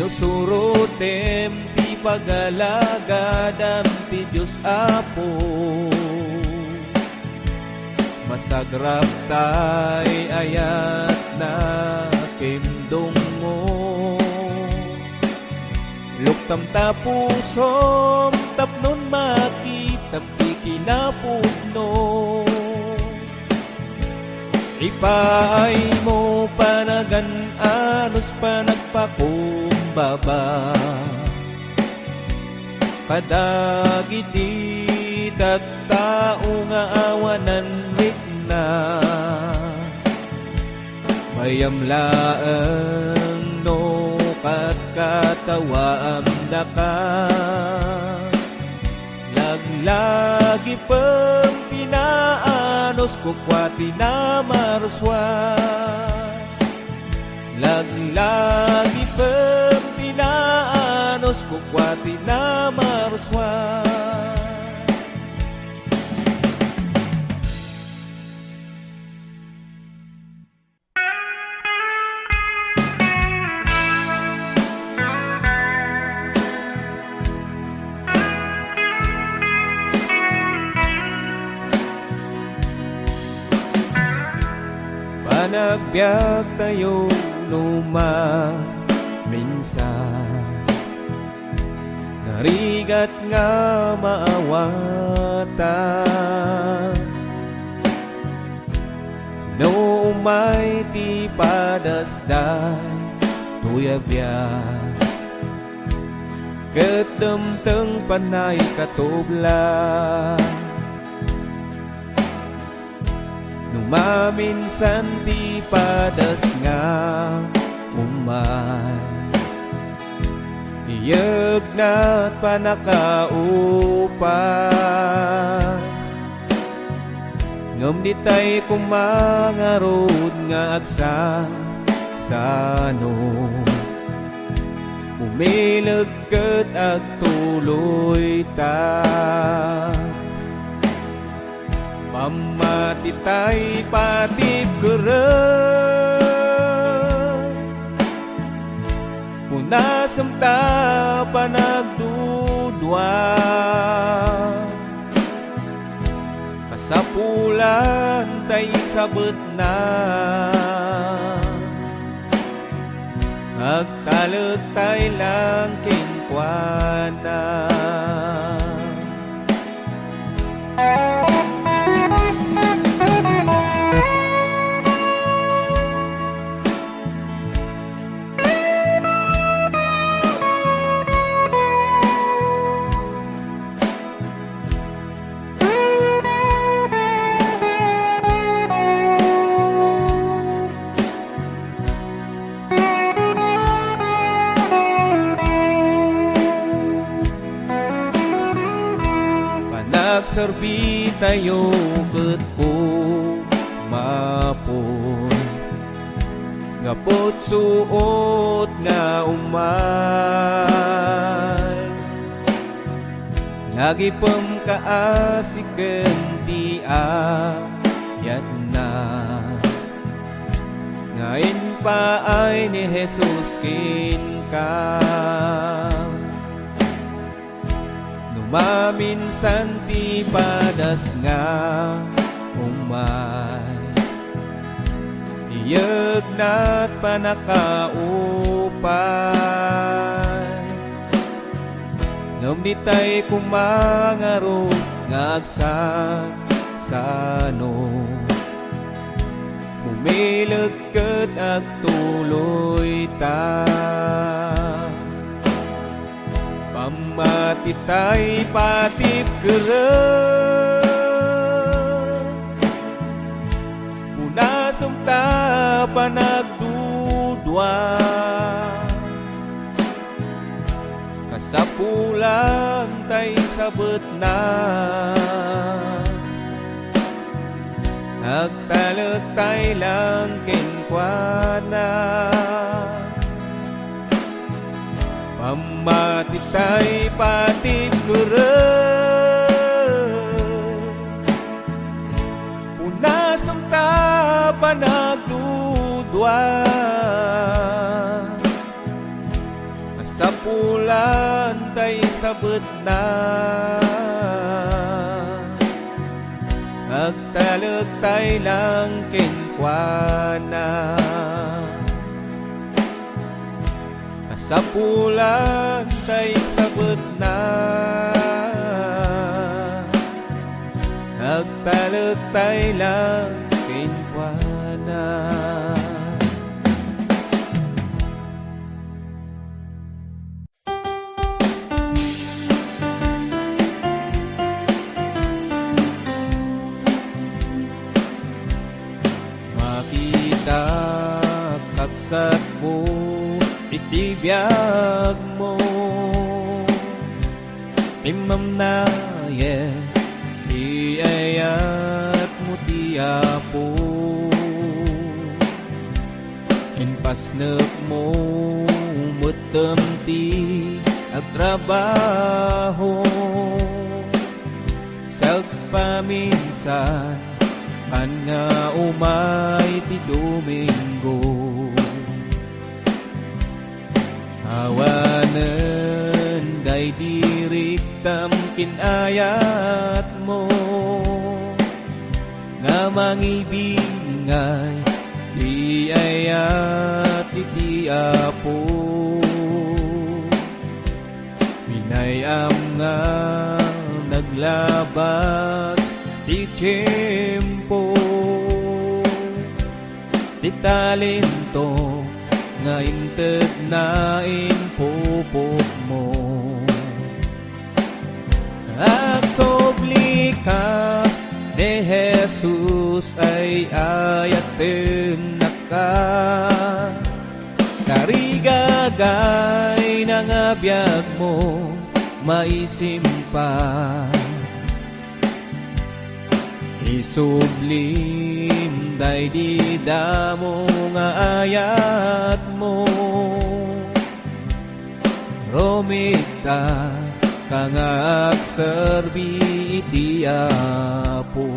Sinusurutem ti pagalagadam ti Diyos Apo. Masagrap tay ayat na kimdong mo. Luktam tapusom tapnon makitam ti kinapudno. Ipaay mo panagan anos panagpakumbaba. Kadagiti tattao nga awanan na mayamlaan no katkatawaam da ka. Laglagi pang tinaanos kukwati na maruswa. Laglagi pang tinaanos kukwati na maruswa. Panagbiag tayo minsan, narigat nga maawatan. No umay ti padasday tuyabyan, ket demteng panay katubla. Numaminsan ti padas nga umay, iyag na't panakaupan. Ngam di tay kumangarod nga agsa sano, umilag ket agtuloy ta. Pamatitay patip keren, punasam ta panagdudwa. Kasapulan tay sabet na, agtalag tay lang kinkwana. Nagserbi tayo ket po mapon, ngapot suot nga umay. Lagi pem kaasiken ti ayat na, ngayon pa ay ni Jesus kinka. Maminsan ti padas nga umay, iyag na't panakaupay. Ngam di tay kumangarod nga agsasano, umilag ket agtuloy ta. Pamatitay patip keren, punasam ta panagdudwa. Kasapulan tay sabet na, agtalag tay lang kinkwana. Pamatitay patip keren, punasam ta panagdudwa. Kasapulan tay sabet na Agtalag tay lang kinkwana Kasapulan tay sabet na Agtalag tay lang kinkwana Kapsat mo, itibiyag mo Imam na iayat mo tiyapo Inpasnek mo, mutemti ag trabaho Sagpaminsan kan nga umay ti Domingo Awanen day diriktam kinayat mo Nga mangibingay di ayat iti Apo Pinayam nga naglabat ti tiyempo Ti talento nga inted na inpupok mo Agsobli ka ni Jesus ay ayaten na ka Karigagay ng abiyag mo maisimpa Isublim day di damo nga ayat mo Romita kang agserbi iti Apo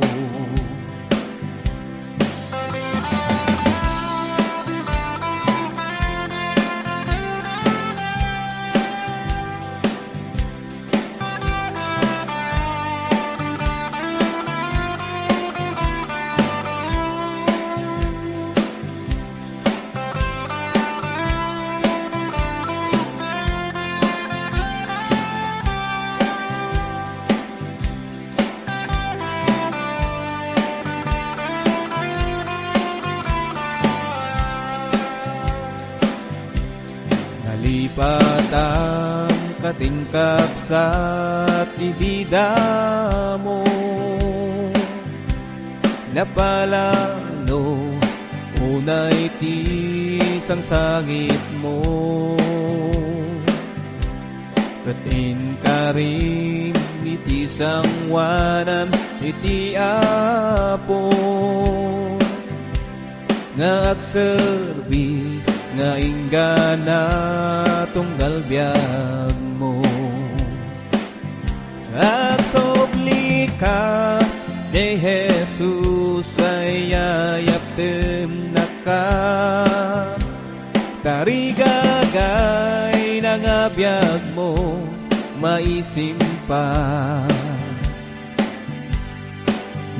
Patang katingkapsat ibida mo Napalano unay ti sangsangit mo Katin ka rin iti sangwanam iti Apo Nga agserbi nga inggana tunggal biyag mo Agsobli ka ni Jesus ay ayaptem na ka Tarigagay ng abiyag mo maisimpa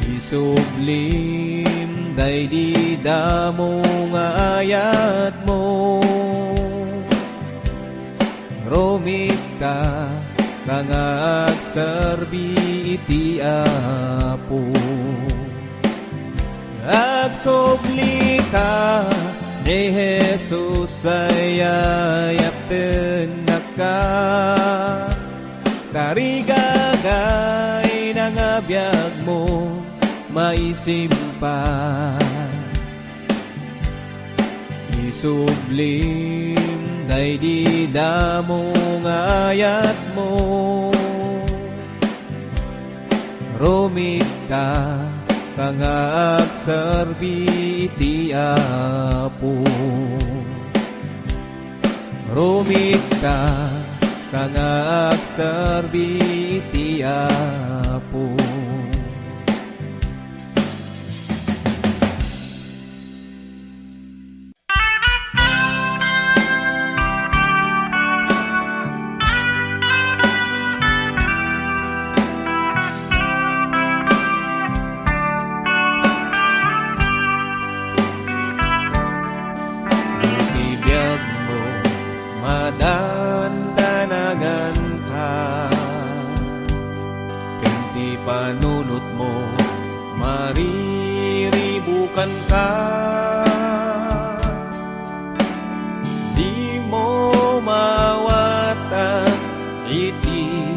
Isublim day di damo nga ayat mo Romita kang agserbi iti Apo Agsobli ka ni Jesus ay ayapten na ka Tarigagay ng abiyag mo maisimpa Isublim day di damo nga ayat mo Romita kang agserbi iti Apo Romita kang agserbi iti Apo madandanagan ka. Kanti panunot mo, mariribukan ka. Di mo mawatan, iti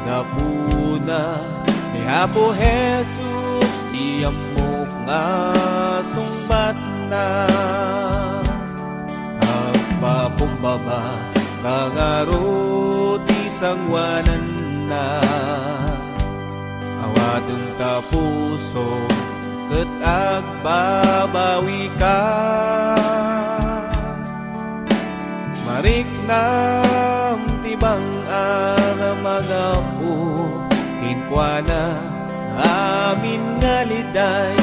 gapuna ni Apo Jesus, tiyam mo nga sungbat na. Papumbaba kangaro ti sangwanan na. Awadong tapuso ket agbabawi ka. Mariknam tibang aramagapu kinkwana amin nga liday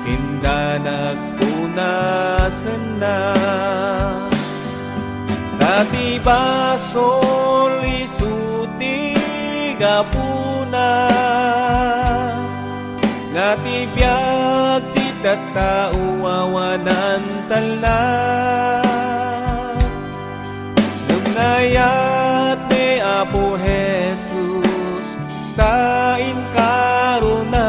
kinda nagpunasan na. Dati basol isuti gapuna ngati biag ti tattao awanan talna. Lumnayat ni Apo Jesus tain karuna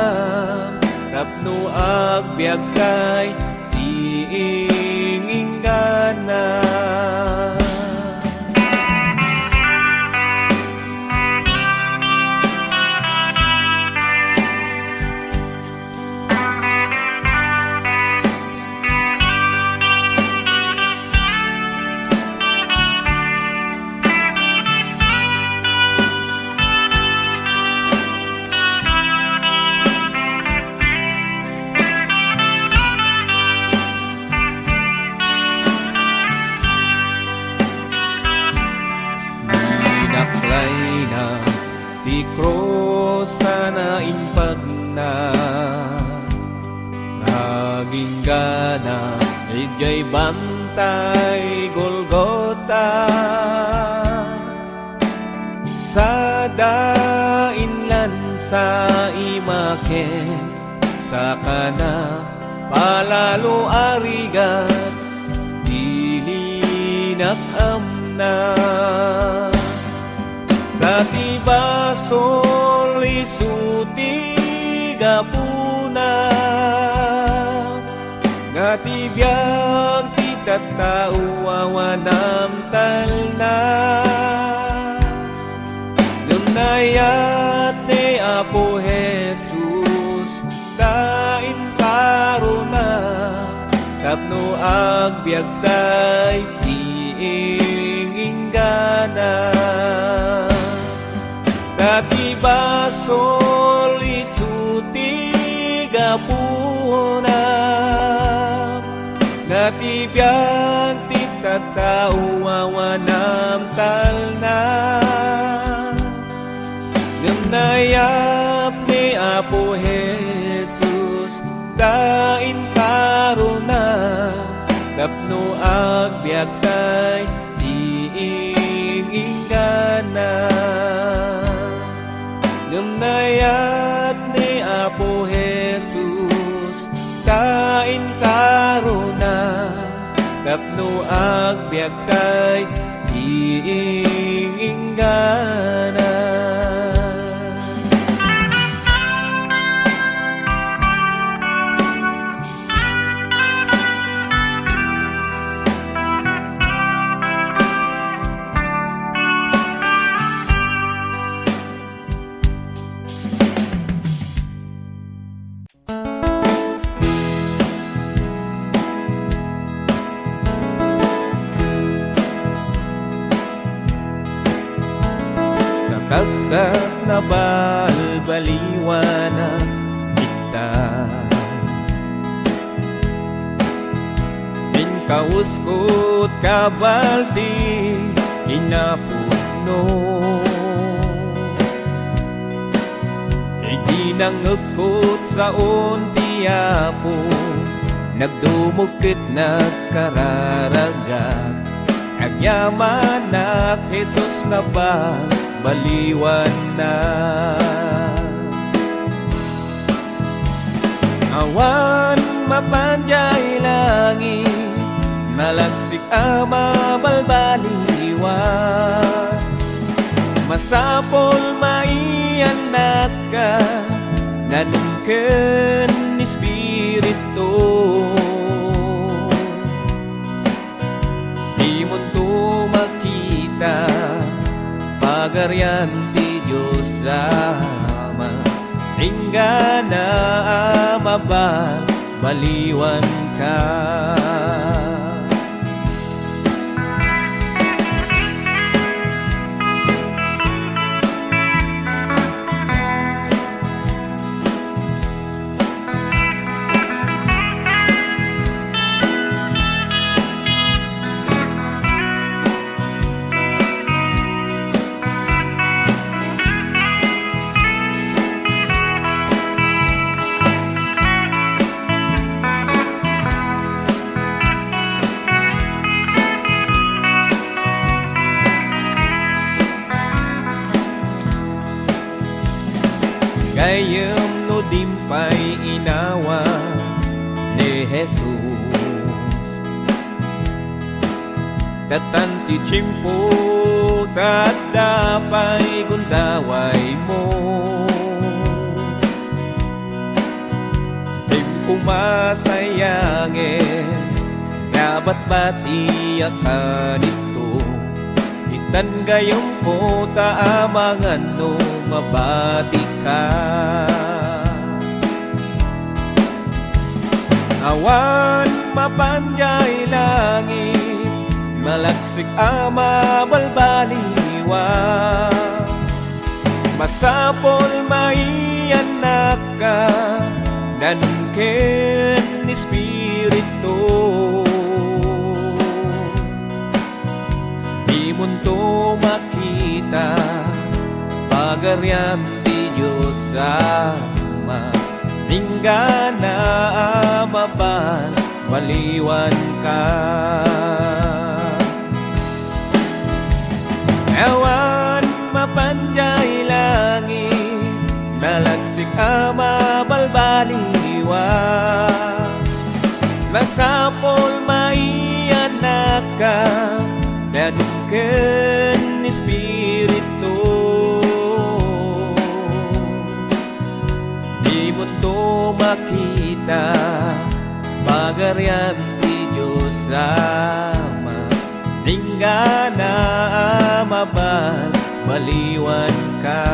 tapno agbiag kay tiinginggana. Ti krosa na impag na aging gana ijay bantay Golgota. Sa dainlan sa imaken sa kana palalo arigat dilinak amna. Dati basol isuti gapuna ngati biag ti tattao awanam talna. Lumnayat ni Apo Jesus tain karuna tapno agbiag tay tiinginggana. Dati basol isuti gapuna ngati biag ti tattao awanam talna. Ngamnayap ni Apo Jesus tain karuna tapno agbiag tay tiinginggana. Ngamnayat ni Apo Jesus tain karuna tapno agbiag kay tiinginggana. Kaksak na balbaliwanan kita Minkauskot kabaldi inapuno Iginangagkot sa untiapo Nagdumukit nagkararagak Agyaman na Jesus na baliwan na Awan mapanjay langit Malagsik ama balbaliwan Masapol maianak ka nanungken ni Espiritu. Di mo to makita pagarian ti Diyos Ama. Hingga na mabal baliwan ka. Gayem no dimpay inawa ni Jesus. Tatanti chimpo tadapay gundaway mo. Timpo masayangin dapat batiyak ka nito. Itan gayong po taamangan no mabati ka. Awan mapanjay langit, malaksik ama balbaliwa. Masapol maianak ka nanungken ni Espiritu. Di mo to makita pagarian ti Diyos Ama. Hingga na mabal baliwan ka. Awan mapanjay langit, nalagsik ama balbaliwa. Masapol maianak ka nanungken ni Espiritu. Di mo to makita pagarian ti Diyos Ama. Hingga na mabal baliwan ka.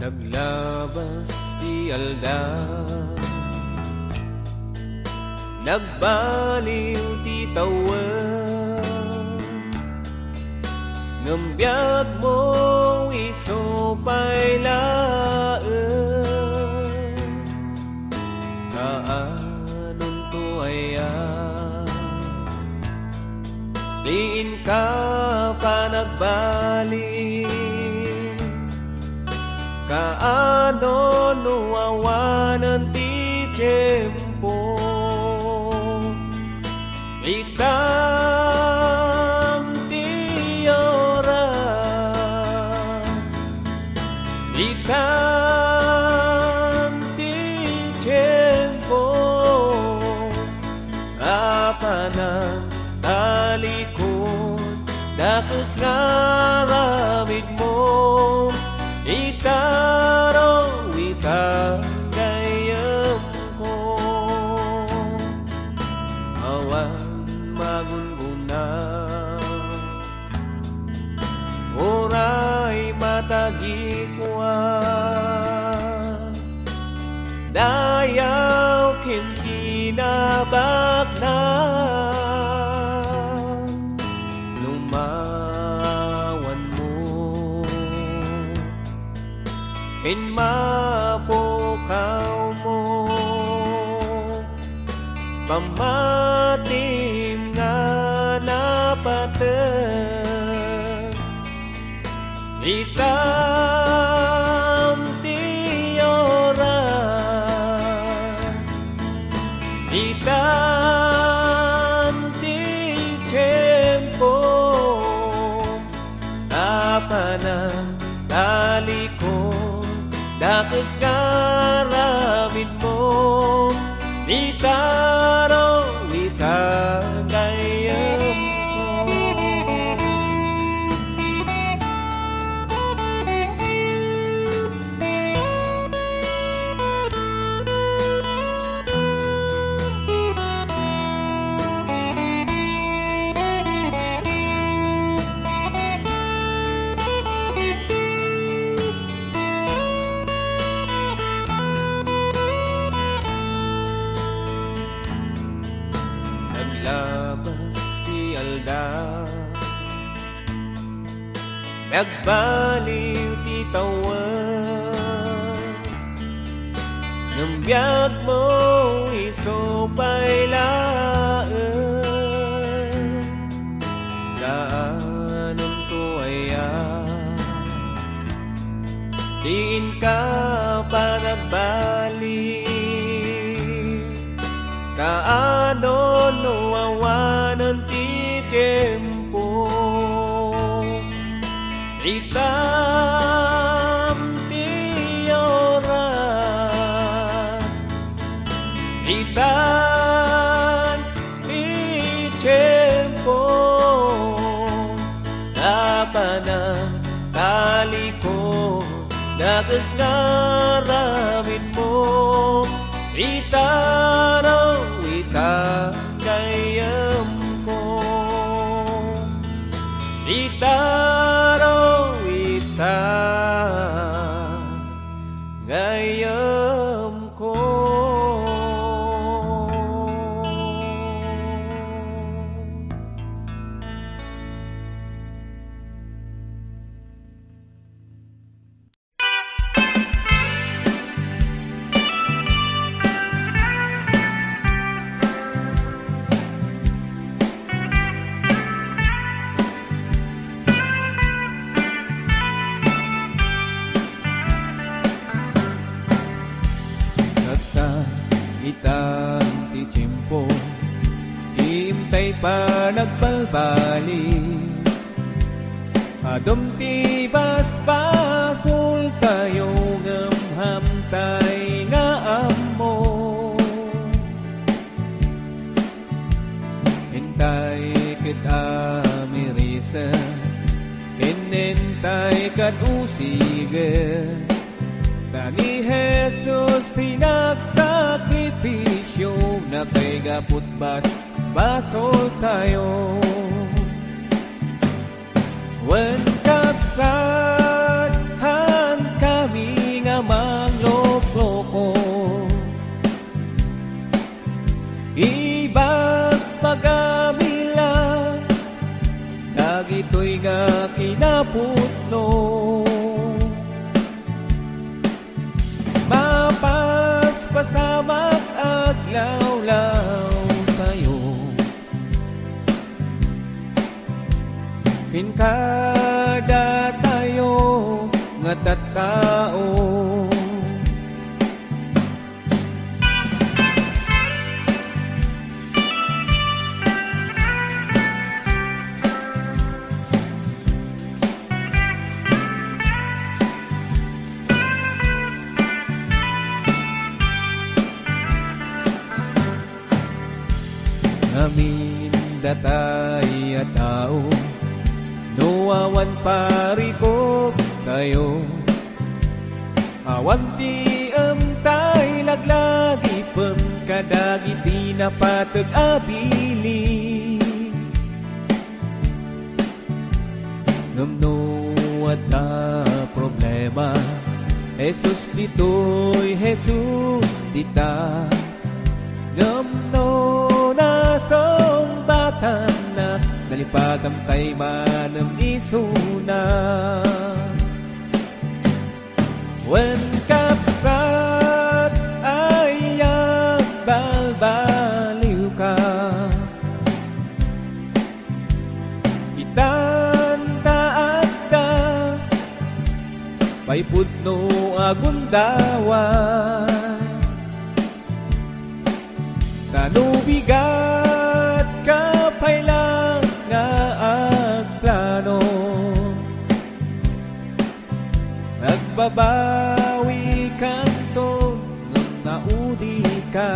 Naglabas di aldaw, nagbaliw ti tawen. Ngambiyag mo iso pa'y laen. Kaanon to ayan, diin ka pa nagbalik. Kaano nuwawanan ti tiyempo, itam ti oras, itam ti tiyempo. Apanan talikod dakes ngaramid mo. Itaro itagayam ko, awan magunguna, oray matagikwa. Dayaw kim kinabakna, mapukaw mo. Pamatim nga napatag, Itam ti oras, itam ti tiyempo, kapanan talikod, dakes karamid mo, itaro itagayam ko. Naglabas ti alda, nagbaliw ti tawan, ng biyag mo isupay laan, daanan ko diin ka panabalik, kaano nuwawanan ti tiempo, itam ti oras, itam ti tiempo, kapanan talikod, dakes ngaramid mo, itaraw itagayam ko, itaraw itagayam ko. Itang ti tiyempo, imtay pa nagbalbalik, adom ti basbasol tayo ngem hamtay nga ammo, hintay ket amirisa, hinintay kat usige, ni Jesus tinagsakripisyo, na kay gaput basol tayo. Wen kapsadhan kami nga mangloko, ibag pagamila, dagitoy nga kinaputno, pasamak aglawlaw tayo, pinkada tayo nga tattao. Amin datay at tao, nuwawan parikop tayo, awan ti amtay laglagi pem kadagiti napateg abili, ngumno at ta problema, Jesus ditoy, Jesus dita, ngumno nasombatan na nalipatang kay manam isuna. Wen kapsat ay balbaliw ka, itanta at ta Paypudno agundawan Tanubigat kapay lang nga agplano Nagbabawi kanto nung naudi ka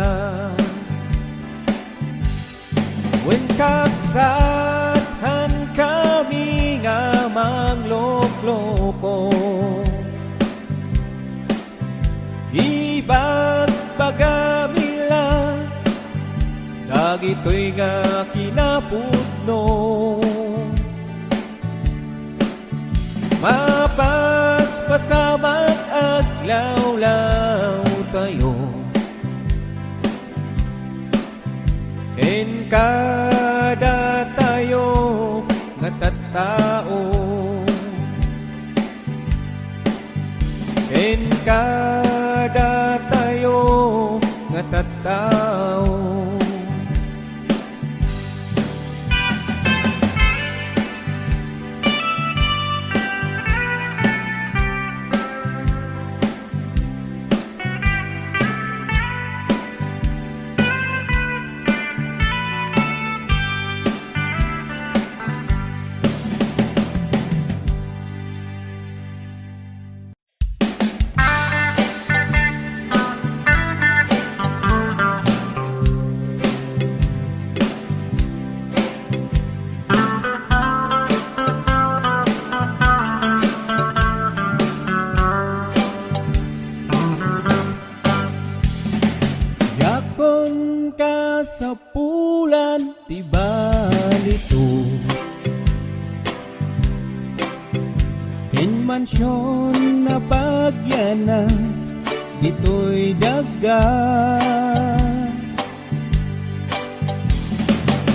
When kaksathan kami nga mangloko-loko Iba't bagamila Dagito'y nga kinapudno Mapaspasamat aglaw-law tayo Ken kada tayo nga tattao Ken kada tayo nga tattao sa pulan ti balito Ken mansyon na pagyana dito'y daga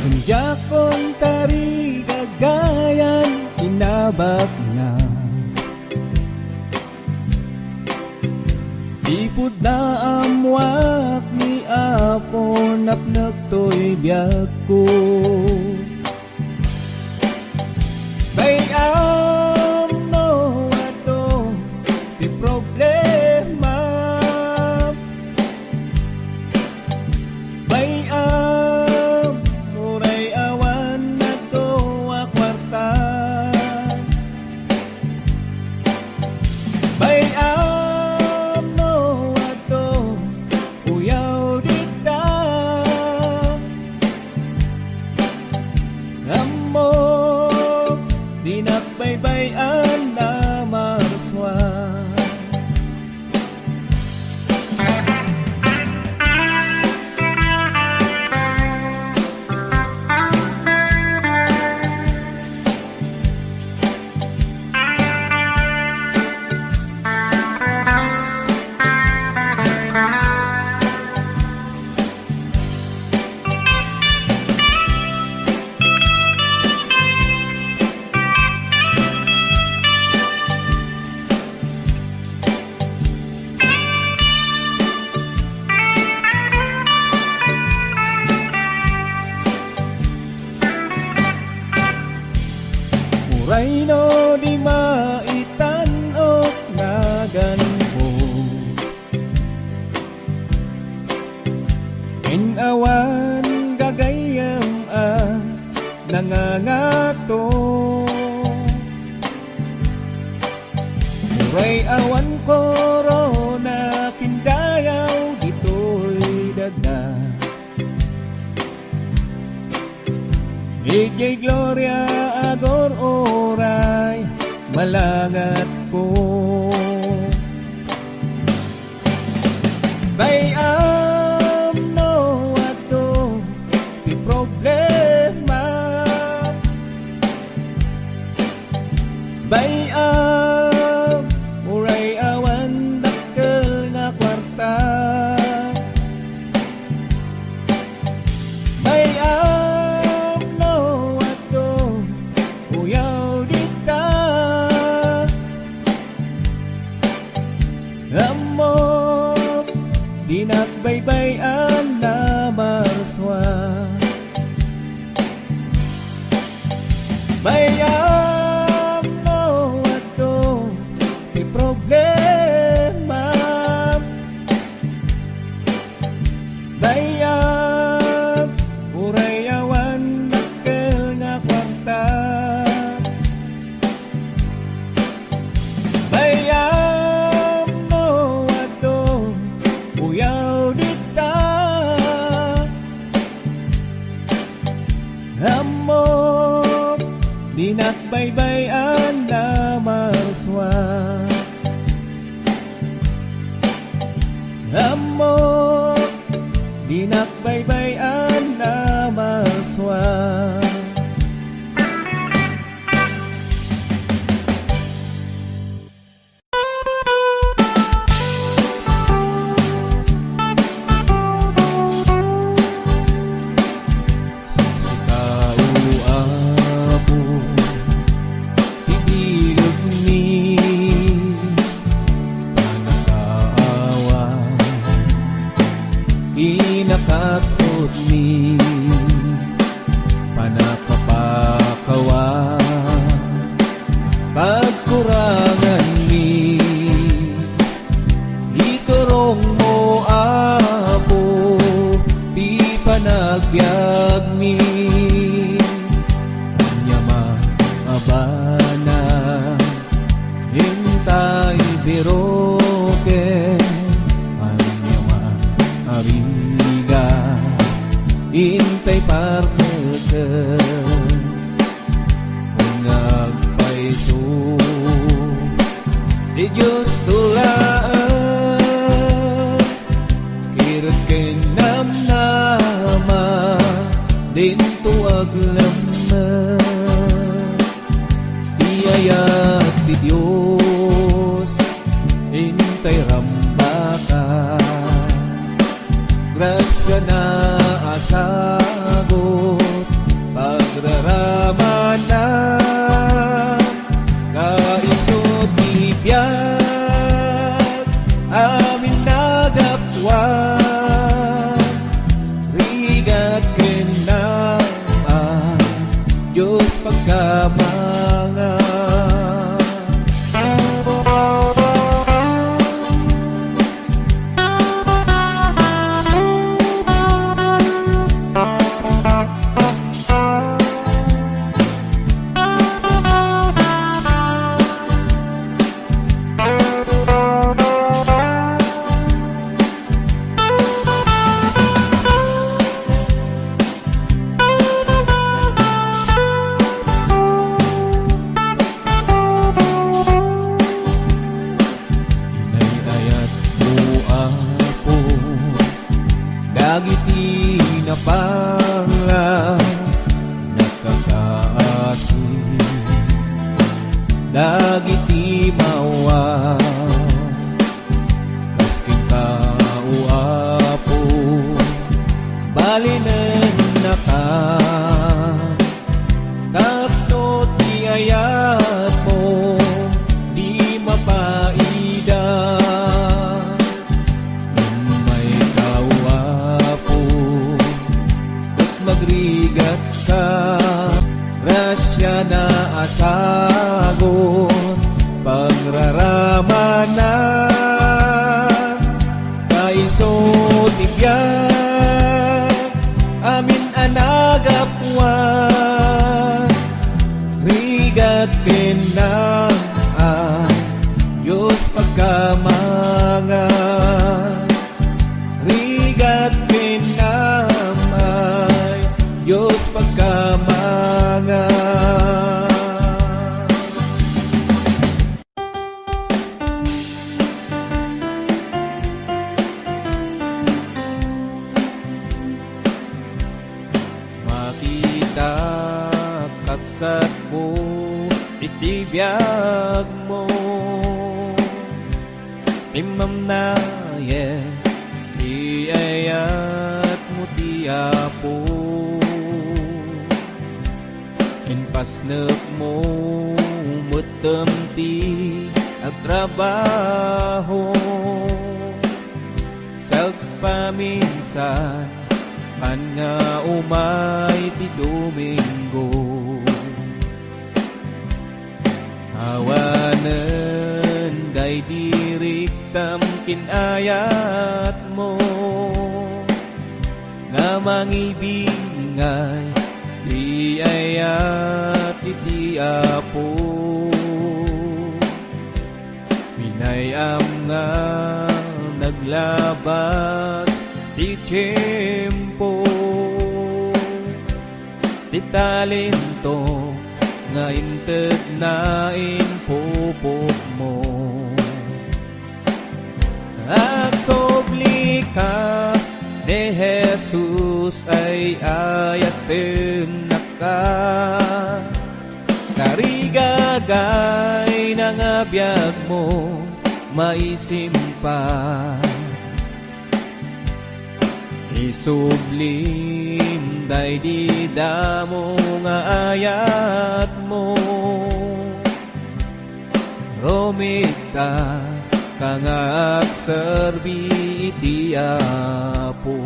Kunjakon tari gagayan inabak na Ipud na amwak ni Apo napnak to'y biyag ko Bayam no ato ti problema Bayam muray awan na to akwarta Bayam Dinakbaybayan na marswa Muray no di maitanok na ganpo Inawan gagayam nangangato Muray awan korona kindayaw dito'y daga Ijay Gloria agor oray malangat ko Bayam no ato ti problema Bayam muray awan dakkel nga kwarta Bayam Amok dinakbaybayan na marswa Bayam no ato baybayan na marswa Amo dinakbaybayan na marswa Inakatsot ni panakapakawa pagkurangan ni iturong mo apo di panagbiag mi anyama abana hintay biroke Intay partner ngagpaiso di Diyos tulaan kirot kenamnama din tuwag lamna iyayat di Diyos intay rambaka grasya na asagot pagraraman na kaisot ibiyag amin nagapwan rigat kenaan Diyos pagkamangan Dagiti na pangla nakakaasi dagiti mawa kaskin kauapo balinen na ka tapno ti ayat mo di mapaida magrigat ka rasya na asagon pagraramanan kaiso tibyan amin anagapwan rigat kenang Diyos pagkamangan rigat kenang Diyos pagkamangan makita kapsat ko itibiyag mo imam na iayat mo tiyapo pasnek mo mutemti agtrabaho sagpaminsan kan nga umay ti Domingo awanen day diriktam kinayat mo nga mangibingay di ayat iti apo pinayam nga naglabat ti tiyempo ti talento nga inted nain pupok mo. At sobli ka ni Jesus ay ayaten na ka, karigagay ng abiyag mo maisimpa. Isublim day di damo nga ayat mo, romita kangak serbi iti Apo.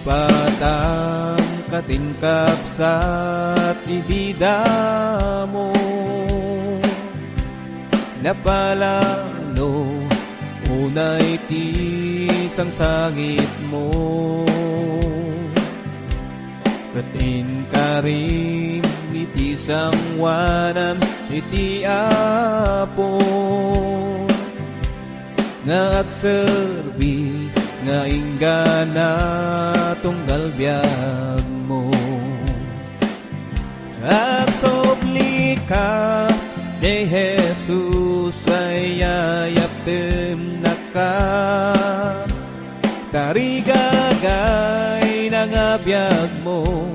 Patang katingkapsat ibida mo, napalalo unay tisang sangit mo. Katin ka rin itisang wanam iti Apo, nga agserbi nga inggana tunggal biyag mo. At sobli ka ni Jesus ay ayaptem na ka, karigagay ng abiyag mo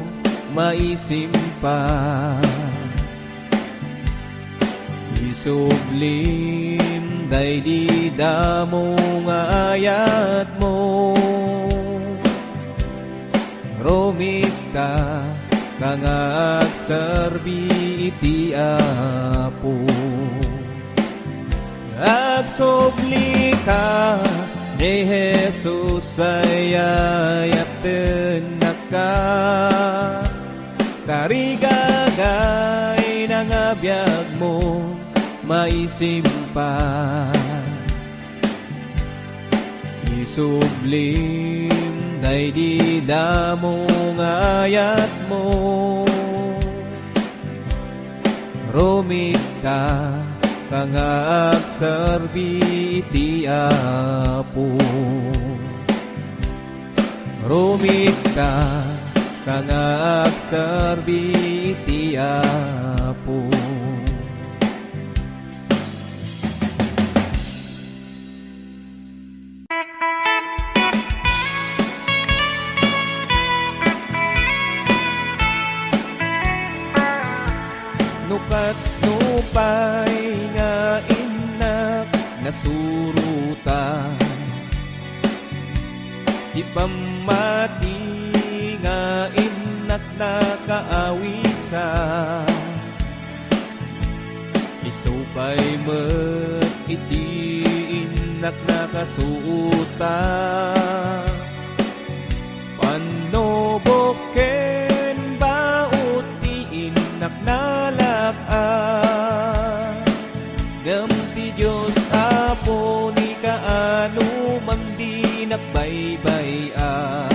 maisimpa. Isublim day di damo nga ayat mo, romita kangag serbi iti Apo. Agsubli ka ni Jesus ay ayaten na ka, karigagay ng abiyag mo maisimpa. Isublim day di damo nga ayat mo, romita kangag serbi iti Apo. Romita kangag serbi iti Apo. Nukat nupay nga inak nasuruta, di pamati nga inak nakaawisa. Isupay met iti inak nakasuuta, panoboken baut ti inak nalak-a. Ngem ti Diyos Apo ni kaano man di nakbaybay-a.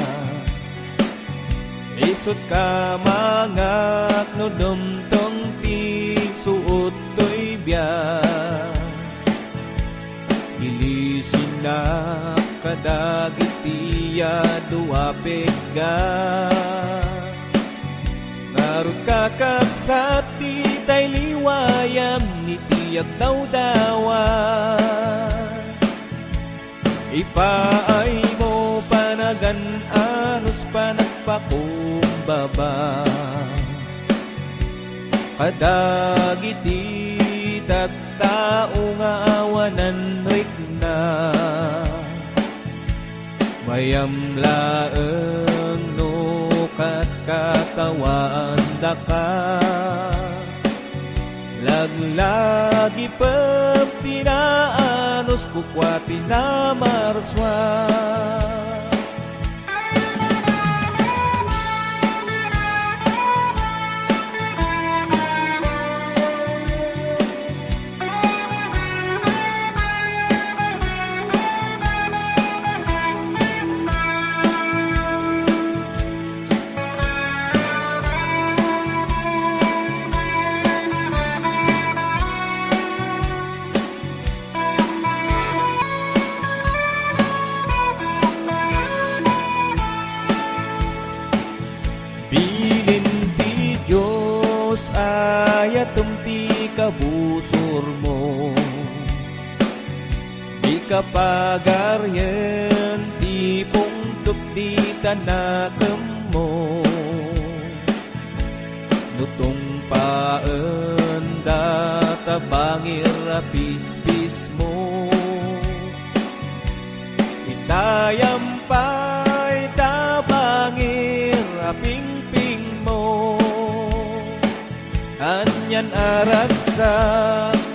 Isut ka mangak no dumtong ti suot to'y biyak. Ilisin na kadagitiya duwapig ga. Narut kakapsat ti tay liwayam ni tiyak dawdawa. Ipaay mo panagan anus panagpakumbaba. Kadagiti tattao nga awanan rikna. Mayam laeng no kat katawaan daka. Laglagi pep tinaanos kukwati na marswa. kabusor mo. Di ka pagaryen, di pungtup di tanakem mo. Nutong paen data bangir apis-pis mo. Itayampay tabangir aping-ping mo. Anyan arag sa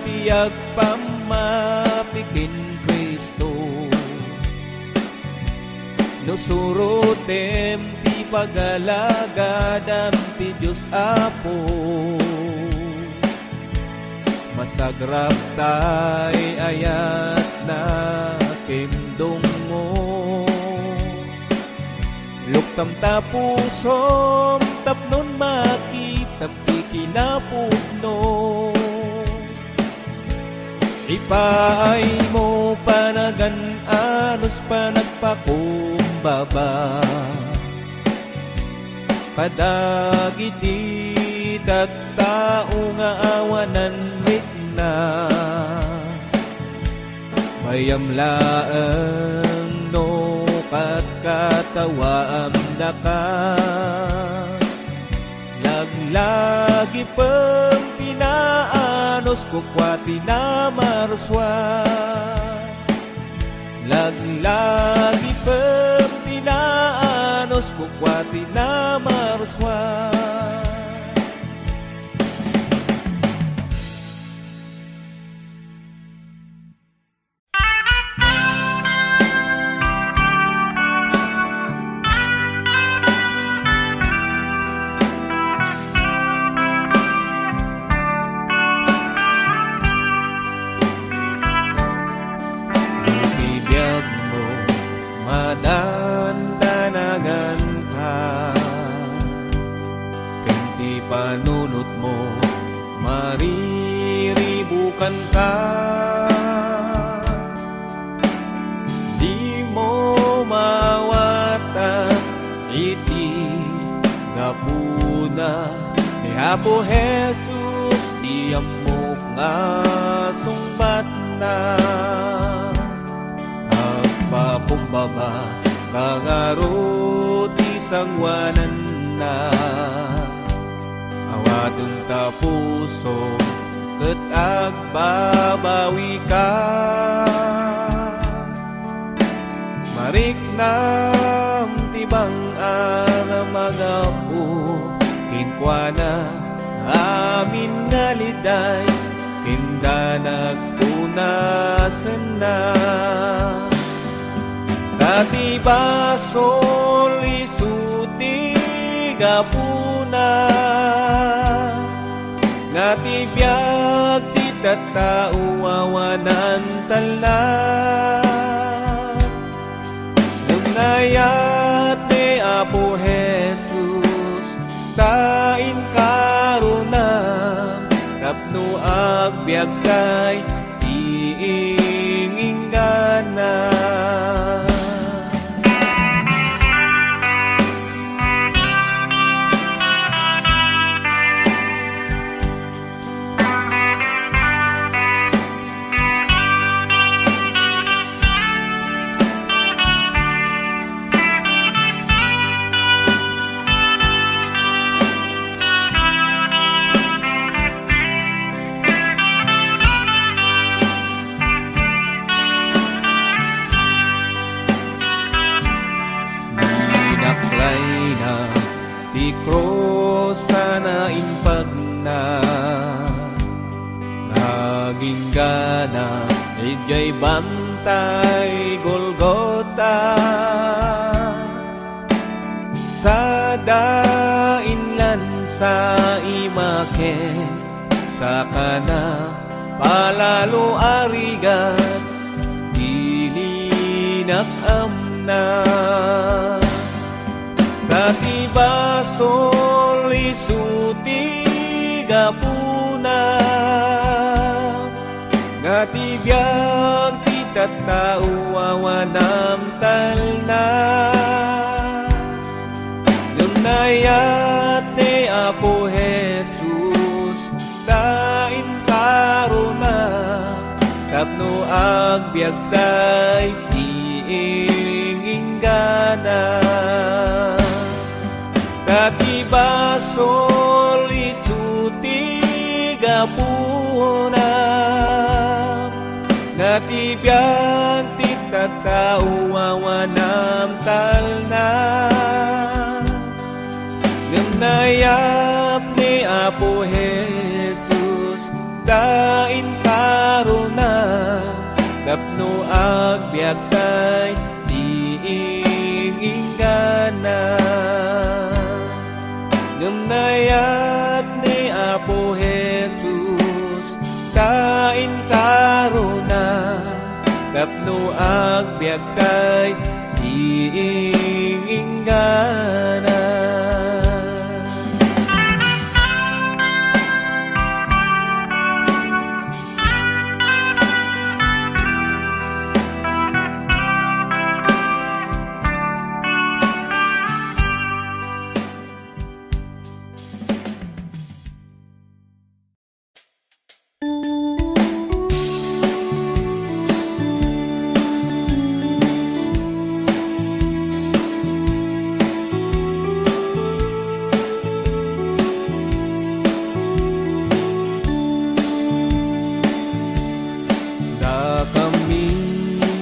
piyag pamapikin Kristo. Nusurutem ti pagalagadam ti Diyos Apo. Masagrap tay ayat na kimdong mo. Luktam tapusom tapnon makitap ti kinapudno. Ipaay mo panagan anos panagpakumbaba. Kadagiti tattao nga awanan ritna. Mayamlaeng no katawaam daka. Laglagi pang tinaanos kukwa tinamarswa. Laglagi pang tinaanos kukwa tinamarswa. Madandanagan ka, kanti panunot mo, mariribukan ka. Di mo mawata iti gapuna ni Apo Jesus, di amok nga sumbat na. Pakumbaba kangaro di sangwanan na. Awadong tapuso ket agbabawi ka. Mariknam tibang ang magapu kinkwana amin nga liday kinda nagpunasan na. Katibasol isuti gapuna. Ngatibiyag ti tattao awanan tala. Nunayat ni Apo Jesus tain karunam. Tapno agbyag kay iinginggana. Ti krosa na impag na naging gana ijay bantay Golgota. Sa dainlan sa imaken sa kana palalo arigat dilinak amna. Katibasol isuti gapuna. Ngatibiyag ti tattao awanam talna. Nunayat ni Apo Jesus tain ka agbyagday iinggana katibasol isuti gapuna natibiyang titatauawanam talna nayap ni Apo Jesus dain karuna tapno agbyagday iinggana nayap ni Apo Jesus dain karuna tapno agbyagday iinggana.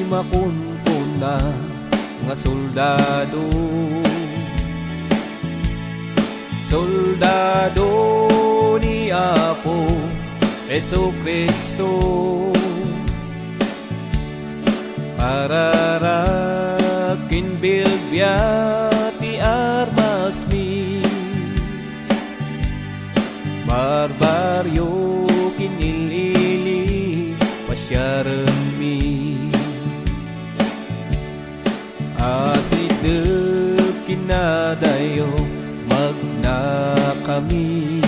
Makuntuna nga soldado ni Apo Jesucristo kararakin bilbyati armas mi barbaryo kinilili pasyaran mi asideg kinadayo magna kami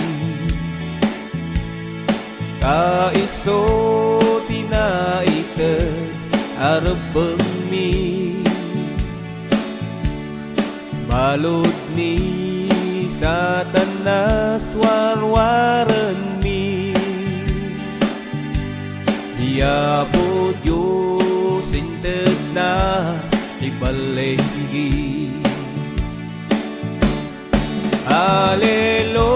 kaiso tinaited arabeng mi balod ni satanas warwaran mi dia po Diyos inted na ibalenggi Haleluya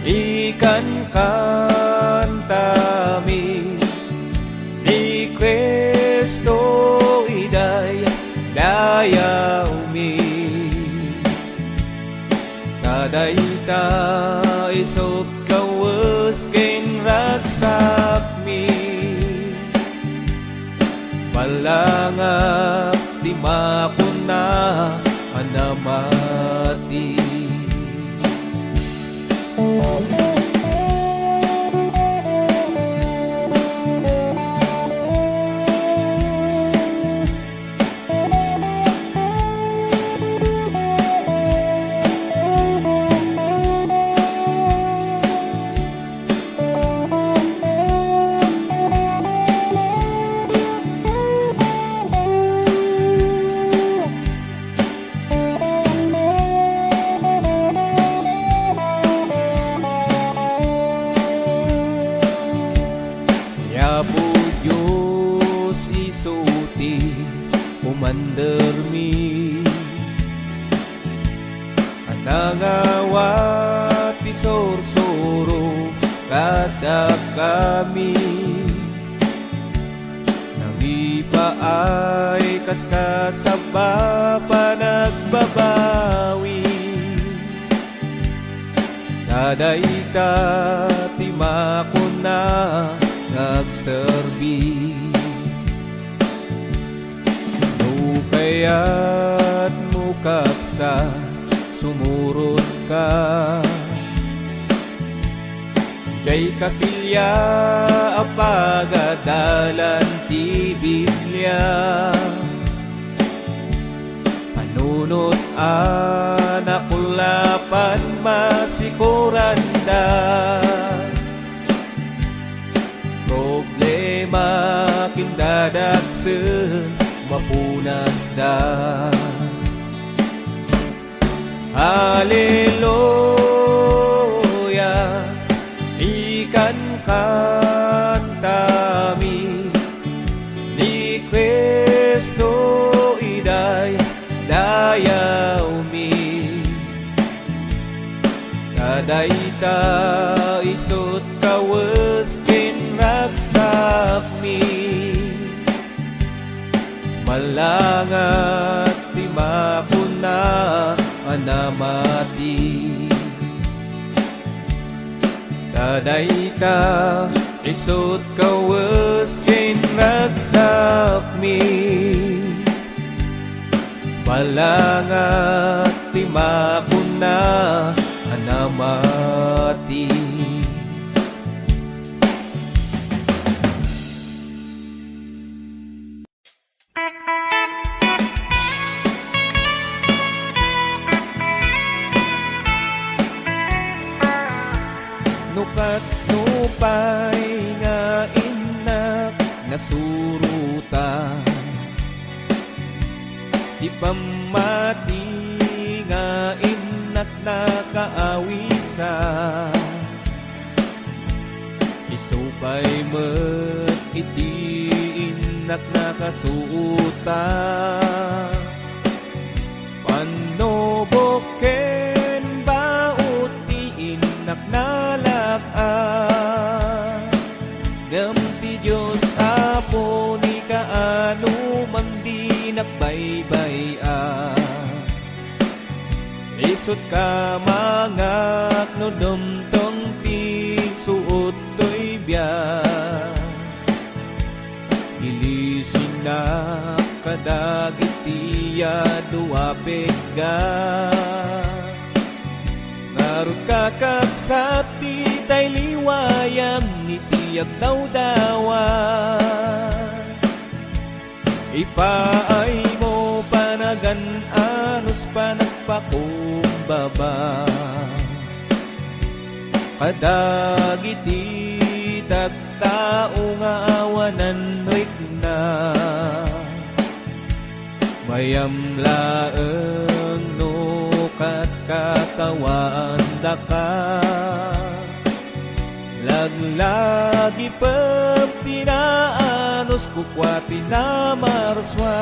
ikan kantami ni Kristo iday daya umi kadayta isop kawas ken raksak mi palangap di makuna anamati mandermi anangawat isorsoro kada kami nangipaay kaskasaba panagbabawi dadayta timako na nagserbi kaya't mukapsa sumurot ka jay kapilya apagadalan ti Biblia panunot anakulapan masikuranda problema kindadagsen mapunas da Haleluya ikan kanta Kadayta isut kawes ken ragsak mi malangat ti makuna anamati. Kadayta isut kawes ken ragsak mi malangat ti makuna anamati. Nukat nupay nga inak nasuruta di pamati nga inak nakaawisa isupay met iti inak nakasuuta panoboken baut ti inak nalak-a ngem ti Diyos apo ni kaano man di nakbaybay-a isut ka mangak no dumtong ti suot to'y biyak ilisin na kadagitiya duwapig ga narut kakaksati tay liwayam ni tiyak dawdawa ipaay mo panagan anus panagpakumbaba kadagiti tattao nga awanan rikna mayam laeng no kat katawaan daka laglagi pem tinaanos kukwati na marswa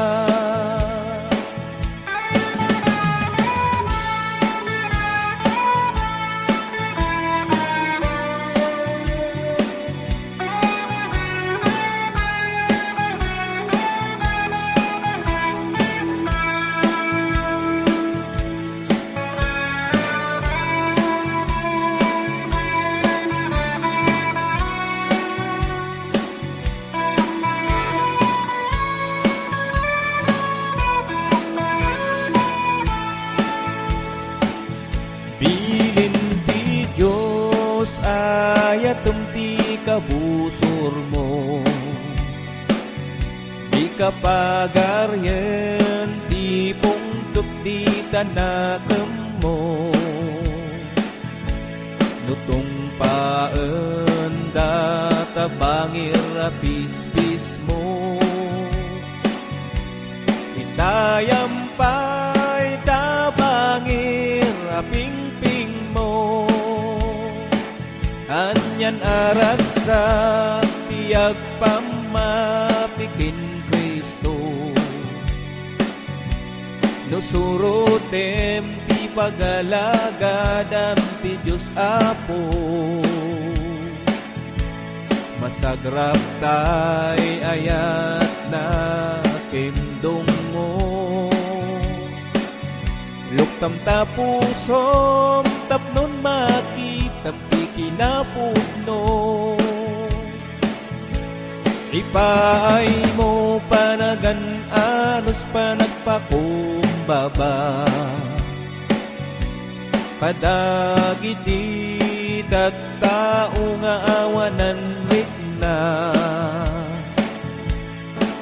tumti kabusor mo di kapagaryen ti pungtup di tanakem mo nutong paen data bangir apis-pis mo itayampay tabangir aping-ping mo anyan aragsa tiyag pamapikin Kristo nusurutem ti pagalagadam ti Diyos Apo masagrap tay ayat na kimdong mo luktam tapusom tapnon makitap ti kinapudno ipaay mo panagan anos panagpakumbaba kadagiti tattao nga awanan rikna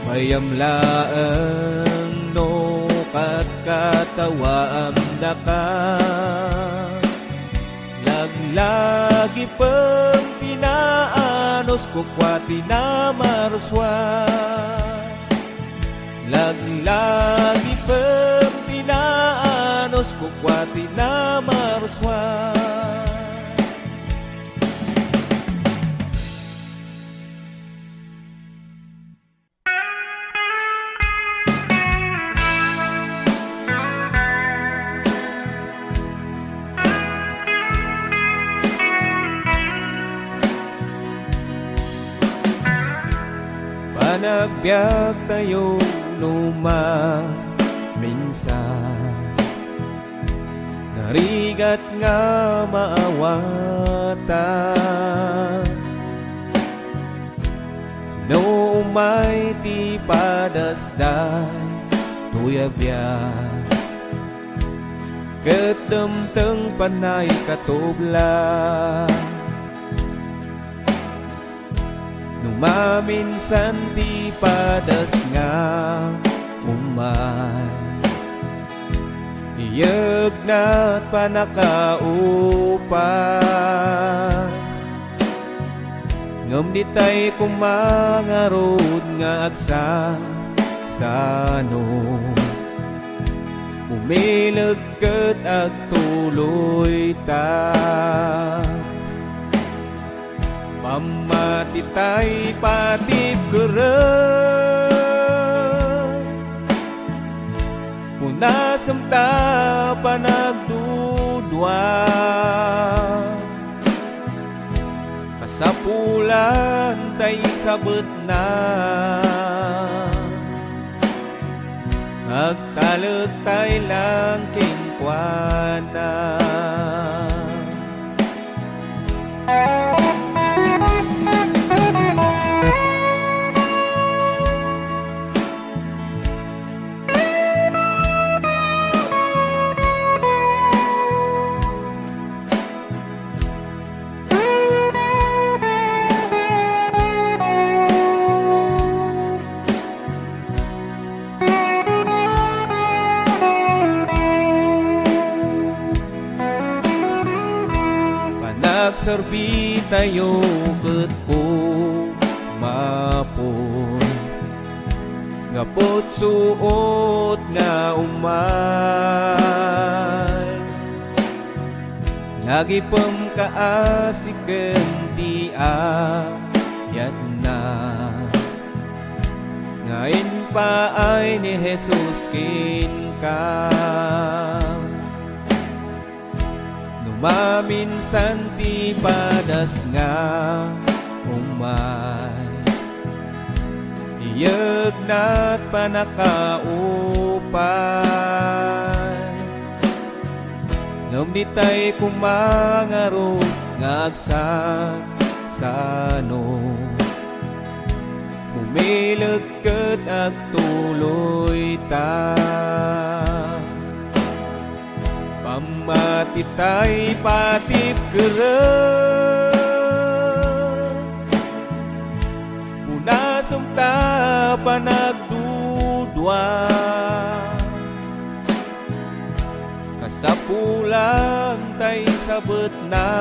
mayam laeng no kat katawaam daka laglagi peng tinaanos kukwati na marswa laglagi peng tinaanos kukwati na marswa nagbiag tayo luma minsan, narigat nga maawatan. No umay ti padasday tuyabya, ketemteng panay katubla. Numaminsan ti padas nga umay, iyegnat panakaupan. Ngem ditay kumangarod nga agsa sano, umilag ket agtuloy ta. Pamatitay patip keren, punasem ta panagdudwa. Kasapulan tay sabet na, agtaletay lang kinkwana. Nagserbi tayo ket po mapon, ngapot suot nga umay. Lagi pemkaasiken ti ayat na, ngayon pa ay ni Jesus kinka. Maminsan ti padas nga umay, iyegnat panakaupay. Ngem ditay kumangaro nga agsasano, umilag ket agtuloy ta. Pamatitay patip keren, punasem ta panagdudwa. Kasapulan tay sabet na,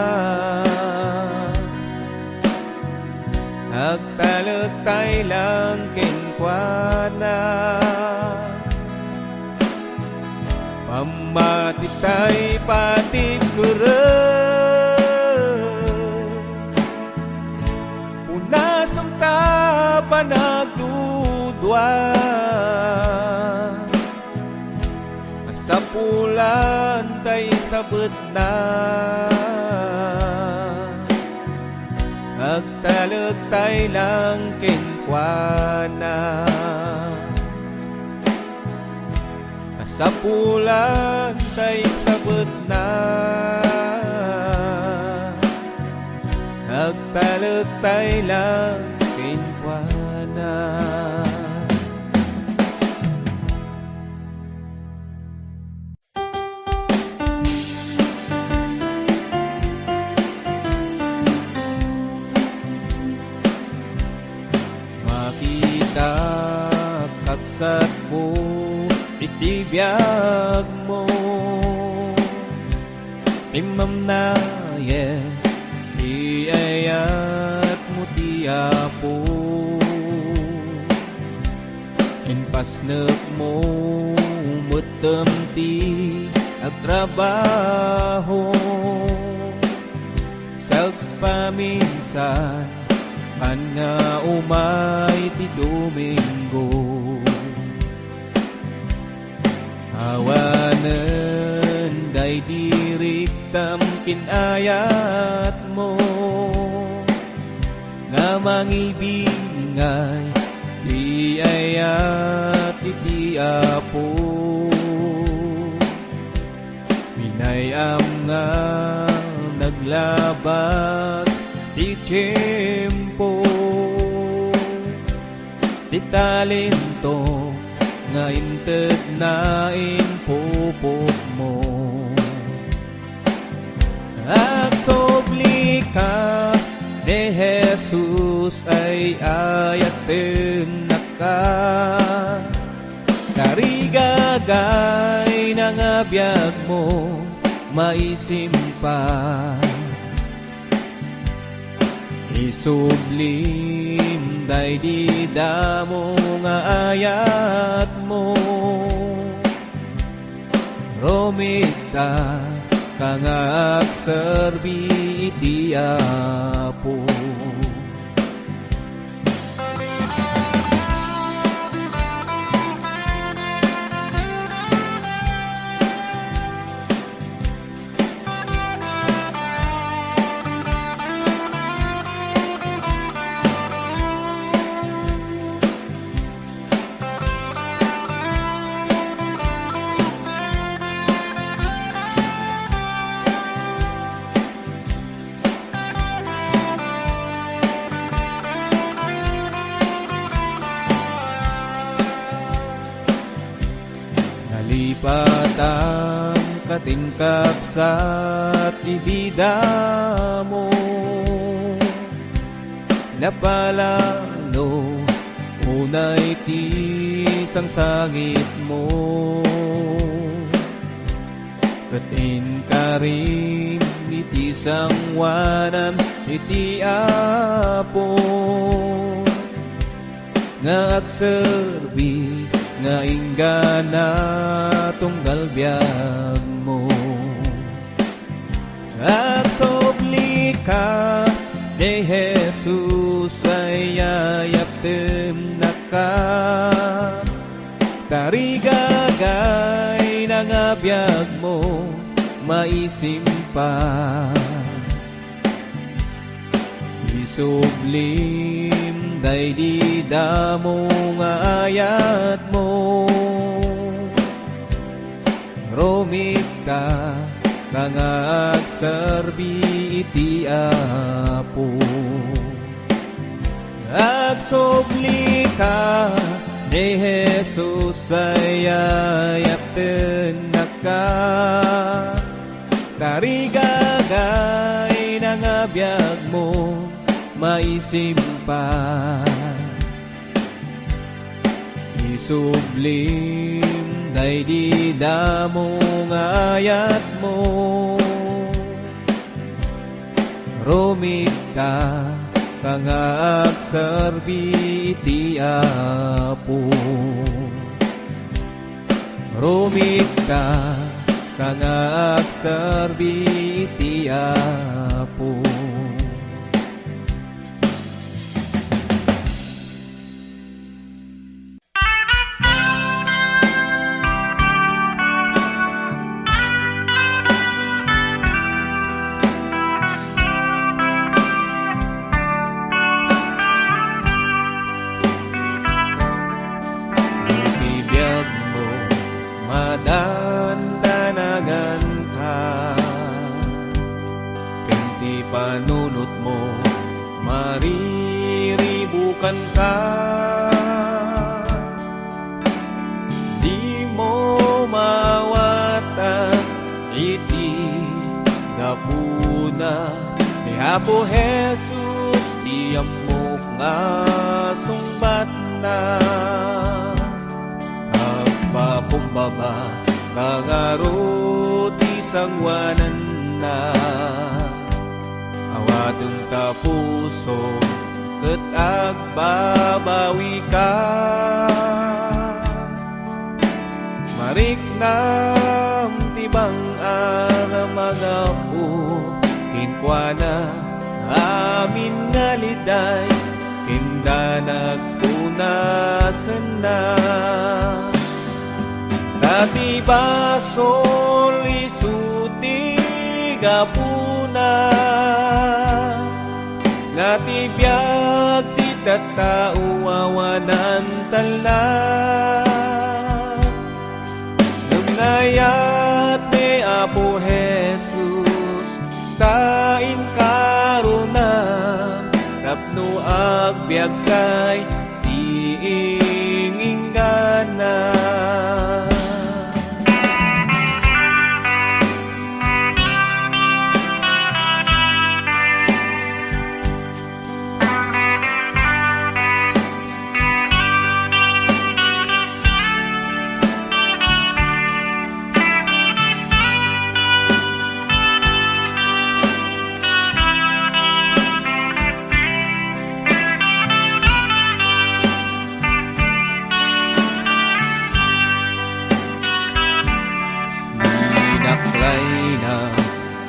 agtaletay lang kinkwana. Pamatitay patip keren, punasem ta panagdudwa. Kasapulan tay sabet na, agtaletay lang kinkwana. Kasapulan tay sabet na, agtaletay lang kinkwana. Makita kapsat mo iti biag mo, timam na iayat mo ti Apo. Inpasnek mo metem ti agtrabaho, sagpaminsan kan nga umay ti Domingo. Awanen day diriktam kinayat mo, nga mangibingay di ayat iti Apo. Pinayam nga naglabat ti tiyempo, ti talento nga inted na inpupok mo. Agsobli ka ni Jesus ay ayaten na ka, karigagay ng abiyag mo maisimpa. Isublim day di damo nga ayat mo, romita kang agserbi iti Apo. Patang katingkap sa ibida mo, napalalo unay ti sangsangit mo. Katin ka rin iti sangwanam iti Apo, nga agserbi nga inggana tunggal biyag mo. Agsobli ka ni Jesus ay ayaptem na ka, tarigagay ng abiyag mo maisimpa. Isublim day di damo nga ayat mo, romita kang agserbi iti Apo. Agsobli ka ni Jesus ay ayapten na ka, tarigagay ng abiyag mo maisimpa. Isublim day di damo nga ayat mo, romita kang agserbi iti Apo. Romita kang agserbi iti Apo. Madandanagan ka, kanti panunot mo, mariribukan ka. Di mo mawatan iti gapuna ni Apo Jesus, di amok nga sungbat na. Pakumbaba kangaro ti sangwanan na, awadeng tapuso ket agbabawi ka. Mariknam tibang aramagapu, kinkwana amin nga liday, kinda nagpunasan na. Dati basol isuti gapuna, ngati biag ti tattao awanan tala. Ngunayat ni Apo Jesus, kain karunam, tapno agbyag kay tiinginggana.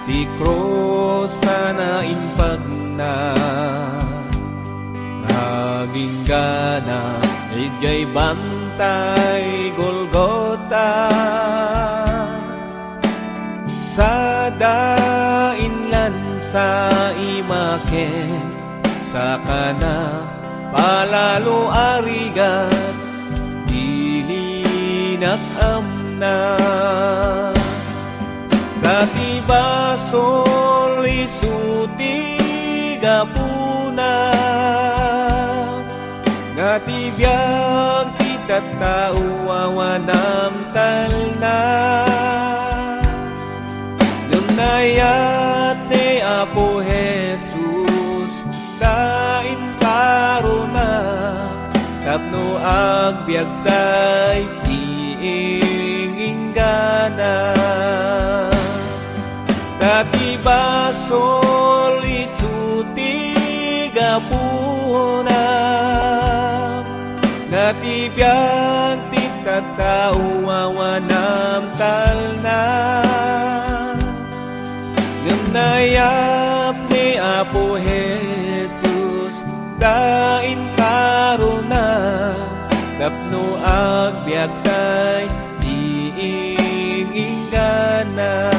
Ti krosa na inpag na naging gana, ijay bantay Golgota. Sa dainlan sa imaken, sa kana palalo arigat, dilinak amna. Dati basol isuti gapuna, ngati biyag kita tao awanam talna. Ngunayat ni Apo Jesus, kain karuna, tapno agbyag tay tiinginggana. Dati basol isuti gapuna, ngati biyag ti tattao awanam talna. Ngunayap ni Apo Jesus, kain karuna, tapno agbyag tay tiinginggana.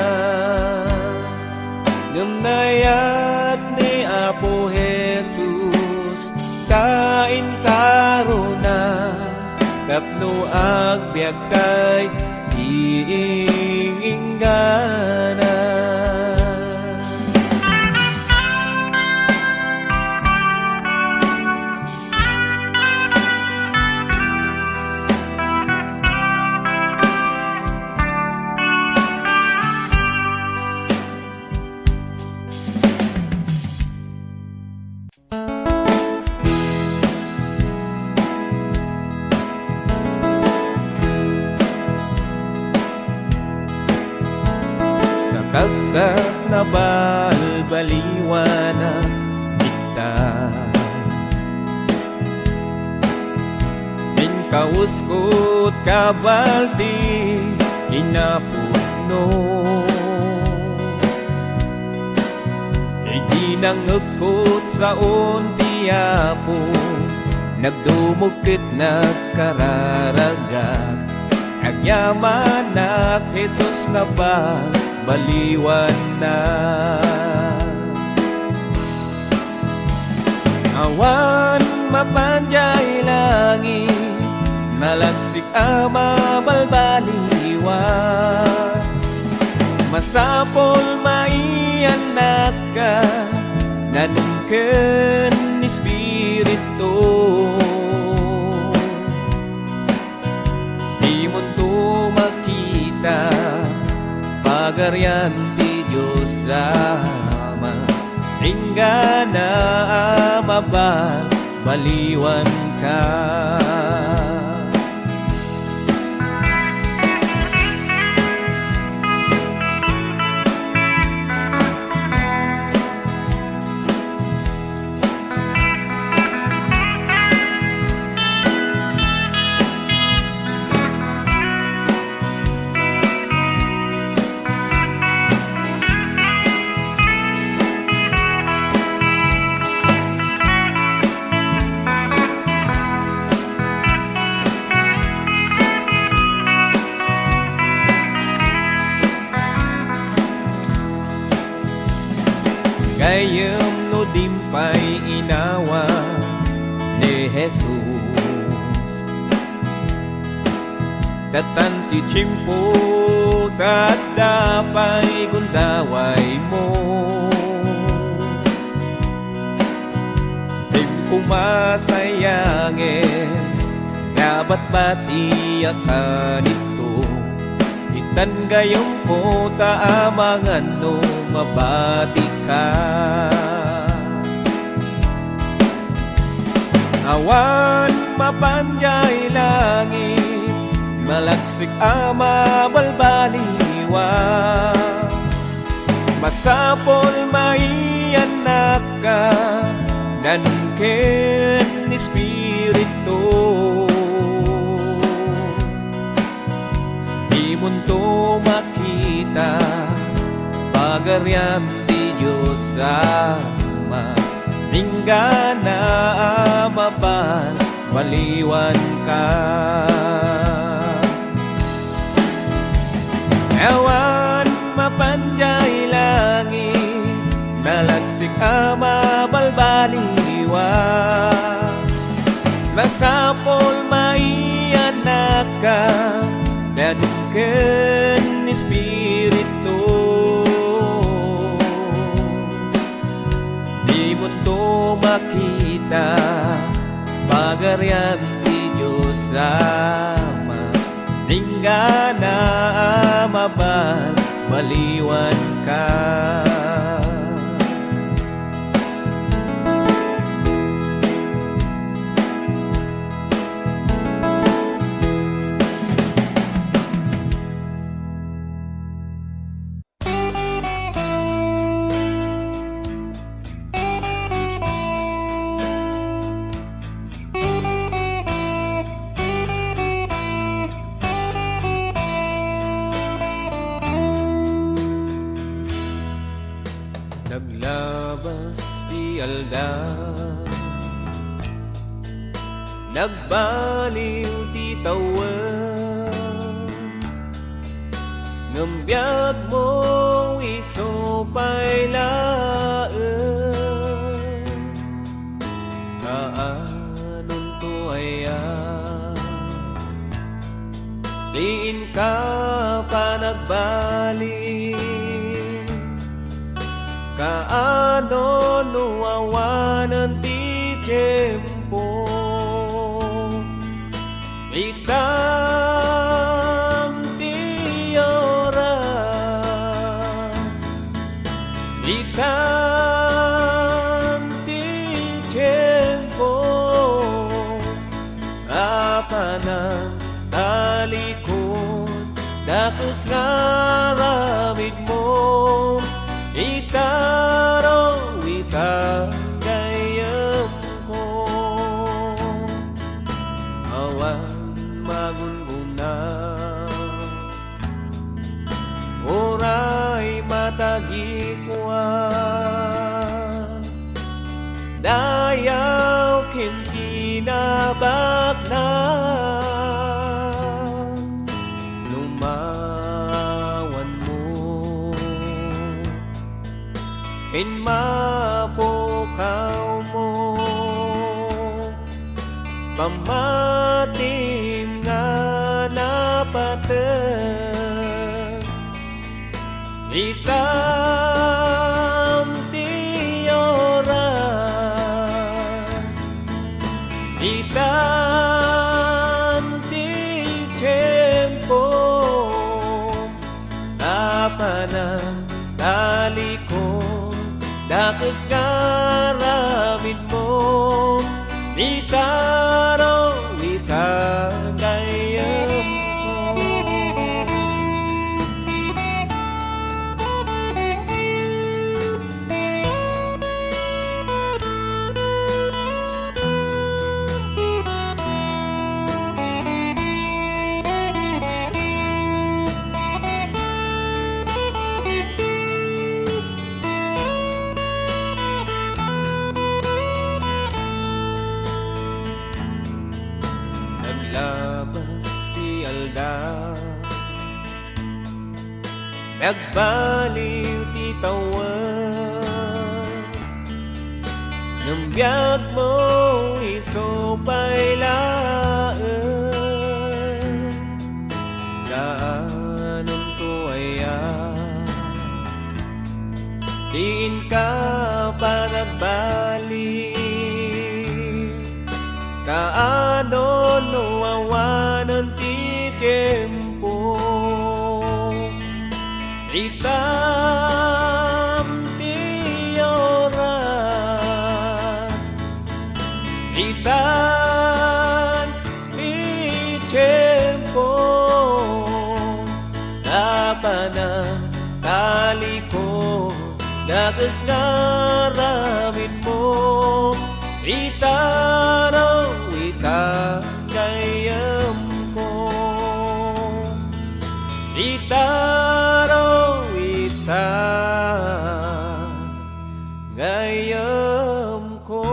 Ngunayat ni Apo Jesus, kain karuna, tapno agbyag kay tiinginggana. Kaksak na balbaliwanan kita, minkauskot kabaldi inapuno, idinangagkot sa untiapo, nagdumukit nagkararagat, agyaman na Jesus na baliwan na. Awan mapanjay langit, malagsik ama balbaliwan, masapol maianak ka, nanungken ni Espiritu. Di mo to makita pagaryan ti Diyos Ama, inggana amabal baliwan ka. Gayem no dimpay inawa, Jesus. Tatanti chimpo tadapay gundaway mo, kumasayangin kabat-bat iyakan ito, itan gayong po taamangan no mabati ka. Awan mapanjay langit, malaksik ama balbaliwa, masapol maianak ka danungken Espiritu. Di munto makita pagariam di Diyos Ama, ringgana amapan baliwan ka. Awan mapanjay langit, nalagsik ama balbaliwa, nasapol maianak ka dadungken Espiritu. Di mo to makita pagarian ti Diyos Ama, ringgana amaban baliwan ka. Naglabas di aldan, nagbaliw ti tawen, ngembiyag mo iso pailaan, kaanon to ayan, diin ka pa nagbalik, kaano nuwawanan ti tiempo, itam ti oras, itam ti tiempo, apanan talikod dakes ngaramid mo, itaro itagayam ko. Awan magunguna, oray matagikwa, dayaw kim kinabaknan, lumawan mo mapukaw mo, pamatim nga napatag, itam ti oras, itam ti tiempo, apanan talikod dakes ngaramid mo, itaro itagayam ko. Naglabas ti alda, nagbaliw ti tawen, ngembiyag mo supay laeng daanan ko aya diin ka panabalik kaano nuawanan ti tiempo itam ti oras itan ti tiempo napana tali ko dagas ngaramid mo itaraw itagayam ko itaraw itagayam ko.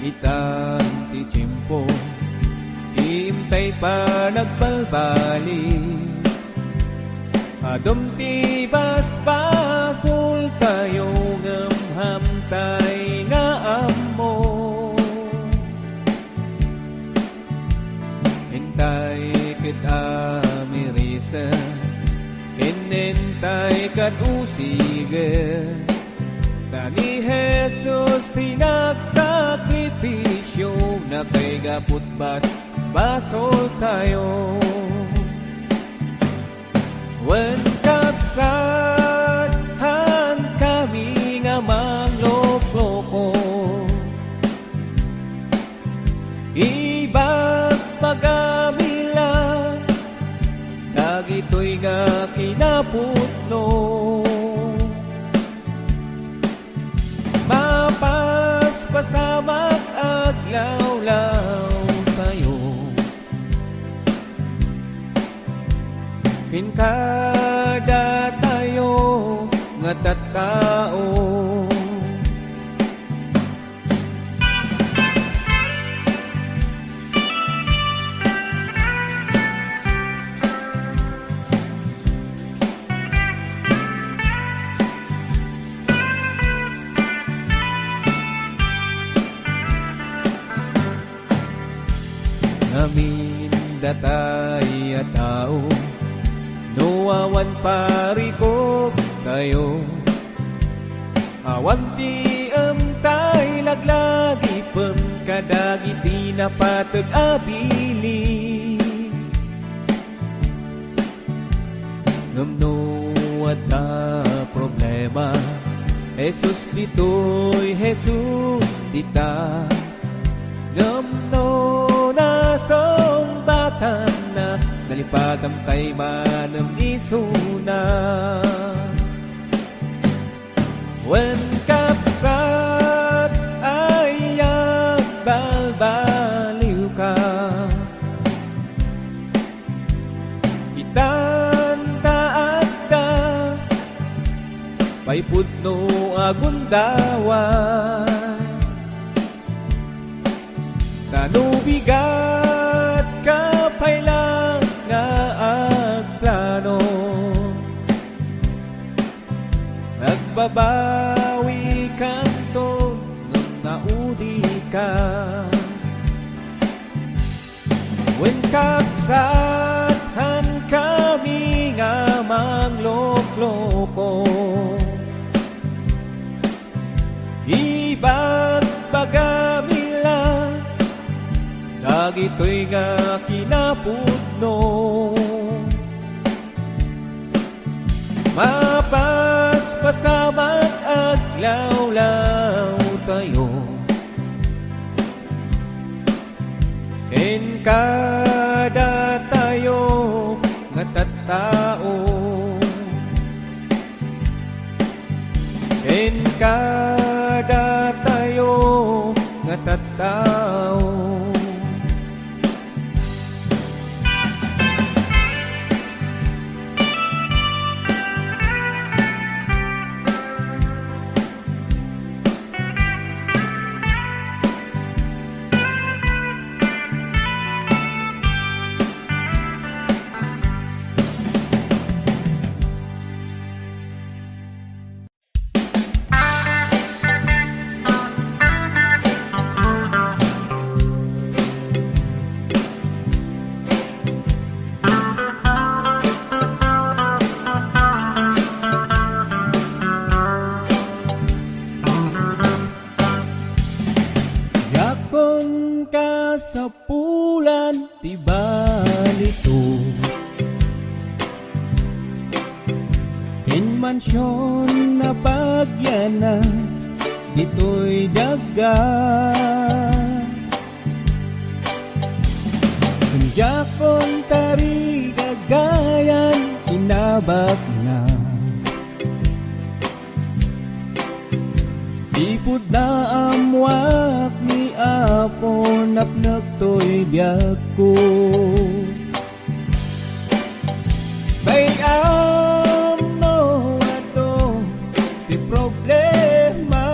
Itan ti tiyempo iimtay pa nagbalbalik adom ti basbasol tayo ngamhamtay nga ammo hintay ket amirisa hinintay kat usige ni Jesus tinagsakripisyo na kay gaput basol tayo when kapsadhan kami nga mangloko ibag pagamila dagitoy nga kinaputno pasamak aglawlaw tayo pinkada tayo nga tattao amin datay at tao nuawan parikop tayo awan ti amtay laglagi pem kadagiti napateg abili ngumno at ta problema Jesus ditoy Jesus dita ngumno nasombatan na nalipatang kay manam isuna when kapsat ay balbaliw ka itantaat ka pay putno agundawan tanubigat kapay lang nga agplano nagbabawi kanto ng naudi ka when kapsadhan kami nga manglokloko ibag pagamila dagitoy nga kinapudno mapaspasamat aglawlaw tayo ken kada tayo nga tattao ken kada tayo nga nga tattao. Yakon ka sa pulan, ti balito. In mansyon na pagyana, dito'y daga. Yakon tari gagayan, inabak na. Ipod na amwak ni Apo, napnak to'y biyak ko. Bayam no ato ti problema.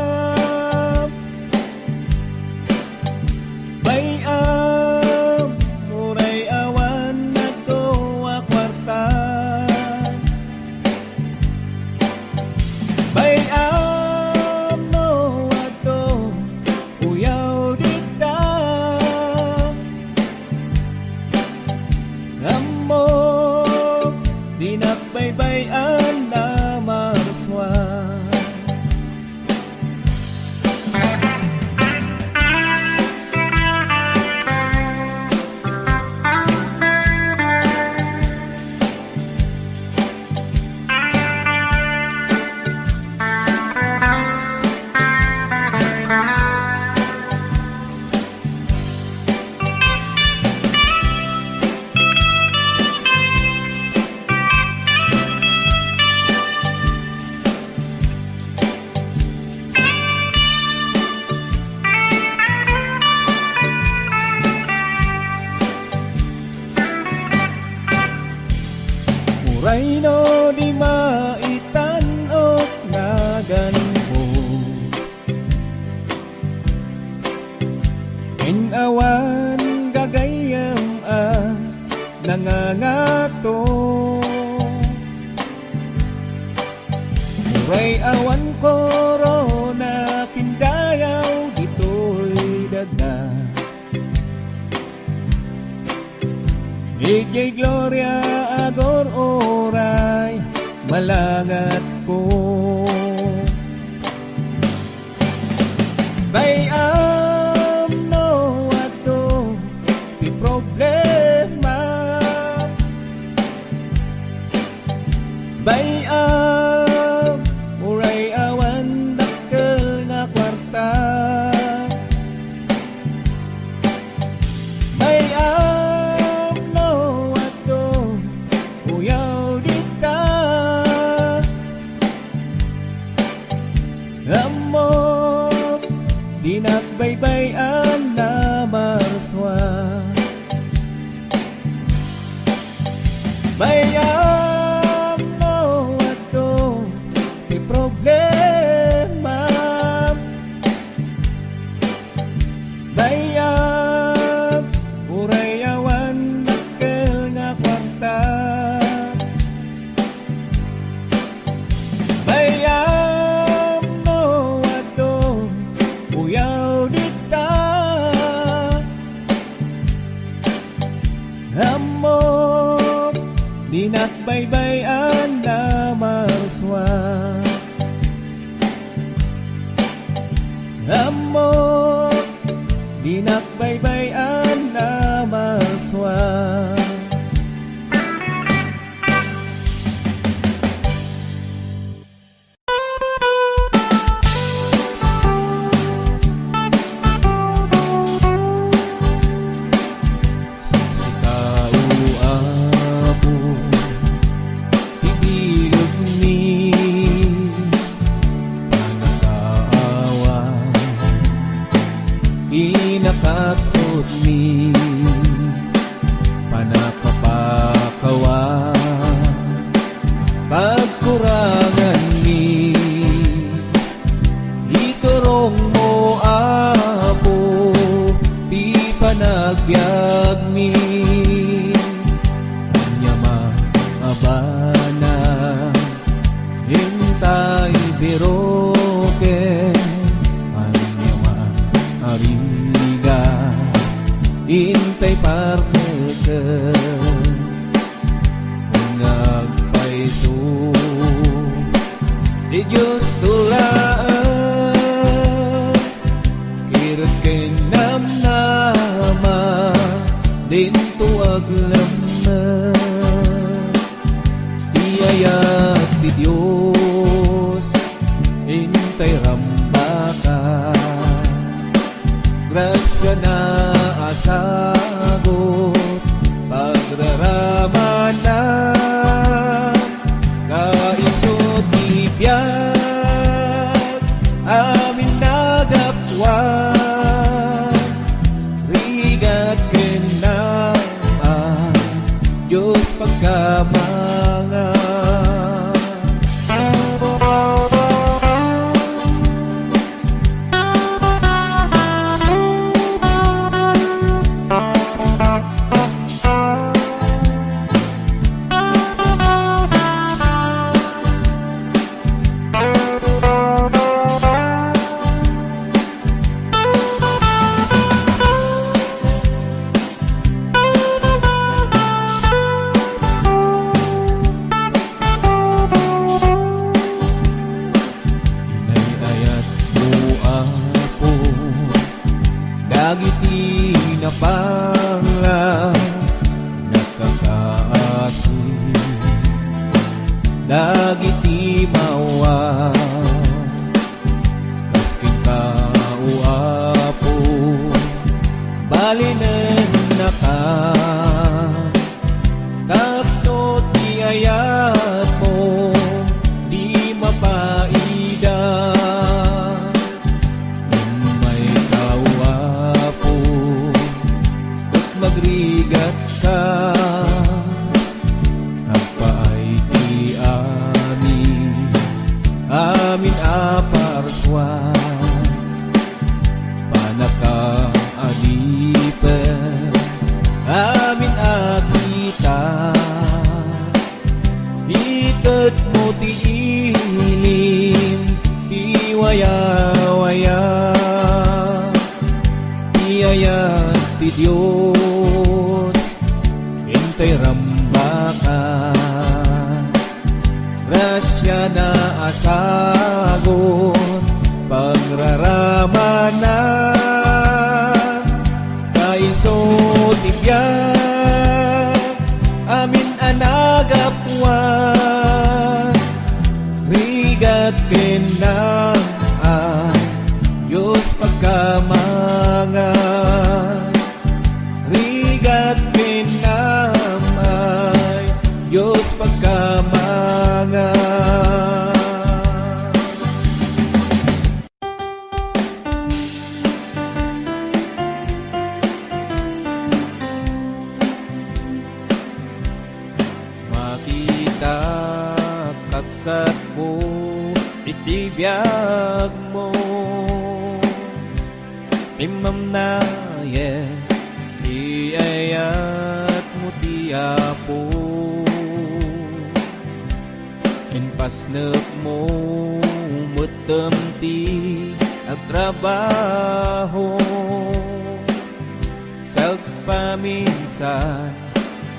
Bayam muray awan na to akwarta. Bayam no ato uyaw dita. Amo dinakbaybayan na marswa. Muray no di maitanok na ganpo. Inawan gagayam nangangato. Muray awan korona kindayaw dito'y daga. Ijay Gloria agor oray malangat ko. Bayam no ato ti problema. Bayam muray awan dakkel nga kwarta. Bayam no ato uyaw dita. Amo dinakbaybayan na marswa. Bayam no ato mi panakapakawa pagkurangan mi iturong mo apo ti panagbiag mi nyama abana hintay biroke anyama ariga intay parmeke ngagpaiso di Diyos tulaan kirot kenamnama din tuwag lamna tiyayat ti Diyos intay rambaka grasya na asagot pagraramanan kaisot ibiyag amin nagapwan rigat kenaman Diyos pagkamangan dagiti na pangla nakakaasi dagiti mawa kaskin kauapo balinen naka kapto ti ayat mo di mapaida magrigat ka nagpaay ti amin aparswa panaka adipen amin akita itet mo ti ilim ti waya-waya ti ayat ti Diyos intay rambaka grasya na asagot pagraramanan kaiso tibiyag amin anagapwan rigat kenang Diyos pagkamangan rigat kinamay Diyos pagkamangan makita kapsat mo itibiyag mo imam na iayat mo tiyapo inpasnek mo mutem ti agtrabaho sagpaminsan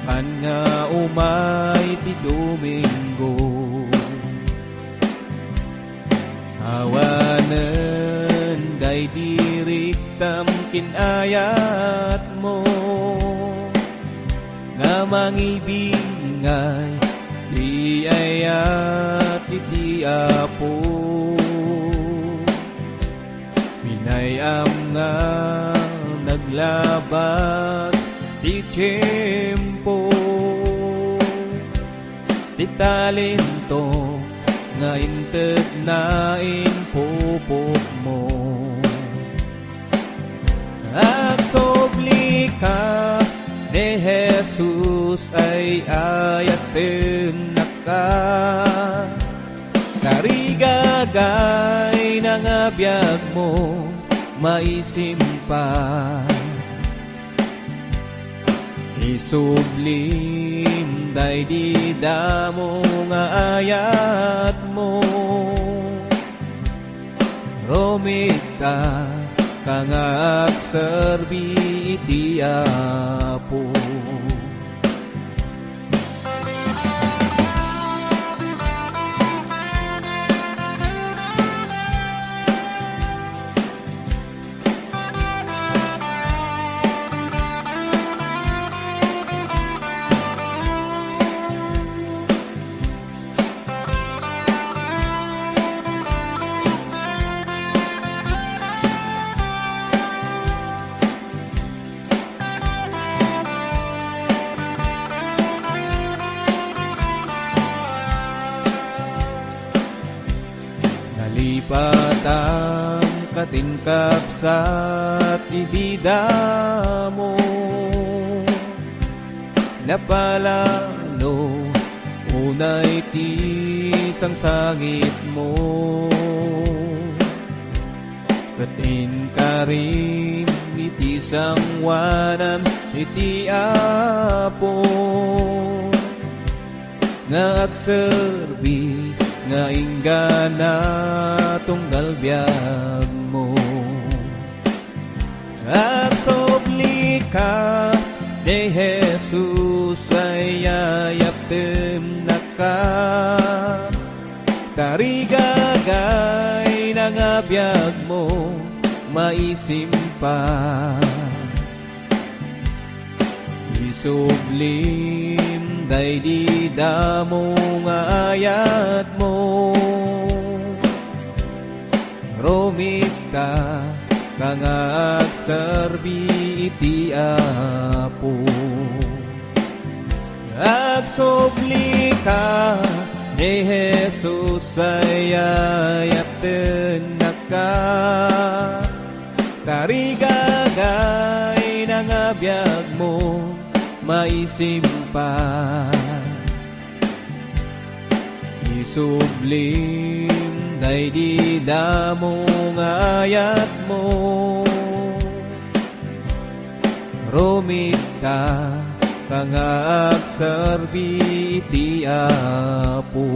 kan nga umay ti Domingo awanen day diriktam kinayat mo nga mangibingay iayat iti Apo pinayam nga naglabat ti tiyempo ti talento nga inted na inpupok mo Agsobli ka ni Jesus ay ayaten naka, karigagay ng abiyag mo maisimpa. Isublim day di damo nga ayat mo, romita kangak serbi iti Apo. Patang katingkap sa ibida mo, napalalo unay tisang sangit mo, katin ka rin itisang wanan iti Apo, nga agserbi nga inggana tunggal biyag mo. Agsobli ka ni Jesus ay ayaptem naka, karigagay ng abiyag mo maisimpa. Isublim day di damo nga ayat mo, romita kangag serbi iti Apo. Agsobli ka ni Jesus ay ayaten naka, karigagay ng abiyag mo maisimpa. Isublim day di damo nga ayat mo, romita kangag serbi iti Apo.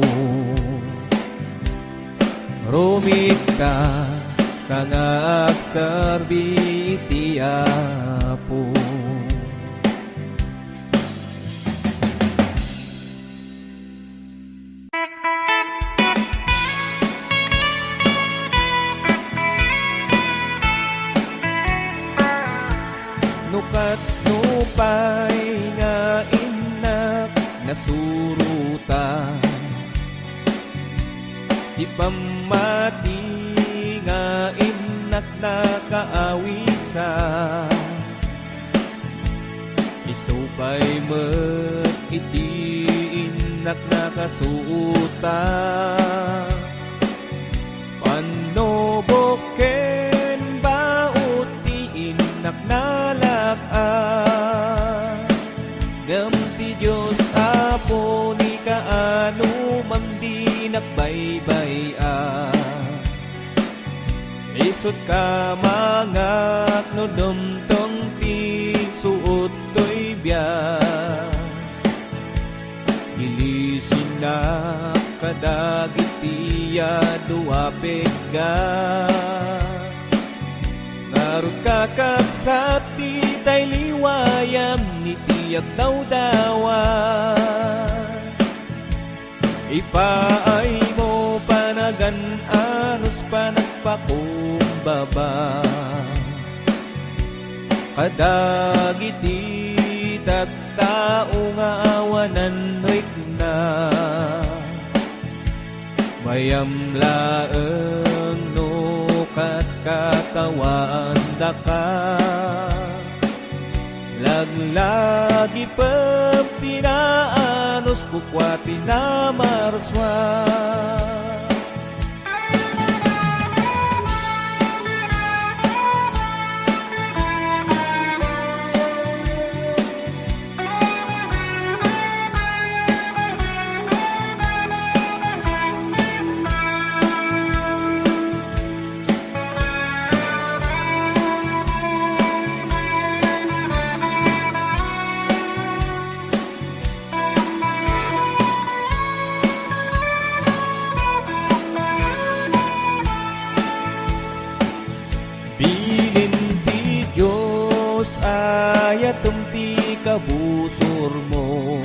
Romita kangag serbi iti Apo. Nukat nupay nga inak nasuruta, di pamati nga inak nakaawisa, isupay met iti inak nakasuuta, panoboken baut ti inak nalak-a, ngem ti Diyos Apo ni kaano man di nakbaybay-a. Isut ka mangak no dumtong ti suot to'y biyak, ilisin na kadagitiya duwapeg ka, narut kakapsati tay liwayam ni tiyak dawdawan, ipaay mo panagan anos panagpakumbaba, kadagiti tattao nga awanan rikna, mayam laeng no kat katawaan daka, laglagi pep tinaanos kukwati na marswa. kabusor mo.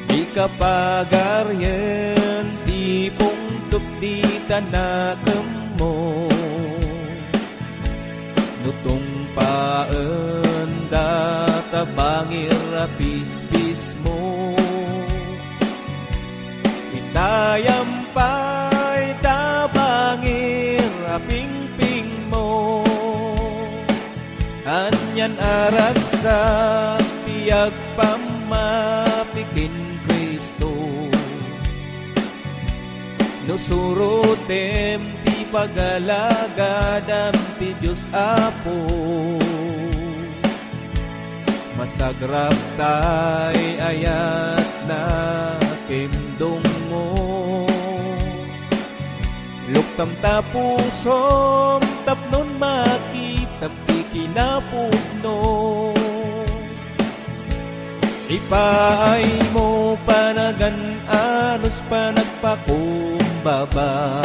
Di ka pagaryen, di pungtop di tanakem mo. Nutong paan data bangir apis-pis mo. Itayampay tabangir aping-ping mo. Anyan arag sa tiyag pamapikin Kristo. Nusurutem ti pagalagadam ti Diyos Apo. Masagrap tay ayat na kimdong mo. Luktam tapusom tapnon makitap ti kinapudno. Ipaay mo panagan anos panagpakumbaba.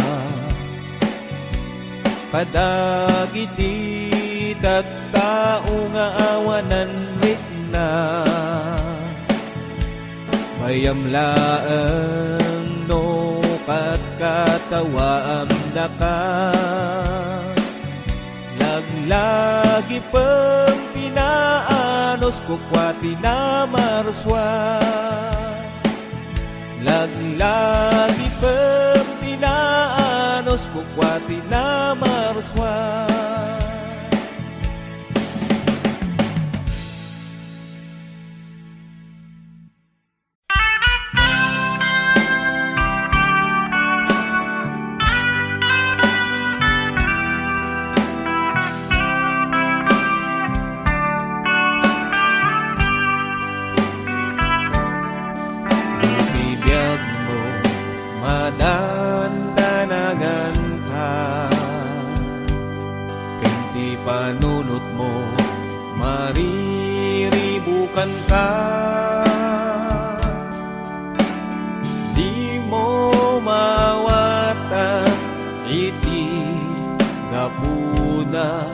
Kadagiti tattao nga awanan ritna. Mayamlaang no katawaam daka. Naglagi pang tinaanos kukwa tinamarswa. Naglagi pang tinaanos kukwa tinamarswa. Madandanagan ka, kanti panunot mo, mariribukan ka. Di mo mawata iti gapuna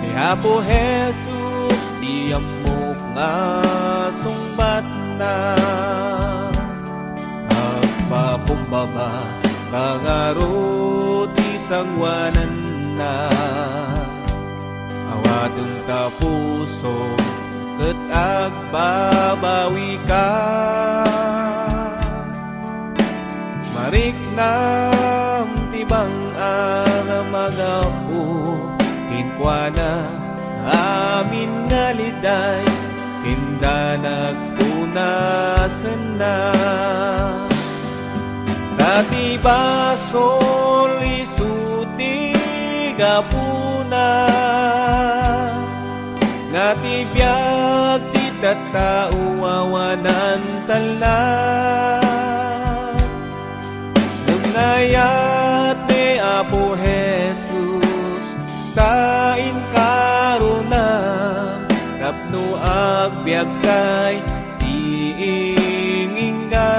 ni Apo Jesus, di amok nga sungbat na. Pakumbaba kangaro ti sangwanan na. Awadong tapuso ket agbabawi ka. Mariknam tibang magapu kinkwana amin nga liday kinda nagpunasan na. Dati basol isuti gapuna, ngati biag ti tattao awanan tala. Nungayat ni Apo Jesus, tain karunam, tapno agbiag kay tiinginggana.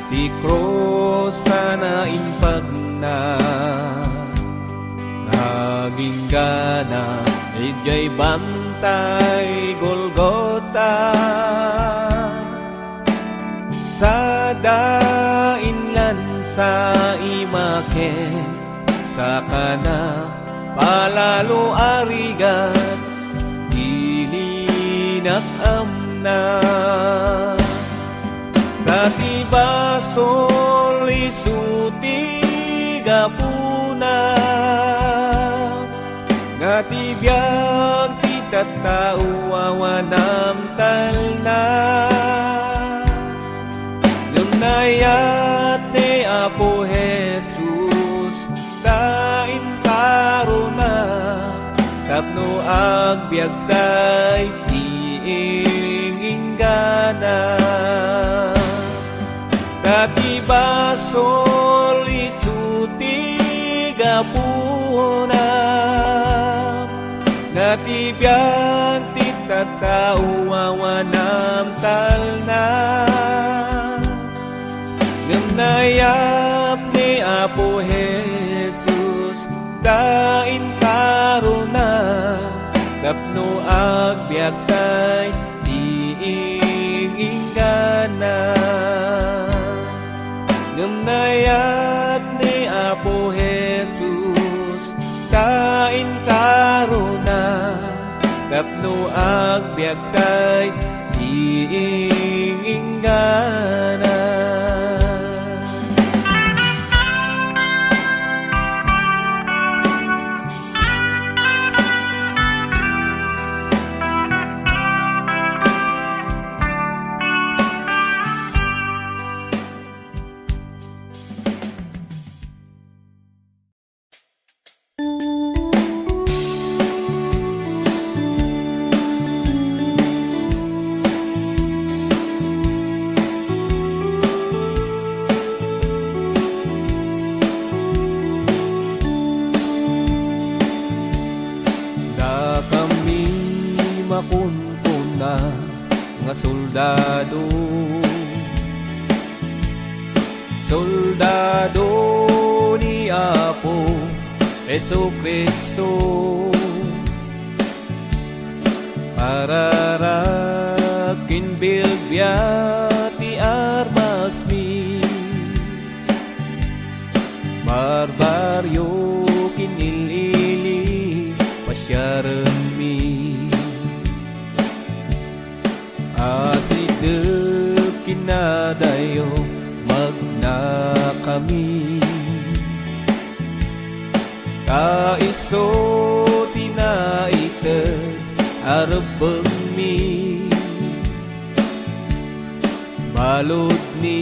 Di krosa na impag na naging gana, ijay bantay Golgota. Sa dainlan sa imaken, sa kana palalo arigat, dilinak amna. Dati basol isuti gapuna, ngati biag ti tattao awanam talna. Nunayat ni Apo Jesus, tain ka agbyag tay iinggana katibasol isuti gapuna natibiyag titatao awanam talna nayap ni Apo Jesus dain karuna tapno agbyag tay iinggana nayap ni Apo Jesus dain karuna tapno agbyag tay iinggana. Makunkuna nga soldado ni Apo Jesucristo pararakin bilbya ti armas mi barbaryo kinilili pasyaran mi asidep kinadayo magna kami kaiso tinaited arabeng mi balod ni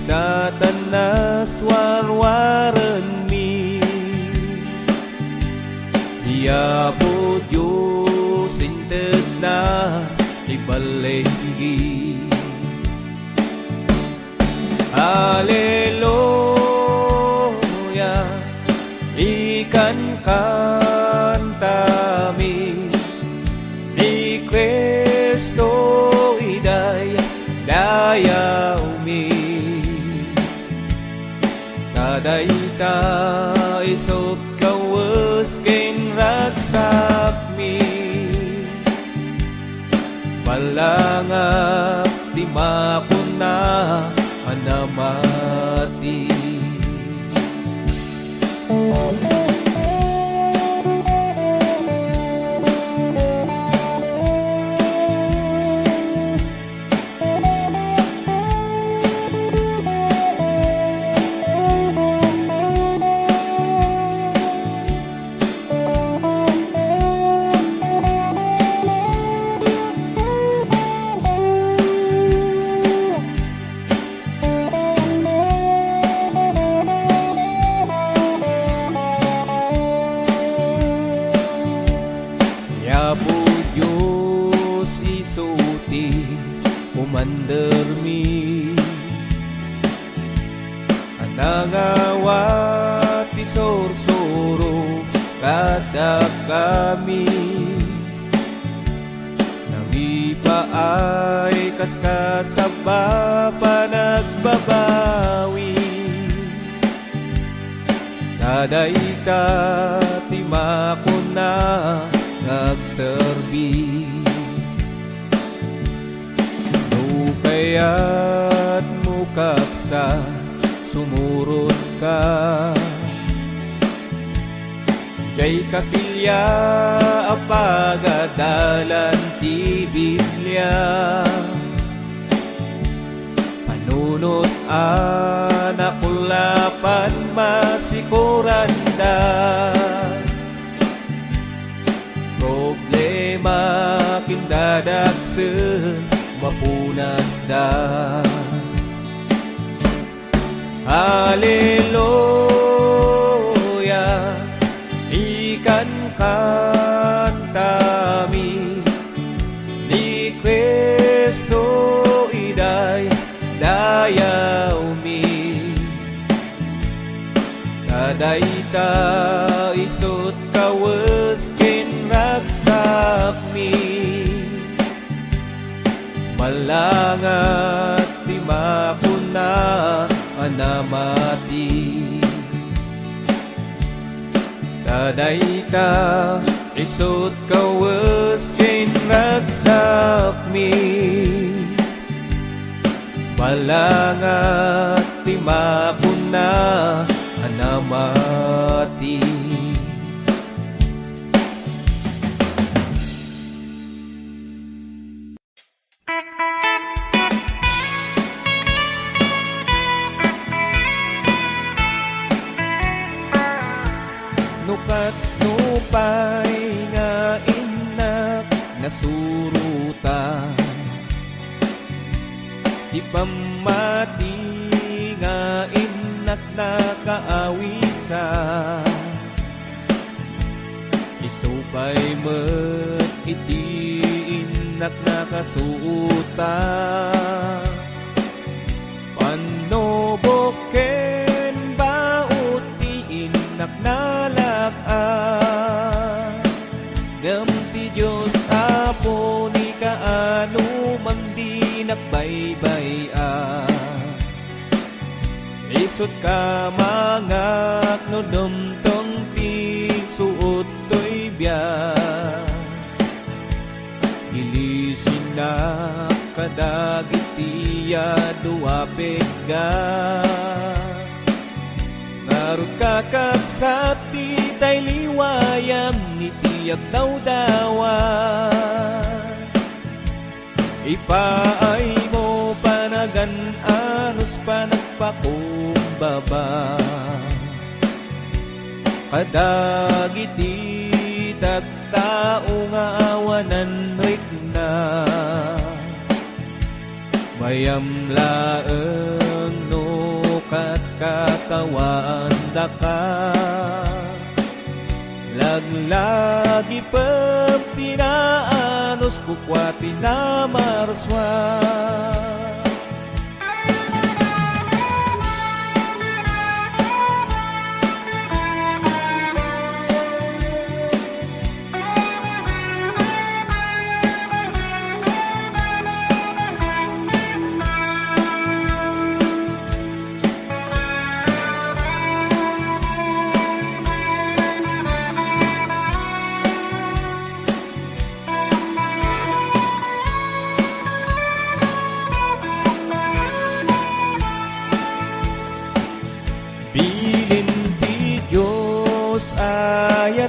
satanas warwaran mi dia po Diyos inted na ibalenggi Haleluya ikan kantami ni Kristo iday dayaw mi kadayta isop kawas ken ragsak mi palangap di makuna anamati mandermi anangawat isorsoro kadak kami nangipaay kaskasaba panagbabawi kadayta timakon na nagserbi kaya't mukapsa sumurot ka kay kapilya apagadalan ti Biblia panunot anakulapan masikuranda problema kindadaksen mapunas da Haleluya ikan kanta ta isut kawes ken ragsak mi malangat ti makuna anamati kadayta isut kawes ken ragsak mi malangat ti makuna anamati nukat nupay nga inak nasuruta di pamati nga inak nakaawisa isupay met iti inak nakasuuta panoboken baut ti inak nalak-an ngem ti Diyos apo ni kaano man di nakbaybay-an isut ka mangak no dumtong ti suot to'y biyak ilisin na kadagitiya duwapig ka ngarut kakapsati tay liwayam ni tiyak dawdawan ipaay mo panagan anos panagpakumbaba kadagiti tattao nga awanan rikna mayam laeng no katkatawaan daka laglagi pem tinaanos kukwati na marswa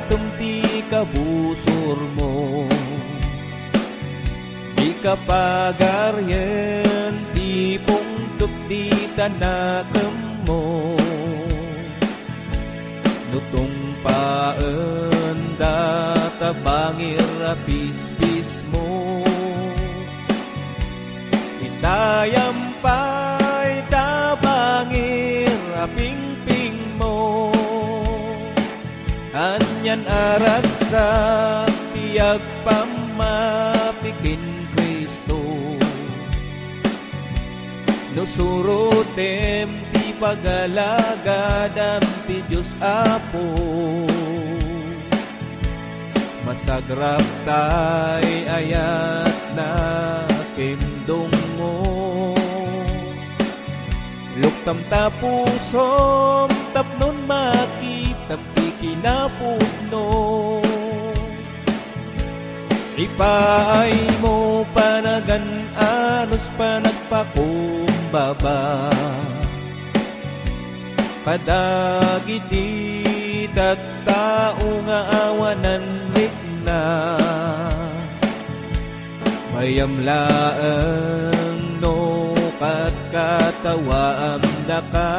tumti kabusor mo di kapagaryen ti pungtup di tanakem mo nutong paen data bangir apis-pis mo itayampay tabangir aping-ping mo anyan aragsa tiyag pamapikin Kristo nusurutem ti pagalagadam ti Diyos Apo masagrap tay ayat na kimdong mo luktam tapusom tapnon makitap ti kinapudno ipaay mo panagan anos panagpakumbaba kadagiti tattao nga awanan rikna mayam laeng no katkatawaam daka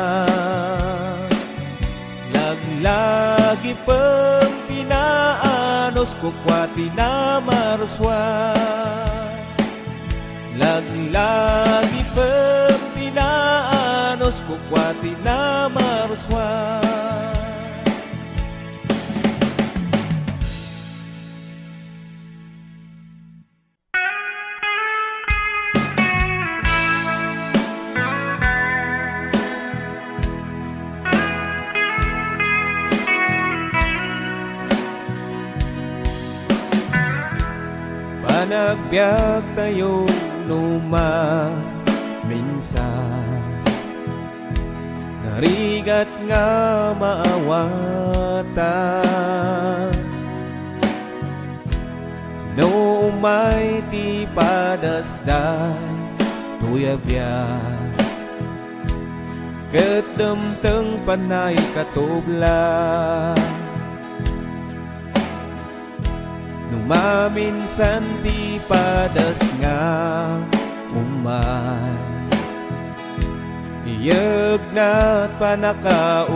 laglagi pem tinaanos kukwati na marswa laglagi pem tinaanos kukwati na marswa nagbiag tayo luma minsan, narigat nga maawatan. No umay ti padasday tuyabyan, ket demteng panay katubla. Numaminsan ti padas nga umay, iyeg na't panakaupan.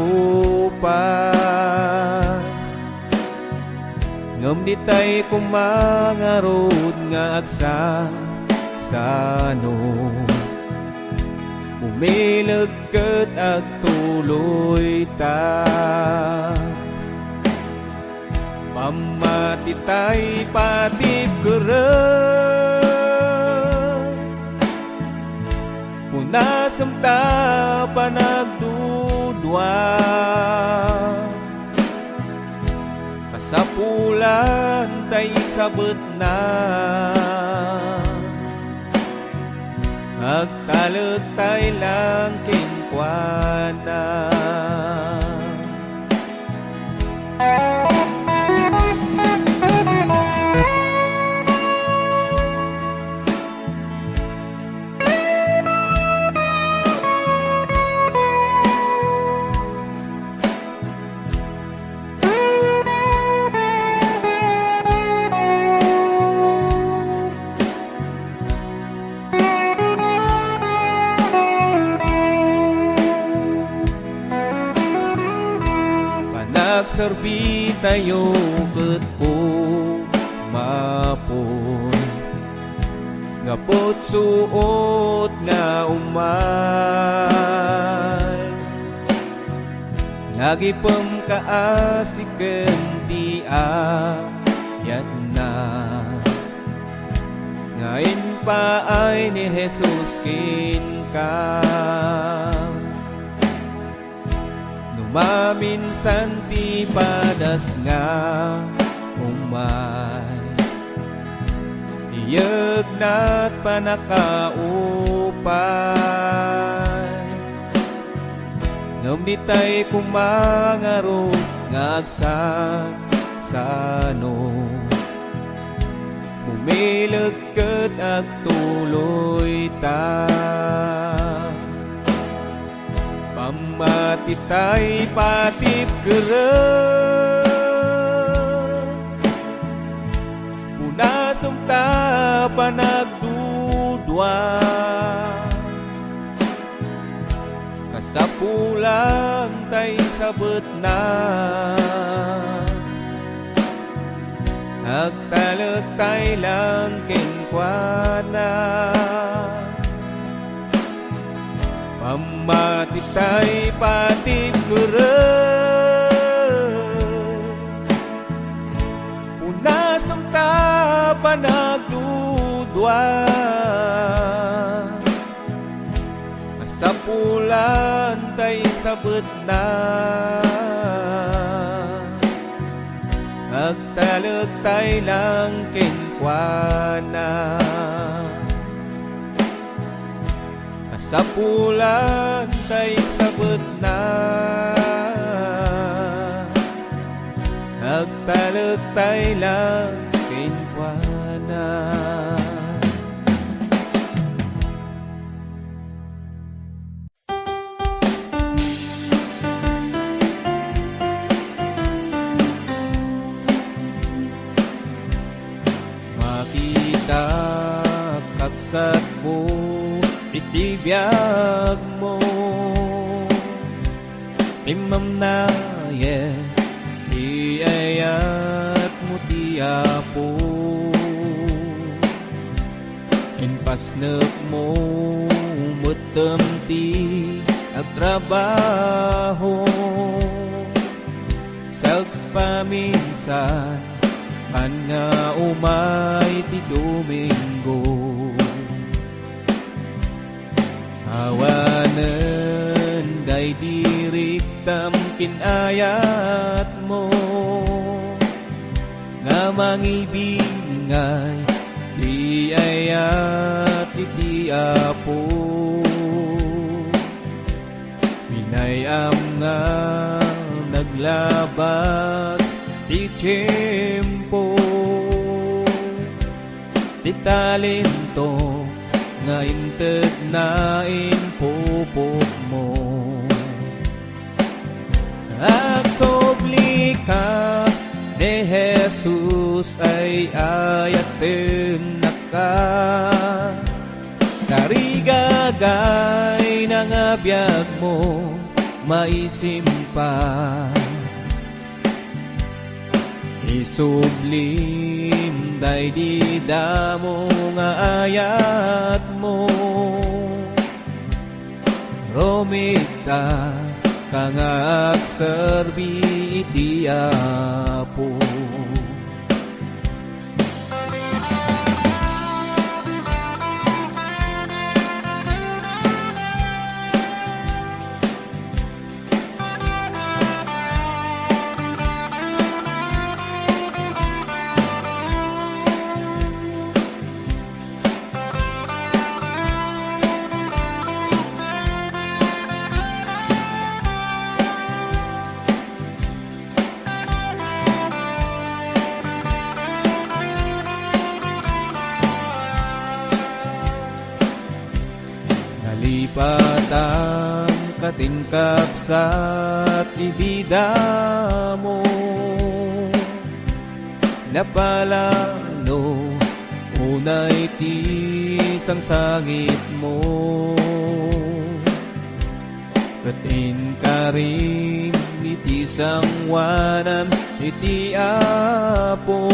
Ngem di tay kumangarod nga agsa sano, umileg ket agtuloy ta. Pamati tay patip keren, punasem ta panagdudwa. Kasapulan tay sabet na, agtaleg tay lang kinkwana. Nagserbi tayo ket po mapon, ngapot suot nga umay. Lagi pem kaasiken ti ayat na, ngayon pa ay ni Jesus kinka. Maminsan ti padas nga umay, iyeg na't panakaupay. Ngem di tay kumangarod nga agsasano, umileg ket agtuloy ta. Pamati tay patip keren, punasem ta panagdudwa. Kasapulan tay sabet na, agtaleg tay lang kinkwana. Pamati tay patip keren, punasem ta panagdudwa. Kasapulan tay sabet na, agtaleg tay lang kinkwana. Kasapulan tay sabet na, agtaleg tay lang kinkwana. Makita kapsat ko itibiyag mo, imam na iayat mo tiyapo. Inpasnek mo mutem ti agtrabaho, sagpaminsan kan nga umay ti Domingo. Awanen day diriktam kinayat mo, nga mangibingay di iti ayat iti Apo. Pinayam nga naglabat ti tiyempo, ti talento nga inted na inpupok mo. Agsobli ka ni Jesus ay ayaten na ka, karigagay ng abiyag mo maisimpa. Isublim day di damo nga ayat mo, romita kang agserbi iti Apo. Patang katingkapsat ibida mo, napalalo unay ti sangsangit mo. Katin ka rin iti sangwanan iti Apo,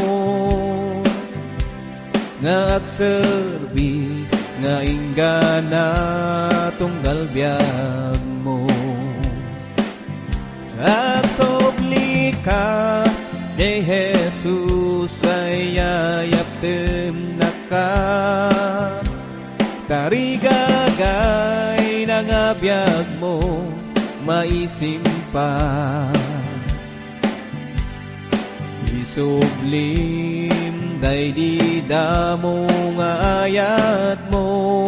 nga agserbi nga inggana tunggal biyag mo. Agsobli ka ni Jesus ay ayaptem na ka, karigagay ng abiyag mo maisimpa. Isublim day di damo nga ayat mo,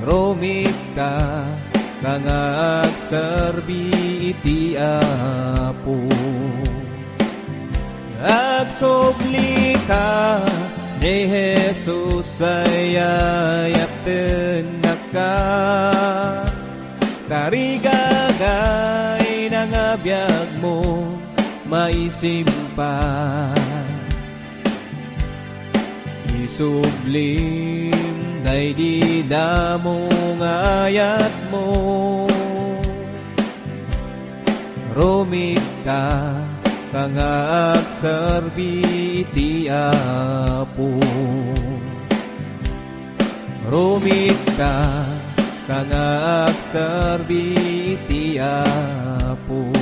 romita kang agserbi iti Apo. Agsobli ka ni Jesus ay ayapten na ka, karigagay ng abiyag mo maisimpa. Isublim day di damo nga ayat mo, romita kang agserbi iti Apo. Romita kang agserbi iti Apo.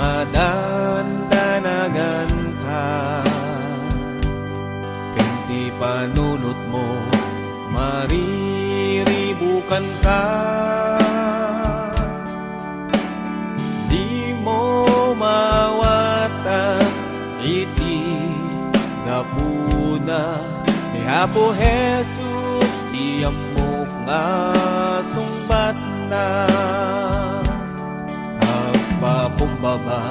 Madandanagan ka, kanti panunot mo, mariribukan ka. Di mo mawata iti gapuna ni Apo Jesus, di amok nga sumbat na. Pakumbaba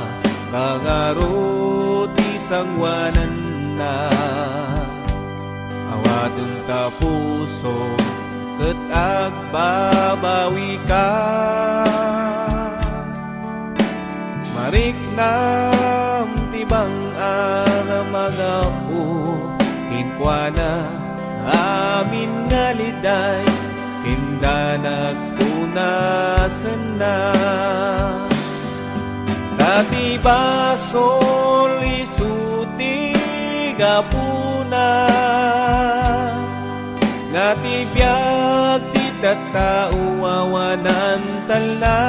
kangaro ti sangwanan na, awadeng tapuso ket agbabawi ka. Mariknam tibang ang magapu, kinkwana amin nga liday, kindanag punasan na. Dati basol isuti gapuna, ngati biag ti tattao awanan na.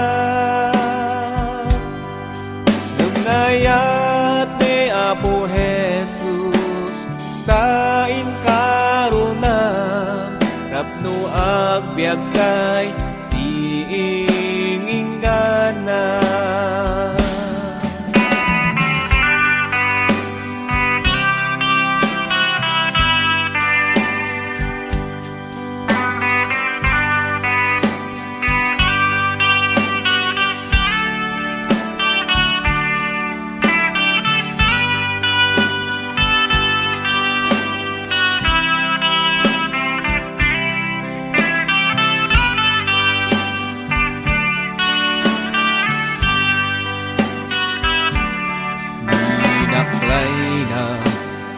Nagayat ni Apo Jesus, kain karuna, tapno agbyag kay tiinginggana.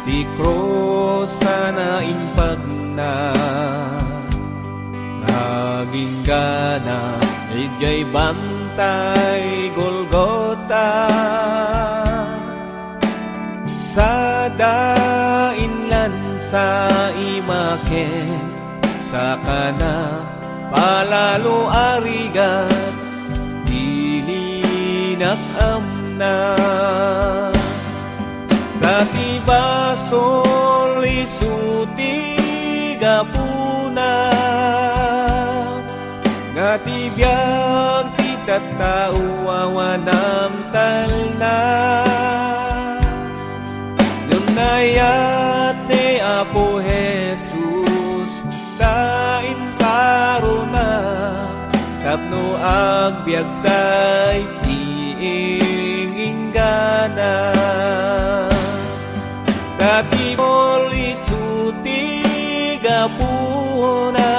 Di krosa na impag na aging gana, ijay bantay Golgota. Sa dainlan sa imaken, sa kana palalo arigat, dilinak amna. Katiba solisuti gapuna, ngatibiyag titat tauawanam talna. Nunayat ni Apo Jesus, kain karuna, tapno agbyag tay tiinginggana. Katibol isuti gapuna,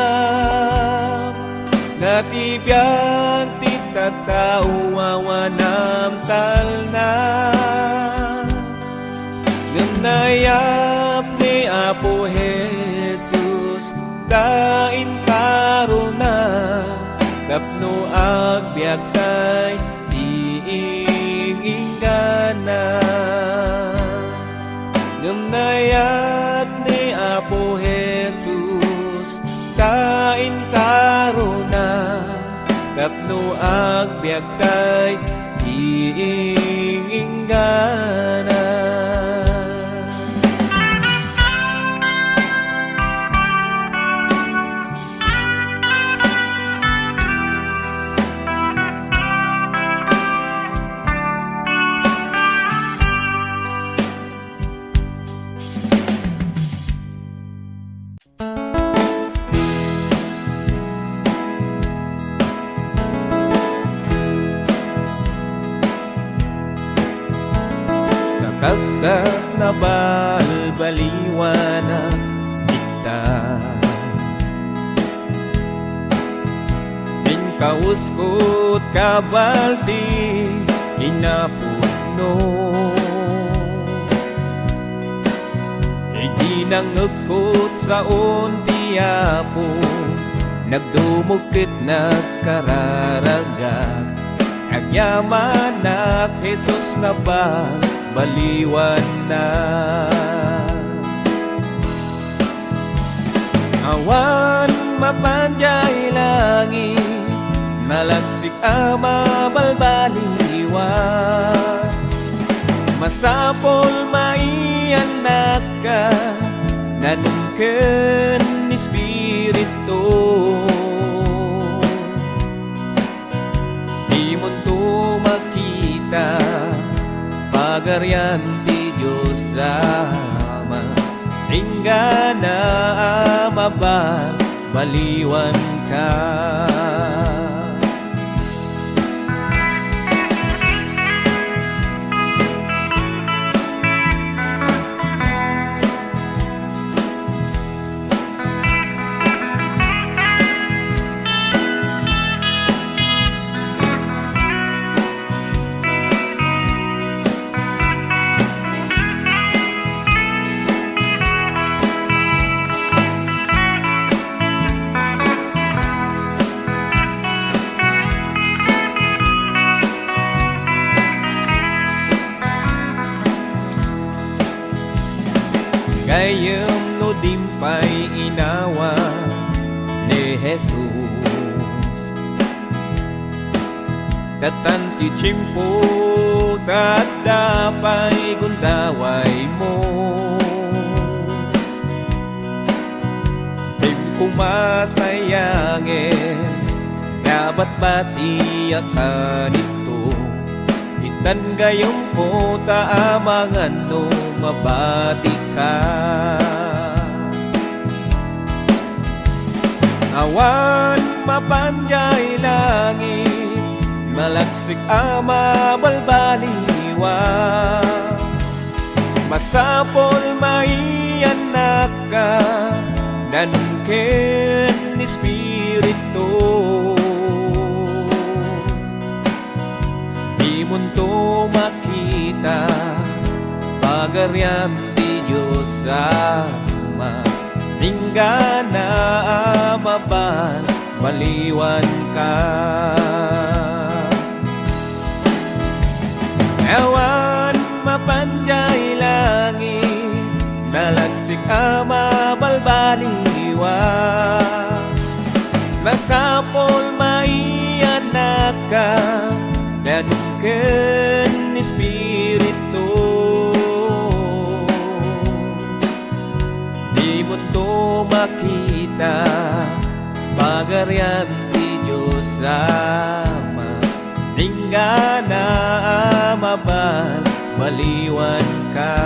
natibiyag titatauawanam talna. Ngunayap ni Apo Jesus, kain karuna, tapno agbyag tay tiinginggana. Ngunayap ni Apo Jesus, kain karuna, tapno agbyag tay tiinginggana. Kaksak na balbaliwanag kita, inkauskot kabaldi inapuno, idinangagkot sa untiapo, nagdumukit nagkararagak, agyaman na Jesus na ba baliwan na. Awan mapanjay langit, malagsik ama balbaliwan, masapol maianak ka, nanungken Espiritu. Di mo to makita pagaryan ti Diyos Ama, inggana ama ba baliwan ka. Gayem no dimpay inawa ni Jesus, Tatanti tsimpo tadapay gundaway mo Timpo masayangin Kabat-bat iyakan ito Itan gayong po taamangan no mabati ka Awan mapanjay langit Malagsik ama balbaliwa Masapol maianak ka Nanungken espiritu Di munto makita Pagariam di Diyos Ama Hingga na amaban Maliwan ka Awan mapanjay langit Nalagsik ama balbaliwa Masapol maianak ka Nanungken espiritu Di mo to makita Pagariam di Diyos Ama Hingga na amaban Maliwan ka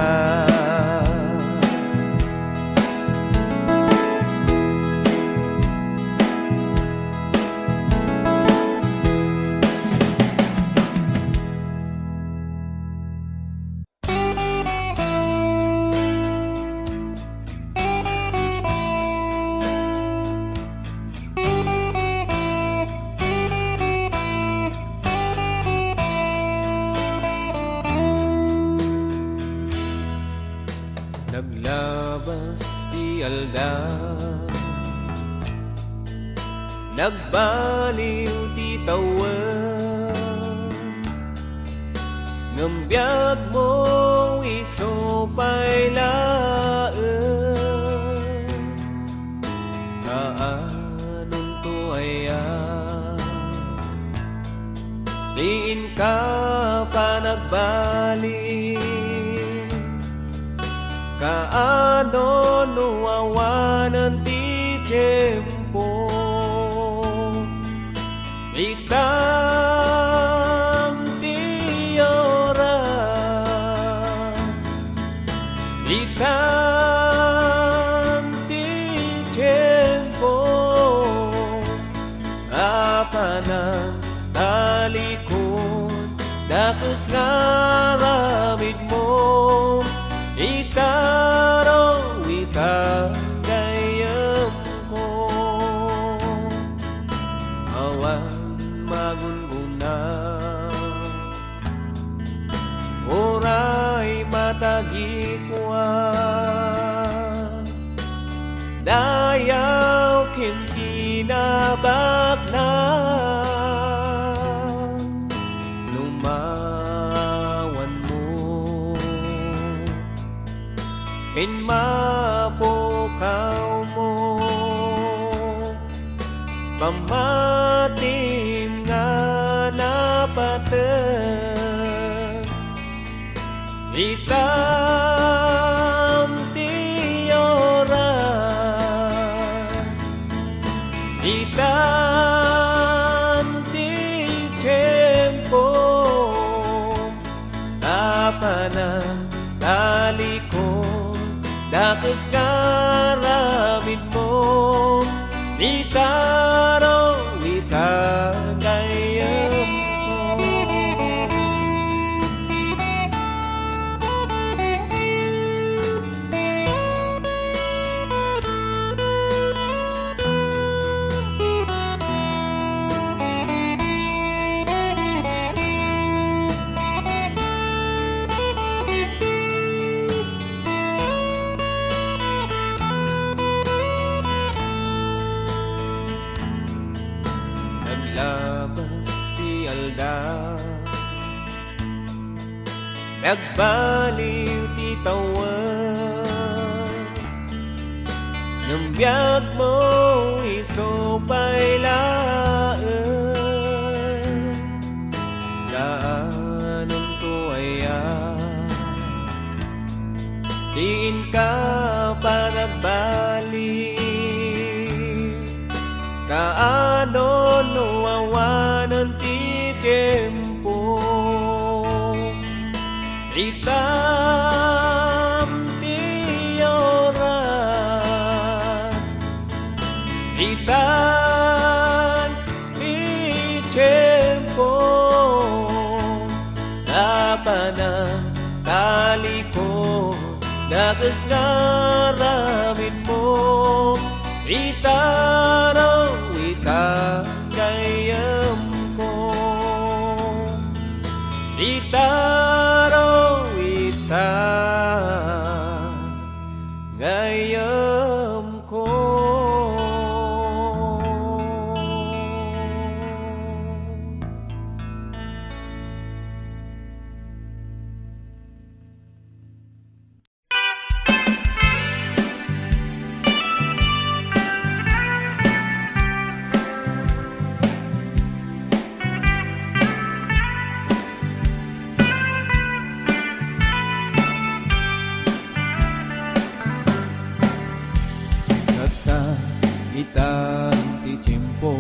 Naglabas di aldan Nagbaliw di tawan Ngambiyag mo iso pa'y laan Kaanon to ayan Diin ka pa nagbalik Kaano nuwawanan di tiempo Itam di oras Itam di tiempo Apanan talikod Dakos nga ramid mo Itaro itagayam ko Awan magunguna Oray matagikwa Dayaw kim kinabakna Mapukaw mo Pamatim nga napatag Itam ti oras Itam ti tiempo Apanan talikod Dakos karamid mo Itaro itagayam ko Naglabas di aldan Nagbaliw ti tawan Ngambiyag mo iso pa'y laan daanan to aya diin ka para balik kaano nuawanan ti tiempo itam ti oras itan ti tiempo labanan tali ko dagas ngaramin mo itaraw itagayam ko itaraw itagayam ko. Itang ti tiyempo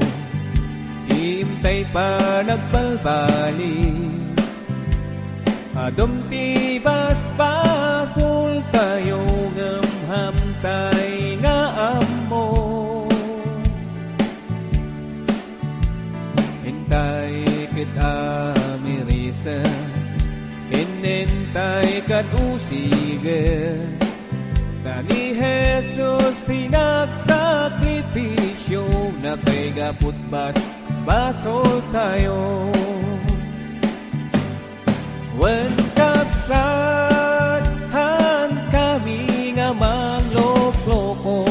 imtay pa nagbalbali adom ti basbasol tayo ngamhamtay nga ammo hintay ket amirisa hinintay kat usige ni Jesus tinagsakripisyo na kay gaput basol tayo when kapsadhan kami nga mangloko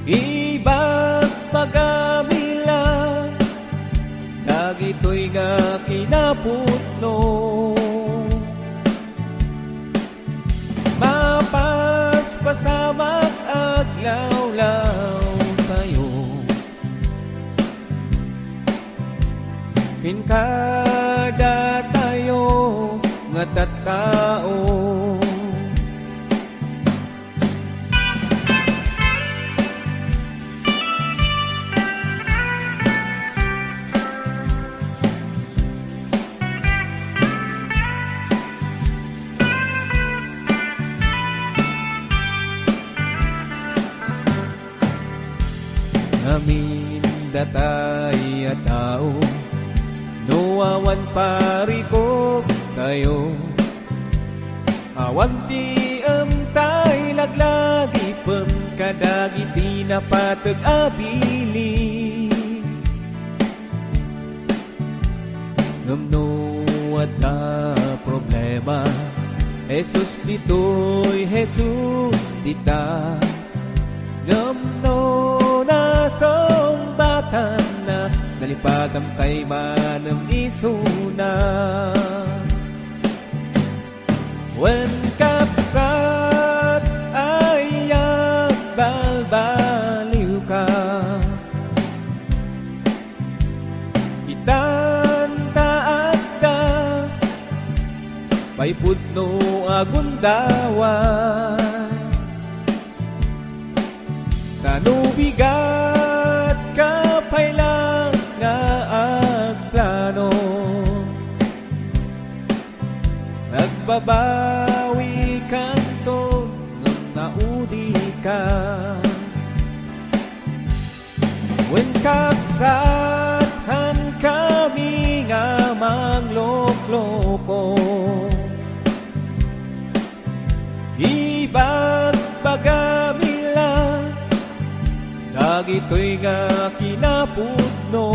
ibag pagamila dagitoy nga kinaputno pasamak aglaw-law tayo kinkada tayo nga tattao amin datay at tao nuawan parikop tayo awan ti amtay laglagi pem kadagiti napateg abili ngumno at ta problema Jesus ditoy Jesus dita ngumno sombatan na nalipagam kay manang isuna when kapsat ay balbaliw ka itantaat ka pay pudno agundawan kanubigat kapay lang nga agplano nagbabawi kanton ng naudi ka when kapsathan kami nga manglokloko ibag bagamila dagitoy nga kinapudno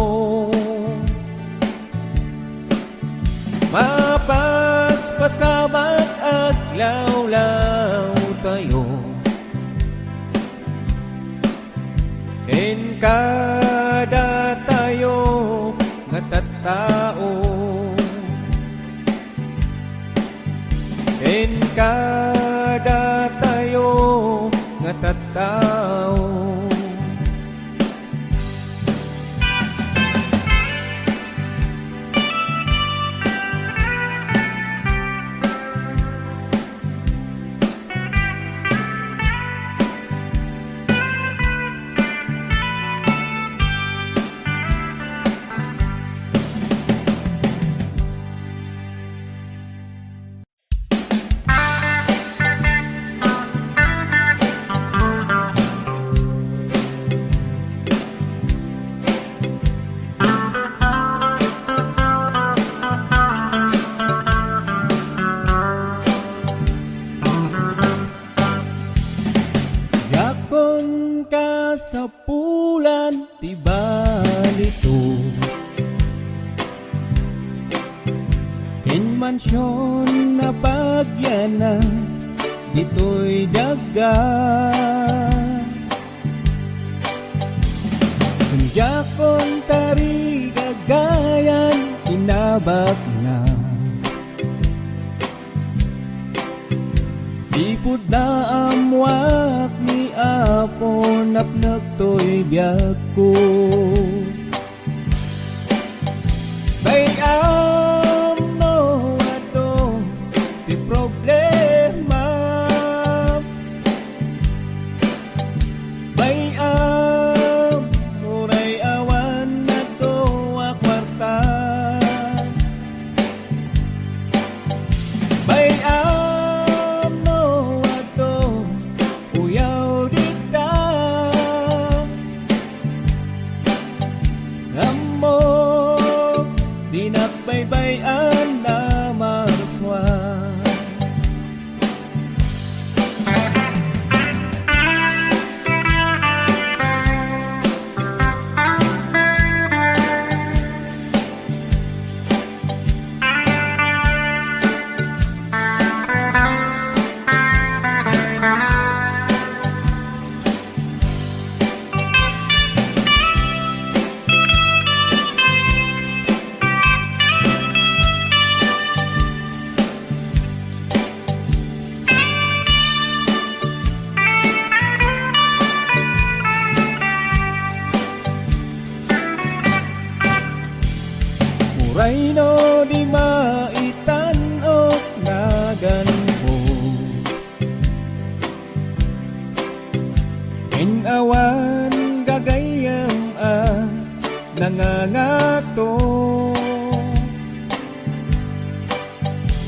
mapaspasamat aglaw-law tayo kada tayo nga tattao kada tayo nga tattao mansyon na bagyan na dito'y daga. Kunjakon tari gagayan inabak na, ipod na amwak ni Apo napnak to'y biyag ko. Bayam no ato di problema, bayam muray awan na to akwarta, bayam no ato uyaw dita amo dinakbaybayan na marswa. Muray no di maitanok na ganpo, inawan gagayam nangangato.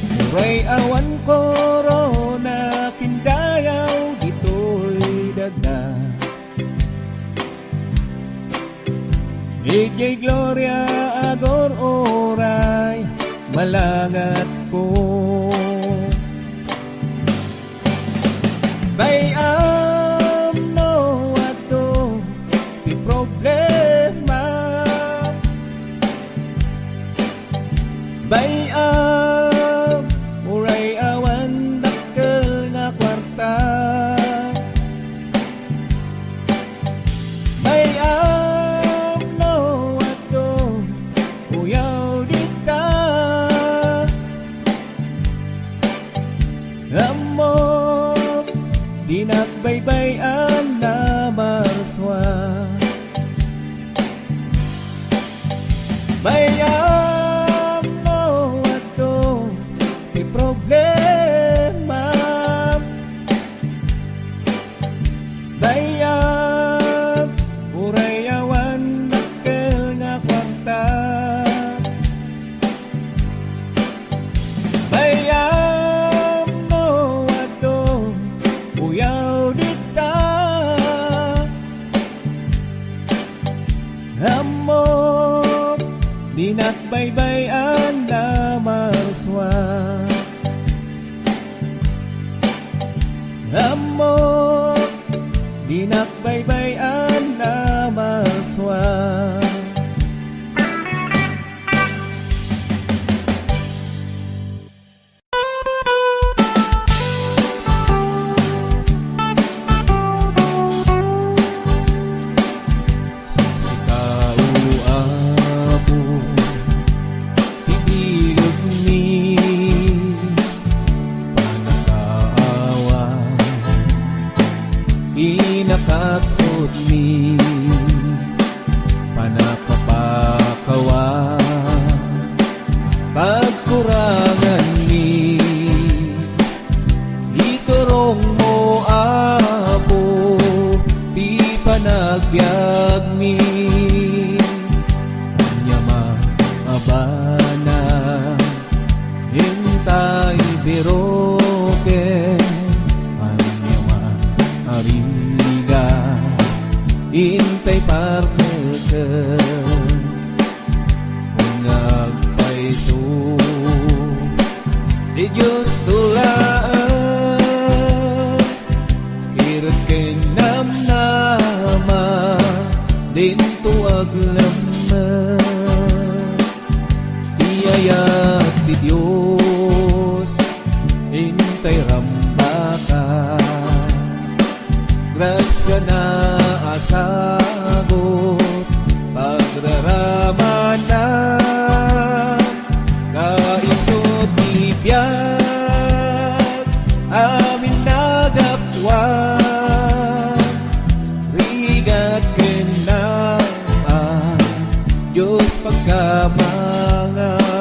Muray awan korona kindayaw dito'y daga, Ijay Gloria agor oray malangat ko. Bayam no ato di problema, bayam muray awan dakkel nga kwarta, bayam no ato uyaw dita amo dinakbaybayan na marswa. Bayam no ato di problema, bayam uray awan dakkel nga kwarta, bayam no ato uyaw dita amo dinakbaybayan na marswa. Amo dinakbaybayan na marswa. Inakatsot mi panakapakawa pagkurangan mi iturong mo Apo ti panagbiag mi nyama abana hintay biroke ariga intay partner ka ngagpaiso di Diyos tulaan kirot kay namnama din tuwag lamna iyayat di Diyos Hintay rambaka, grasya na asagot, pagraramanan, kaisot ibiyag, amin nagapwan, rigat kenaan, Diyos pagkamangan.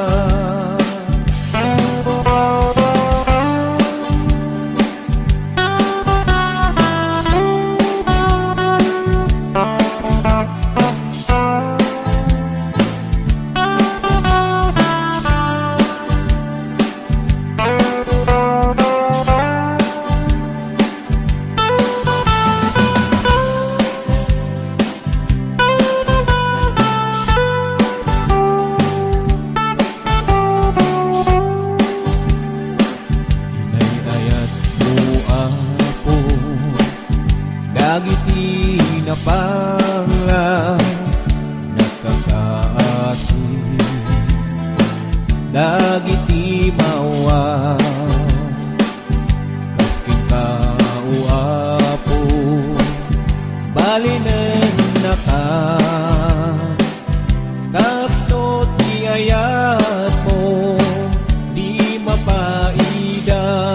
Dagiti na pangla nakakaasi, dagiti mawa kaskin kauapo, balinen na ka tapno ti ayat mo di mapaida.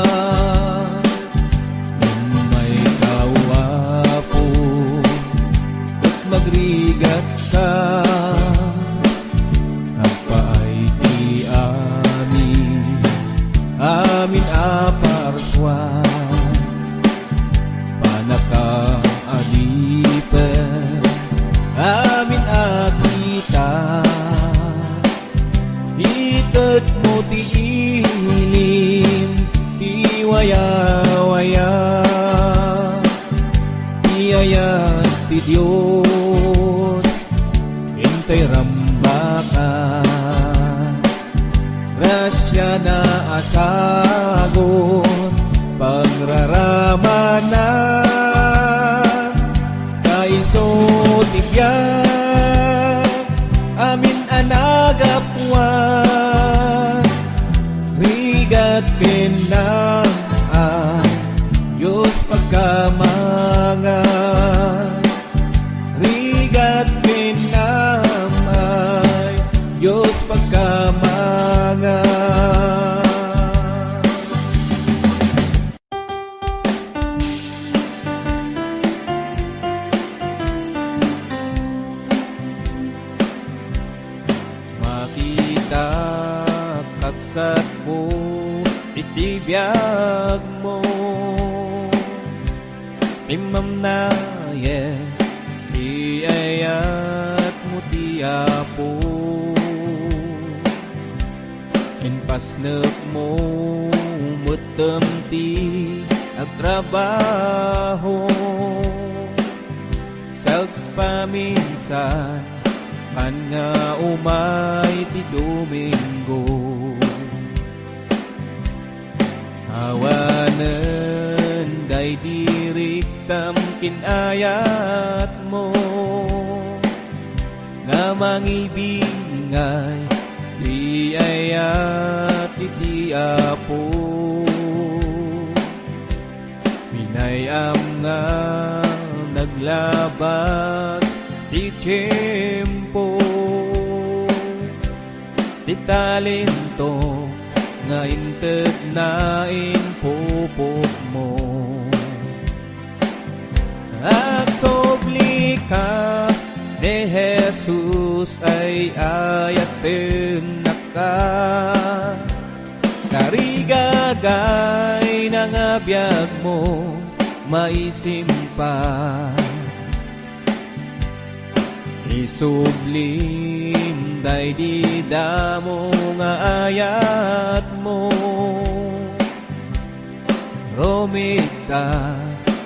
Magrigat ka, agpaay ti amin aparswan, panaka adipen, amin akita, itet mo ti ilim, ti waya-waya, ti ayat ti Diyos. Hintay rambaka, grasya na asagot, pagraramanan, kaisot ibiyag, amin anagapwan, rigat kenaan, Diyos pagkamangan. Rigat kinamay, Diyos pagkamangan. Makita kapsat mo, itibiyag mo, imam na iayat mo tiyapo, inpasnek mo mutem ti agtrabaho, sagpaminsan kan nga umay ti Domingo, awanen day diriktam kinayat mo, nga mangibingay di ayat iti Apo, pinayam nga naglabat ti tiyempo, ti talento nga inted na inpupok mo. At sobli ka ni Jesus ay ayaten na ka, karigagay ng abiyag mo maisimpa, isublim day di damo nga ayat mo, romita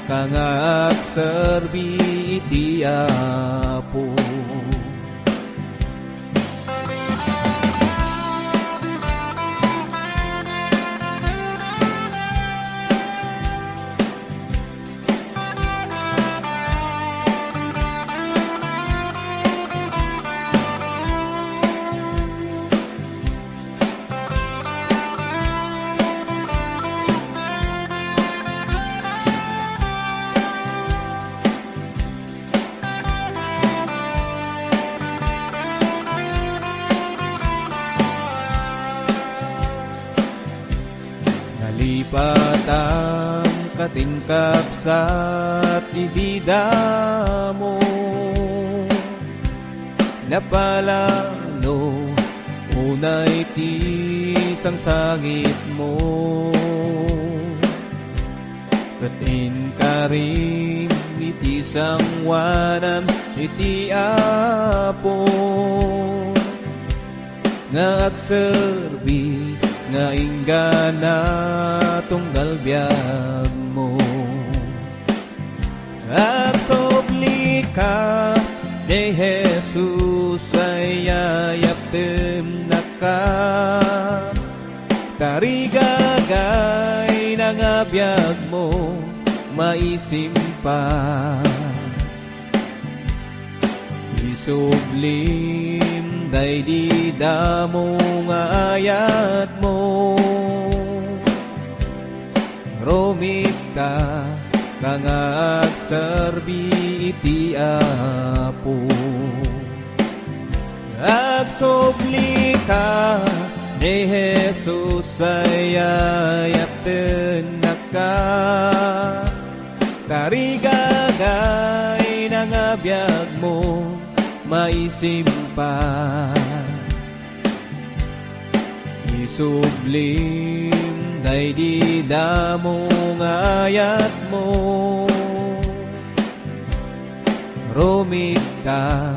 kangak serbi iti Apo. patang katingkap sa ibida mo, napalalo unay tisang sangit mo, katin ka rin itisang wanam iti Apo, nga agserbi nga inggana tunggal biyag mo. Agsobli ka ni Jesus ay ayaptem na ka, tarigagay na nga biyag mo maisimpa. Isublim day di damo nga ayat mo, romita ka nga agserbi iti Apo. Agsubli ka ni Jesus ay ayapten na ka, tarigagay na nga biyag mo maisimpa. Isublim day di damo nga ayat mo, romita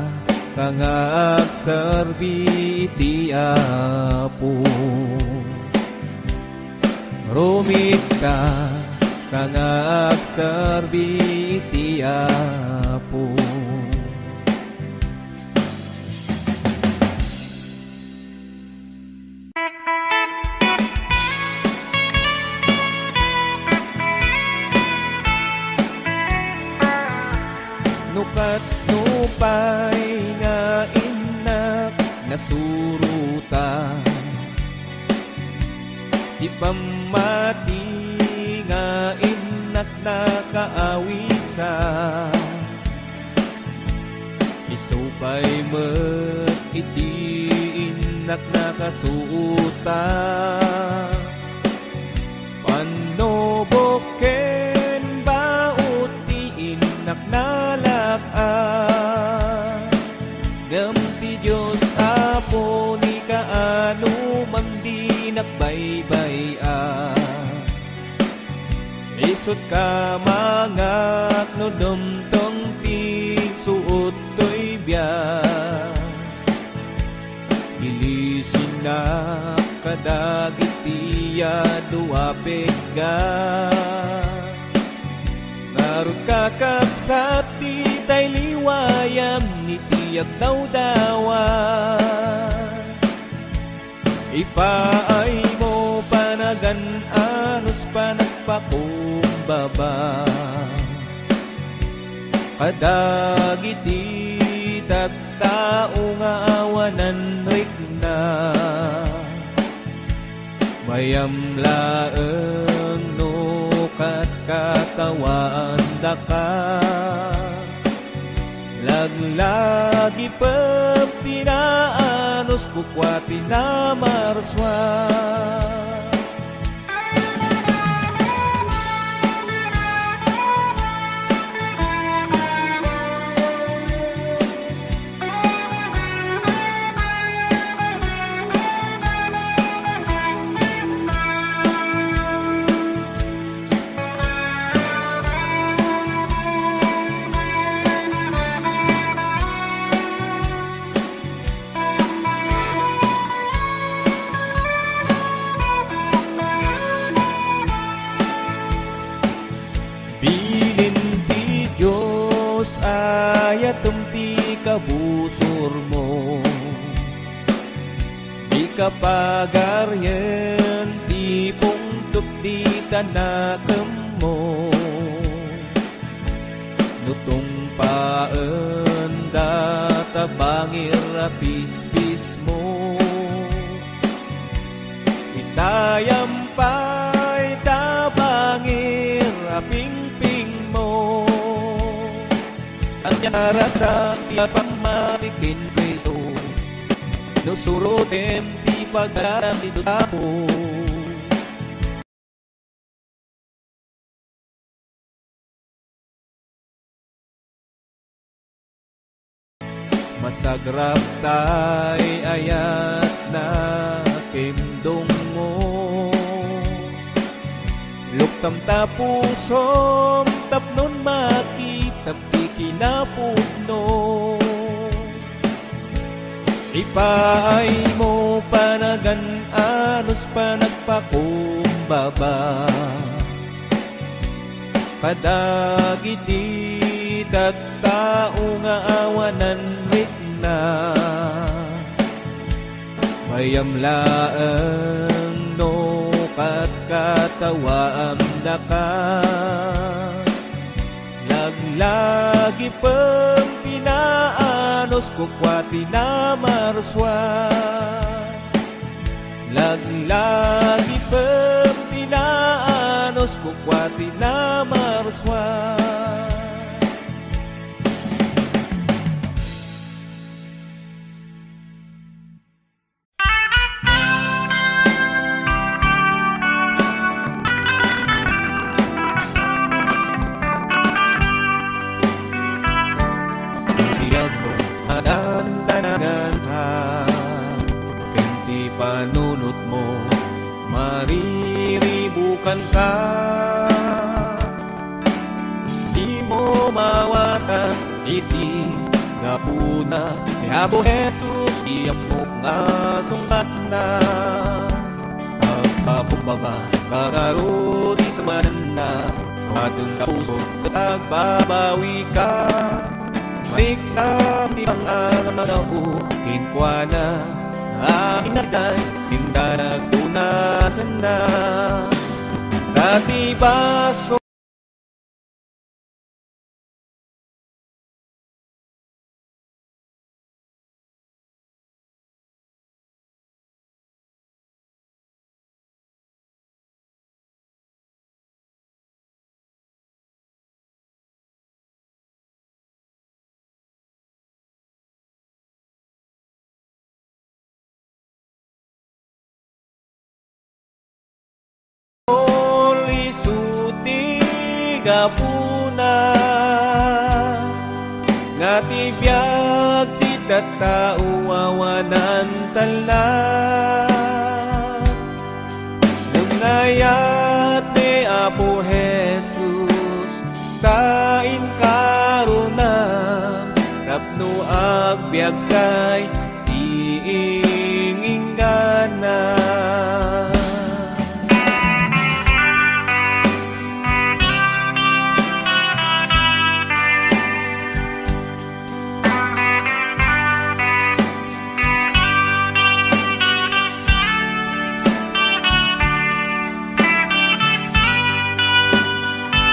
ka nga agserbi iti Apo. Romita ka nga agserbi iti Apo. Nukat nupay nga inak nasuruta, di pamati nga inak nakaawisa, isupay met iti inak nakasuuta, panoboken baut ti inak nalak-a, ngem ti Diyos Apo ni kaano man di nakbaybay-a. Isut ka mangak no dumtong ti suot to'y biyak, ilisin na kadagitiya duwapig ka, narut kakapsat ti tay liwayam ni tiyak dawdawa, ipaay mo panagan anos panagpakumbaba, kadagiti tattao nga awanan rikna, mayam laeng no kat katawaan da ka, laglagi pep tinaanos kukwa tinamarswa. Bilin ti Diyos ayatum ti kabusor mo, di kapagaryen ti pungtup di tanakem mo, nutong paen data bangir apis-pis mo, itayampay tabangir aping-ping mo, ang nyara sa tiyapang matikin Kristo, nusurutem ti pagdaram dito sa ako. Nagraptay ayat na kimdong mo, luktam tapusom tapnon makitap ti kinapudno. Ipaay mo panagan anos pa nagpakumbaba, kadagiti tattao nga awanan na mayamlaang no katawaam na ka, naglagi pang pinaanos kukwati na maruswa, naglagi pang pinaanos kukwati na maruswa. Panunot mo, mariribukan ka. Di mo mawatan iti gapuna, kaya po Jesus iyang mo nga sungkat na. Pagpapubaba, kakarodi sa manan na, kawadong na puso, katagbabawi ka. Maiklam di pang alam-alaw, kinkwa na, aking nagday, tinda nagpunasan na. Dati baso gapuna nga tibiyag ti tattao awanan tala, nungayat ni Apo Jesus kain karunam tapno agbyag kay ti